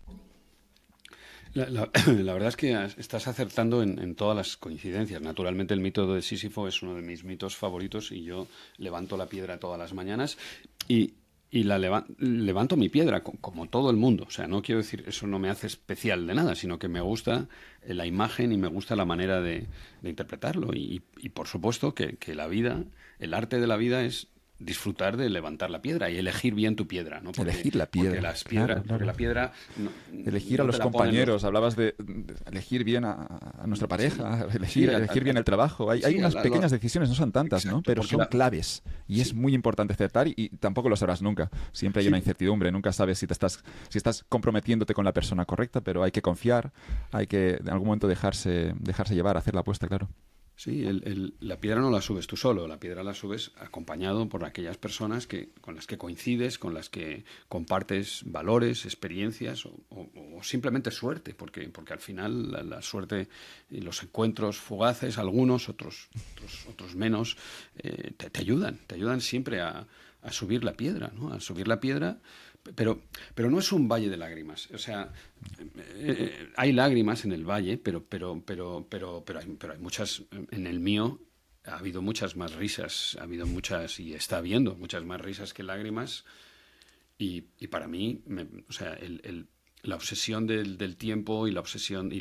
[SPEAKER 2] La verdad es que estás acertando en todas las coincidencias. Naturalmente el mito de Sísifo es uno de mis mitos favoritos, y yo levanto la piedra todas las mañanas y, levanto mi piedra como todo el mundo. O sea, no quiero decir, eso no me hace especial de nada, sino que me gusta la imagen y me gusta la manera de interpretarlo. Y por supuesto que la vida, el arte de la vida es disfrutar de levantar la piedra y elegir bien tu piedra, ¿no?
[SPEAKER 1] Elegir la piedra.
[SPEAKER 2] Claro. Porque la piedra
[SPEAKER 1] elegir a los compañeros, hablabas de elegir bien a nuestra pareja, elegir bien el trabajo. Hay unas pequeñas decisiones, no son tantas,
[SPEAKER 2] exacto,
[SPEAKER 1] ¿no? Pero son claves, y es muy importante acertar, y tampoco lo sabrás nunca. Siempre hay una incertidumbre, nunca sabes si estás comprometiéndote con la persona correcta, pero hay que confiar, hay que en algún momento dejarse llevar, hacer la apuesta, claro.
[SPEAKER 2] Sí, la piedra no la subes tú solo, la piedra la subes acompañado por aquellas personas con las que coincides, con las que compartes valores, experiencias o simplemente suerte, porque al final la suerte y los encuentros fugaces, algunos, otros menos, te ayudan siempre a subir la piedra, ¿no? A subir la piedra. Pero no es un valle de lágrimas. O sea, hay lágrimas en el valle, pero hay muchas. En el mío ha habido muchas más risas, ha habido muchas, y está habiendo muchas más risas que lágrimas. Y para mí, o sea, la obsesión del tiempo y la obsesión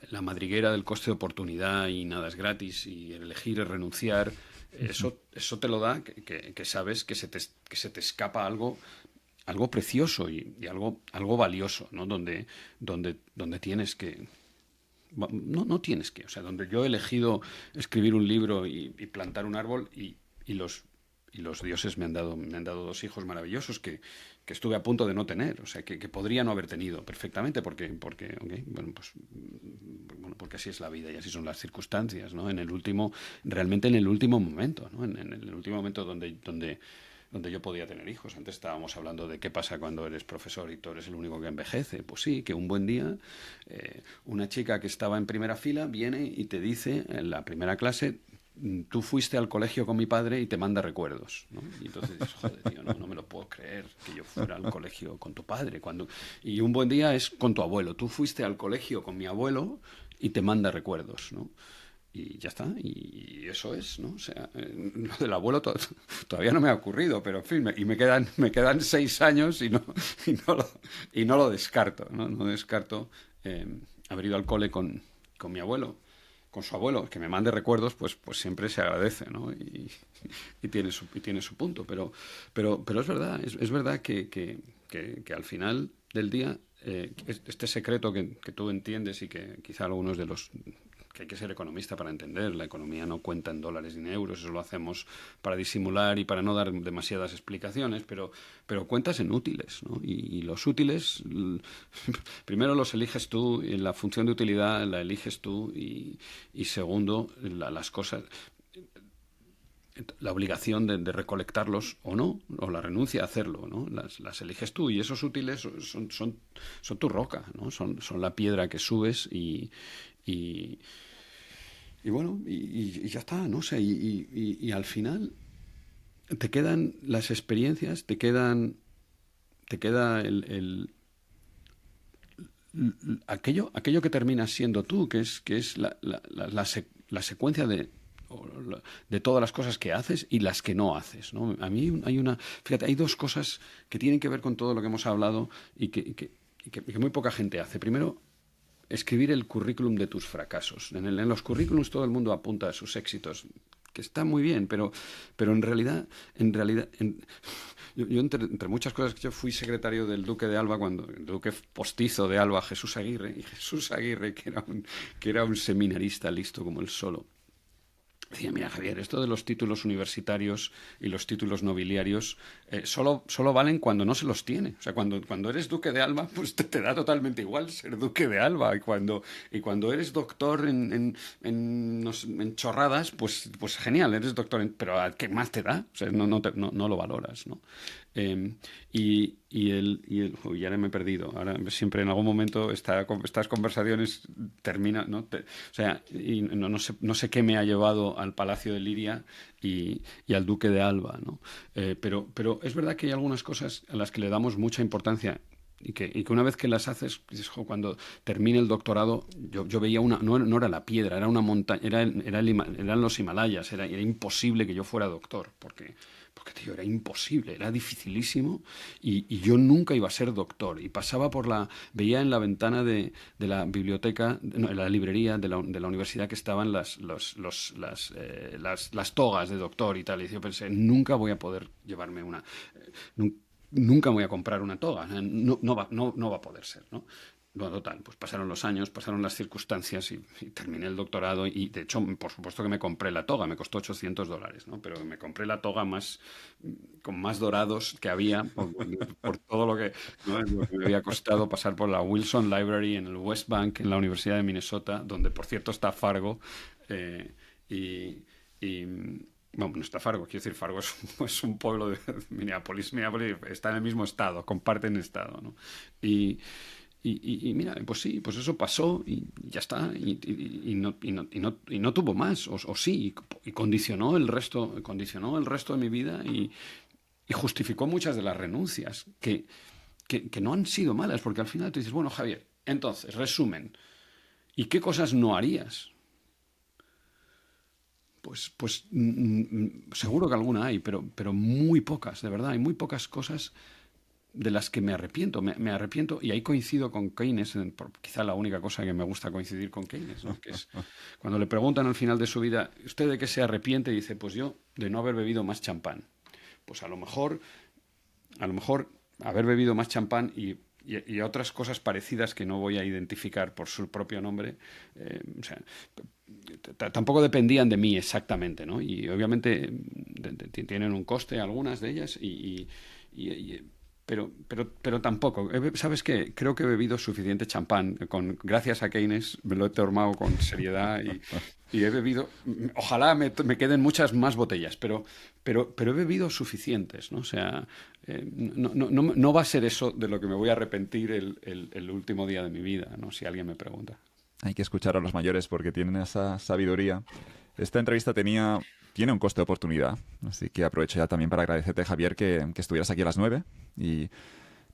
[SPEAKER 2] la madriguera del coste de oportunidad y nada es gratis y el elegir y renunciar, eso te lo da que sabes que se te escapa algo precioso y algo valioso, ¿no? Donde tienes que no tienes que, o sea, donde yo he elegido escribir un libro y plantar un árbol y los dioses me han dado 2 hijos maravillosos que estuve a punto de no tener, o sea, que podría no haber tenido perfectamente porque okay, porque así es la vida y así son las circunstancias, ¿no? Realmente en el último momento, ¿no? En el último momento donde yo podía tener hijos. Antes estábamos hablando de qué pasa cuando eres profesor y tú eres el único que envejece. Pues sí, que un buen día una chica que estaba en primera fila viene y te dice en la primera clase: tú fuiste al colegio con mi padre y te manda recuerdos, ¿no? Y entonces dices, joder, tío, no me lo puedo creer que yo fuera al colegio con tu padre. Y un buen día es con tu abuelo. Tú fuiste al colegio con mi abuelo y te manda recuerdos, ¿no? Y ya está, y eso es, ¿no? O sea, lo del abuelo todavía no me ha ocurrido, pero en fin, y me quedan 6 años y no lo descarto, ¿no? No descarto haber ido al cole con mi abuelo, con su abuelo, que me mande recuerdos, pues siempre se agradece, ¿no? Y tiene su punto, pero es verdad, es verdad que al final del día, este secreto que tú entiendes y que quizá algunos de los que hay que ser economista para entender. La economía no cuenta en dólares ni en euros, eso lo hacemos para disimular y para no dar demasiadas explicaciones, pero cuentas en útiles, ¿no? Y los útiles, primero los eliges tú, y la función de utilidad la eliges tú, y segundo, las cosas, la obligación de recolectarlos o no, o la renuncia a hacerlo, ¿no? Las eliges tú, y esos útiles son tu roca, ¿no? Son la piedra que subes y bueno, y ya está, no sé, y al final te quedan las experiencias, te quedan te queda aquello que terminas siendo tú, que es la secuencia de todas las cosas que haces y las que no haces, ¿no? A mí fíjate, hay dos cosas que tienen que ver con todo lo que hemos hablado y que muy poca gente hace. Primero, escribir el currículum de tus fracasos. En los currículums todo el mundo apunta a sus éxitos, que está muy bien, pero yo entre muchas cosas que yo fui secretario del Duque de Alba, cuando el Duque postizo de Alba, Jesús Aguirre, y Jesús Aguirre, que era un seminarista listo como el solo, decía, mira Javier, esto de los títulos universitarios y los títulos nobiliarios solo valen cuando no se los tiene. O sea, cuando eres duque de Alba, pues te da totalmente igual ser duque de Alba. Y cuando eres doctor en chorradas, pues genial, eres doctor pero ¿a qué más te da? O sea, no lo valoras, ¿no? Uy, ahora me he perdido. Ahora siempre en algún momento estas conversaciones terminan, ¿no? O sea, y no sé qué me ha llevado al Palacio de Liria y al Duque de Alba, ¿no? Pero es verdad que hay algunas cosas a las que le damos mucha importancia. Y que una vez que las haces, dices, "Jo, cuando termine el doctorado, yo veía no era la piedra, era una montaña, eran los Himalayas, era imposible que yo fuera doctor, porque, tío, era imposible, era dificilísimo y yo nunca iba a ser doctor. Y veía en la ventana de la biblioteca, no, en la librería de la universidad que estaban las togas de doctor y tal. Y yo pensé, nunca voy a poder llevarme una. Nunca me voy a comprar una toga, no va a poder ser, ¿no? Bueno, total, pues pasaron los años, pasaron las circunstancias y terminé el doctorado y de hecho, por supuesto que me compré la toga, me costó $800, ¿no? Pero me compré la toga con más dorados que había por todo lo que me había costado pasar por la Wilson Library en el West Bank, en la Universidad de Minnesota, donde por cierto está Fargo, eh, y bueno, no está Fargo, quiero decir, Fargo es un pueblo de Minneapolis. Minneapolis está en el mismo estado, comparten estado, ¿no? Y, y mira, pues sí, pues eso pasó y ya está, y no tuvo más, o sí, y condicionó el resto de mi vida y justificó muchas de las renuncias, que no han sido malas, porque al final tú dices, bueno, Javier, entonces, resumen, ¿y qué cosas no harías? Pues seguro que alguna hay, pero muy pocas, de verdad. Hay muy pocas cosas de las que me arrepiento. Me arrepiento, y ahí coincido con Keynes, quizá la única cosa que me gusta coincidir con Keynes, ¿no? Que es cuando le preguntan al final de su vida, ¿usted de qué se arrepiente? Y dice, pues yo de no haber bebido más champán. Pues a lo mejor haber bebido más champán y otras cosas parecidas que no voy a identificar por su propio nombre, o sea, tampoco dependían de mí exactamente, ¿no? Y obviamente tienen un coste algunas de ellas, y- pero tampoco. ¿Sabes qué? Creo que he bebido suficiente champán. Gracias a Keynes me lo he tomado con seriedad y he bebido. Ojalá me queden muchas más botellas, pero he bebido suficientes, ¿no? O sea, no va a ser eso de lo que me voy a arrepentir el último día de mi vida, ¿no? Si alguien me pregunta.
[SPEAKER 1] Hay que escuchar a los mayores porque tienen esa sabiduría. Esta entrevista tiene un coste de oportunidad, así que aprovecho ya también para agradecerte, Javier, que estuvieras aquí a las 9 y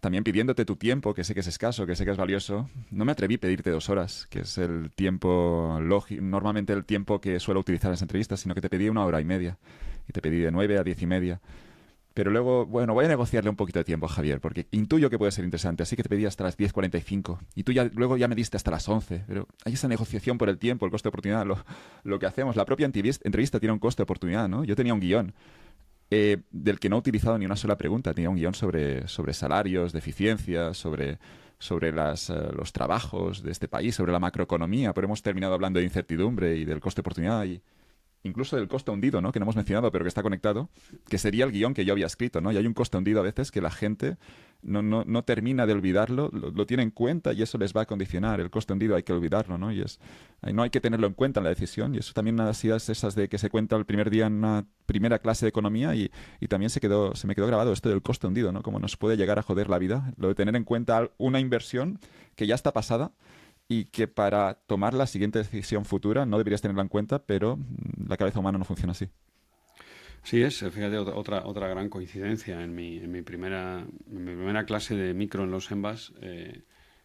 [SPEAKER 1] también pidiéndote tu tiempo, que sé que es escaso, que sé que es valioso. No me atreví a pedirte 2 horas, que es el tiempo normalmente el tiempo que suelo utilizar en las entrevistas, sino que te pedí 1 hora y media y te pedí de 9 a 10:30. Pero luego, bueno, voy a negociarle un poquito de tiempo a Javier, porque intuyo que puede ser interesante, así que te pedí hasta las 10:45. Y tú luego ya me diste hasta las 11. Pero hay esa negociación por el tiempo, el coste de oportunidad, lo que hacemos. La propia entrevista tiene un coste de oportunidad, ¿no? Yo tenía un guión del que no he utilizado ni una sola pregunta. Tenía un guión sobre salarios, de eficiencia, sobre los trabajos de este país, sobre la macroeconomía, pero hemos terminado hablando de incertidumbre y del coste de oportunidad y incluso del coste hundido, ¿no? Que no hemos mencionado, pero que está conectado, que sería el guión que yo había escrito, ¿no? Y hay un coste hundido a veces que la gente no termina de olvidarlo, lo tiene en cuenta y eso les va a condicionar. El coste hundido hay que olvidarlo, ¿no? No hay que tenerlo en cuenta en la decisión. Y eso también una de las ideas esas de que se cuenta el primer día en una primera clase de economía y también se me quedó grabado esto del coste hundido, ¿no? Cómo nos puede llegar a joder la vida. Lo de tener en cuenta una inversión que ya está pasada y que para tomar la siguiente decisión futura no deberías tenerla en cuenta, pero la cabeza humana no funciona así.
[SPEAKER 2] Sí, fíjate, otra gran coincidencia. En mi primera clase de micro en los ENVAs,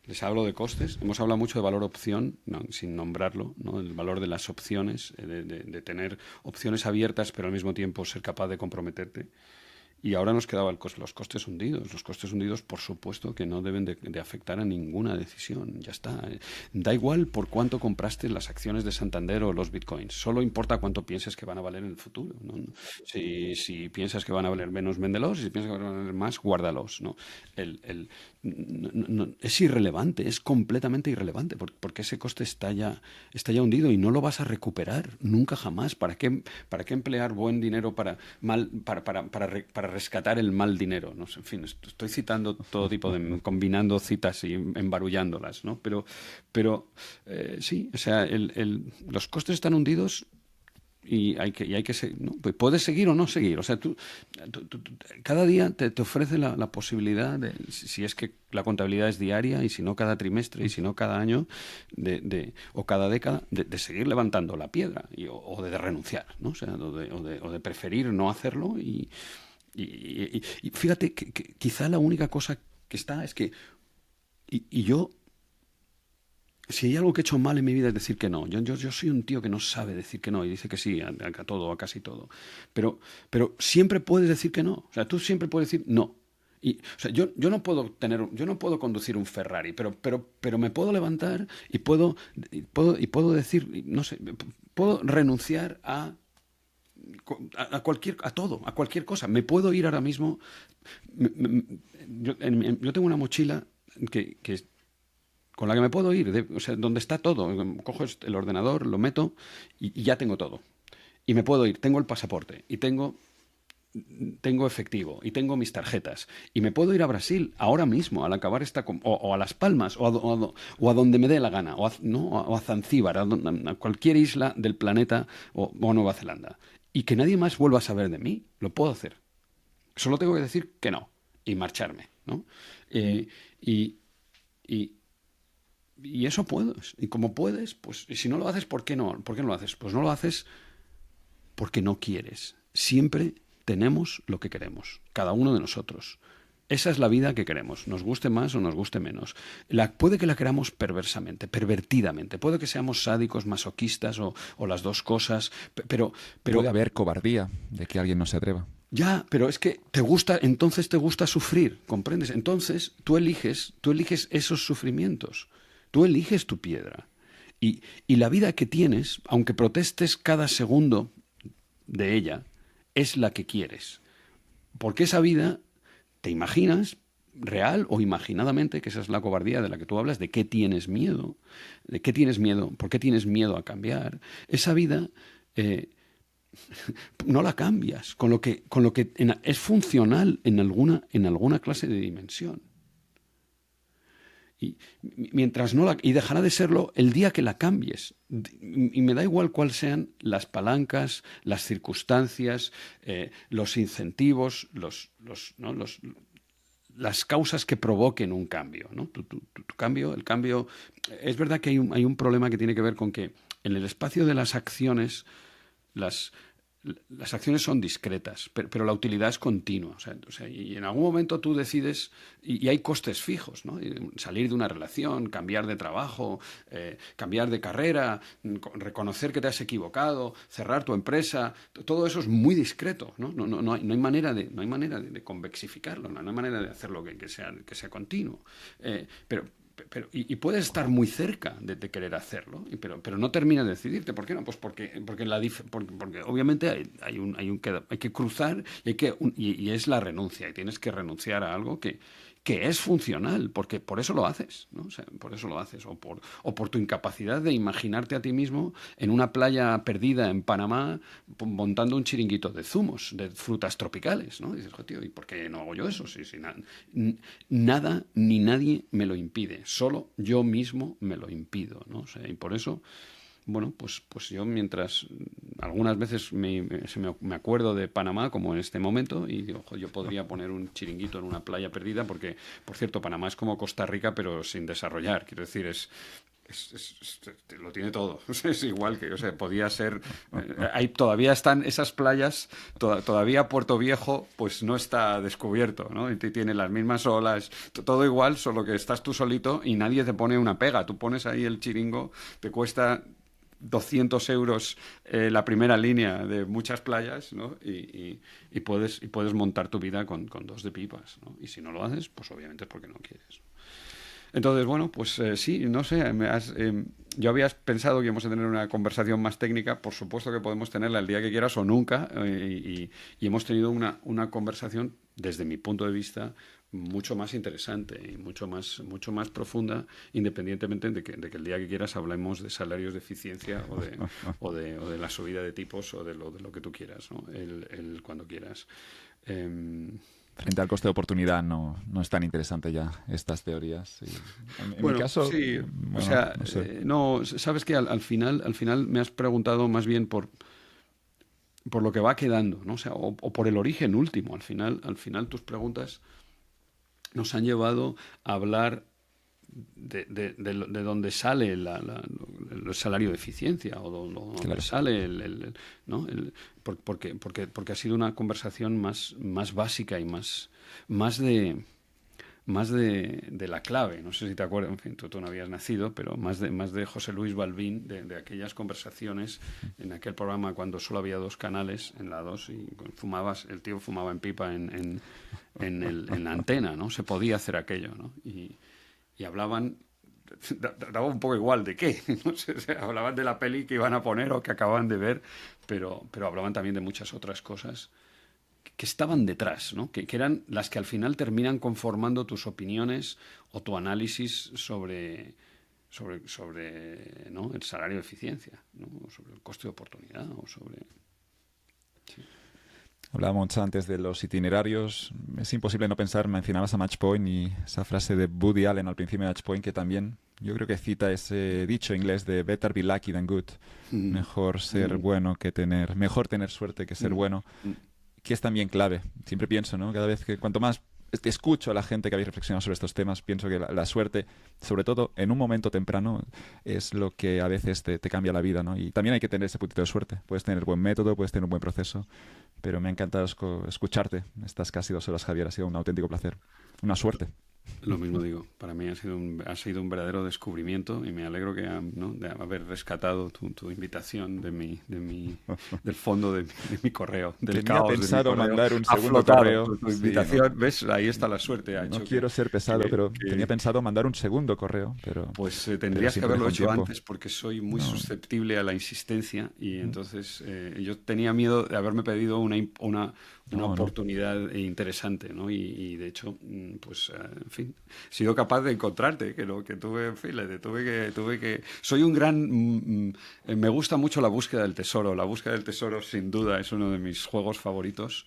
[SPEAKER 2] les hablo de costes. Hemos hablado mucho de valor opción, no, sin nombrarlo, ¿no? El valor de las opciones, de tener opciones abiertas, pero al mismo tiempo ser capaz de comprometerte. Y ahora nos quedaba los costes hundidos. Los costes hundidos, por supuesto, que no deben de afectar a ninguna decisión. Ya está. Da igual por cuánto compraste las acciones de Santander o los bitcoins. Solo importa cuánto pienses que van a valer en el futuro, ¿no? Si piensas que van a valer menos, véndelos. Y si piensas que van a valer más, guárdalos, ¿no? El, el- es irrelevante, es completamente irrelevante, porque ese coste está ya hundido y no lo vas a recuperar nunca jamás. ¿Para qué emplear buen dinero para rescatar el mal dinero? No sé, en fin, estoy citando todo tipo de, combinando citas y embarullándolas, ¿no? Pero sí, o sea, los costes están hundidos y hay que seguir, ¿no? Pues puedes seguir o no seguir. O sea, cada día te ofrece la posibilidad de, si es que la contabilidad es diaria y si no cada trimestre y si no cada año o cada década, de seguir levantando la piedra o de renunciar, ¿no? O sea, o de preferir no hacerlo y fíjate que quizá la única cosa que está es que, y yo, si hay algo que he hecho mal en mi vida es decir que no. Yo soy un tío que no sabe decir que no y dice que sí a todo, a casi todo. Pero siempre puedes decir que no. O sea, tú siempre puedes decir no. O sea, yo no puedo conducir un Ferrari, pero me puedo levantar y puedo decir, no sé, puedo renunciar a cualquier cosa. Me puedo ir ahora mismo. me- me- yo tengo una mochila que con la que me puedo ir, o sea, donde está todo. Cojo el ordenador, lo meto y ya tengo todo. Y me puedo ir, tengo el pasaporte y tengo efectivo y tengo mis tarjetas. Y me puedo ir a Brasil ahora mismo, al acabar o a Las Palmas, o a donde me dé la gana, ¿no? O a Zanzíbar, a cualquier isla del planeta, o a Nueva Zelanda. Y que nadie más vuelva a saber de mí. Lo puedo hacer. Solo tengo que decir que no y marcharme, ¿no? Eh, y, y, y eso puedes. Y como puedes, pues y si no lo haces, ¿por qué no? ¿Por qué no lo haces? Pues no lo haces porque no quieres. Siempre tenemos lo que queremos, cada uno de nosotros. Esa es la vida que queremos, nos guste más o nos guste menos. Puede que la queramos perversamente, pervertidamente, puede que seamos sádicos, masoquistas o las dos cosas,
[SPEAKER 1] Puede
[SPEAKER 2] pero
[SPEAKER 1] haber cobardía de que alguien no se atreva.
[SPEAKER 2] ya, pero es que entonces te gusta sufrir, ¿comprendes? Entonces tú eliges esos sufrimientos, tú eliges tu piedra. Y la vida que tienes, aunque protestes cada segundo de ella, es la que quieres. Porque esa vida, te imaginas, real o imaginadamente, que esa es la cobardía de la que tú hablas, de qué tienes miedo, por qué tienes miedo a cambiar. Esa vida eh, no la cambias, con lo que es funcional en alguna clase de dimensión. Y mientras no y dejará de serlo el día que la cambies. Y me da igual cuáles sean las palancas, las circunstancias, los incentivos, ¿no? Las causas que provoquen un cambio, ¿no? El cambio. Es verdad que hay un problema que tiene que ver con que en el espacio de las acciones, las, las acciones son discretas, pero la utilidad es continua. O sea, y en algún momento tú decides, y hay costes fijos, ¿no? Salir de una relación, cambiar de trabajo, cambiar de carrera, reconocer que te has equivocado, cerrar tu empresa, todo eso es muy discreto, ¿no? No hay manera de convexificarlo, no hay manera de hacerlo que sea continuo. Y puedes estar muy cerca de querer hacerlo, pero no terminas de decidirte. ¿Por qué no? Pues porque obviamente hay que cruzar y es la renuncia. Y tienes que renunciar a algo que es funcional, porque por eso lo haces, ¿no? O sea, por eso lo haces. O por tu incapacidad de imaginarte a ti mismo en una playa perdida en Panamá montando un chiringuito de zumos, de frutas tropicales, ¿no? Y dices, "Jo, tío, ¿y por qué no hago yo eso? Nada ni nadie me lo impide, solo yo mismo me lo impido, ¿no? O sea, y por eso bueno, pues yo mientras algunas veces me acuerdo de Panamá, como en este momento, y digo, "Jo, yo podría poner un chiringuito en una playa perdida", porque, por cierto, Panamá es como Costa Rica, pero sin desarrollar. Quiero decir, lo tiene todo. Es igual que, o sea, podía ser. Todavía están esas playas, todavía Puerto Viejo, pues no está descubierto, ¿no? Y tiene las mismas olas, todo igual, solo que estás tú solito y nadie te pone una pega. Tú pones ahí el chiringo, te cuesta 200 euros la primera línea de muchas playas, ¿no? Y puedes montar tu vida con dos de pipas, ¿no? Y si no lo haces, pues obviamente es porque no quieres. Entonces, bueno, pues sí, no sé, yo había pensado que íbamos a tener una conversación más técnica, por supuesto que podemos tenerla el día que quieras o nunca, y hemos tenido una conversación, desde mi punto de vista, mucho más interesante y mucho más profunda, independientemente de que el día que quieras hablemos de salarios de eficiencia o de la subida de tipos o de lo que tú quieras, ¿no? Cuando quieras.
[SPEAKER 1] Frente al coste de oportunidad no es tan interesante ya estas teorías. En mi
[SPEAKER 2] Bueno,
[SPEAKER 1] caso,
[SPEAKER 2] sí, o
[SPEAKER 1] bueno,
[SPEAKER 2] sea,
[SPEAKER 1] no sé.
[SPEAKER 2] no, sabes que al final me has preguntado más bien por lo que va quedando, ¿no? O sea, o por el origen último. Al final tus preguntas nos han llevado a hablar de dónde sale el salario de eficiencia o dónde
[SPEAKER 1] Claro.
[SPEAKER 2] sale ¿no? Porque ha sido una conversación más básica y más de la clave. No sé si te acuerdas, en fin, tú no habías nacido, pero más de José Luis Balbín, de aquellas conversaciones en aquel programa cuando solo había dos canales, en la 2 y el tío fumaba en pipa en la antena, ¿no? Se podía hacer aquello, ¿no? Y hablaban, daba un poco igual de qué, no sé, o sea, hablaban de la peli que iban a poner o que acababan de ver, pero hablaban también de muchas otras cosas que estaban detrás, ¿no? Que eran las que al final terminan conformando tus opiniones o tu análisis sobre ¿no? el salario de eficiencia, ¿no? O sobre el coste de oportunidad o sobre... Sí.
[SPEAKER 1] Hablábamos antes de los itinerarios. Es imposible no pensar, mencionabas a Matchpoint y esa frase de Woody Allen al principio de Matchpoint que también yo creo que cita ese dicho inglés de better be lucky than good.
[SPEAKER 2] Mm,
[SPEAKER 1] Mejor ser
[SPEAKER 2] mm,
[SPEAKER 1] bueno que mejor tener suerte que ser
[SPEAKER 2] mm,
[SPEAKER 1] bueno,
[SPEAKER 2] mm.
[SPEAKER 1] que es también clave. Siempre pienso, ¿no? Cada vez que cuanto más te escucho a la gente que habéis reflexionado sobre estos temas, pienso que la suerte, sobre todo en un momento temprano, es lo que a veces te cambia la vida, ¿no? Y también hay que tener ese puntito de suerte. Puedes tener buen método, puedes tener un buen proceso, pero me ha encantado escucharte. Estas casi 2 horas, Javier. Ha sido un auténtico placer. Una suerte.
[SPEAKER 2] Lo mismo digo, para mí ha sido un verdadero descubrimiento y me alegro ¿no? de haber rescatado tu invitación del fondo de mi correo, del
[SPEAKER 1] Tenía
[SPEAKER 2] caos de mi
[SPEAKER 1] pensado
[SPEAKER 2] correo.
[SPEAKER 1] mandar un
[SPEAKER 2] Ha
[SPEAKER 1] segundo
[SPEAKER 2] flotado
[SPEAKER 1] correo.
[SPEAKER 2] tu
[SPEAKER 1] Sí, no,
[SPEAKER 2] invitación, ¿ves? Ahí está la suerte, ha
[SPEAKER 1] no
[SPEAKER 2] hecho
[SPEAKER 1] quiero ser pesado, pero tenía
[SPEAKER 2] que,
[SPEAKER 1] pensado mandar un segundo correo,
[SPEAKER 2] pues
[SPEAKER 1] pero
[SPEAKER 2] tendrías que
[SPEAKER 1] siempre
[SPEAKER 2] haberlo
[SPEAKER 1] dejo un
[SPEAKER 2] hecho
[SPEAKER 1] tiempo.
[SPEAKER 2] antes porque soy muy
[SPEAKER 1] No.
[SPEAKER 2] susceptible a la insistencia y entonces yo tenía miedo de haberme pedido una
[SPEAKER 1] No, no.
[SPEAKER 2] oportunidad interesante, ¿no? Y de hecho, pues, en fin, he sido capaz de encontrarte, que lo que tuve, en fin, tuve que... Soy un gran... me gusta mucho la búsqueda del tesoro. La búsqueda del tesoro, sin duda, es uno de mis juegos favoritos.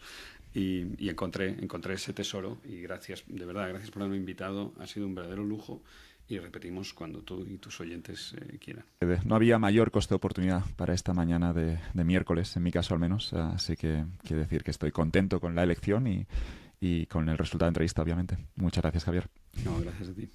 [SPEAKER 2] Y encontré ese tesoro y gracias, de verdad, gracias por haberme invitado. Ha sido un verdadero lujo y repetimos cuando tú y tus oyentes quieran.
[SPEAKER 1] No había mayor coste de oportunidad para esta mañana de miércoles, en mi caso al menos. Así que quiero decir que estoy contento con la elección y con el resultado de la entrevista, obviamente. Muchas gracias, Javier.
[SPEAKER 2] No, gracias a ti.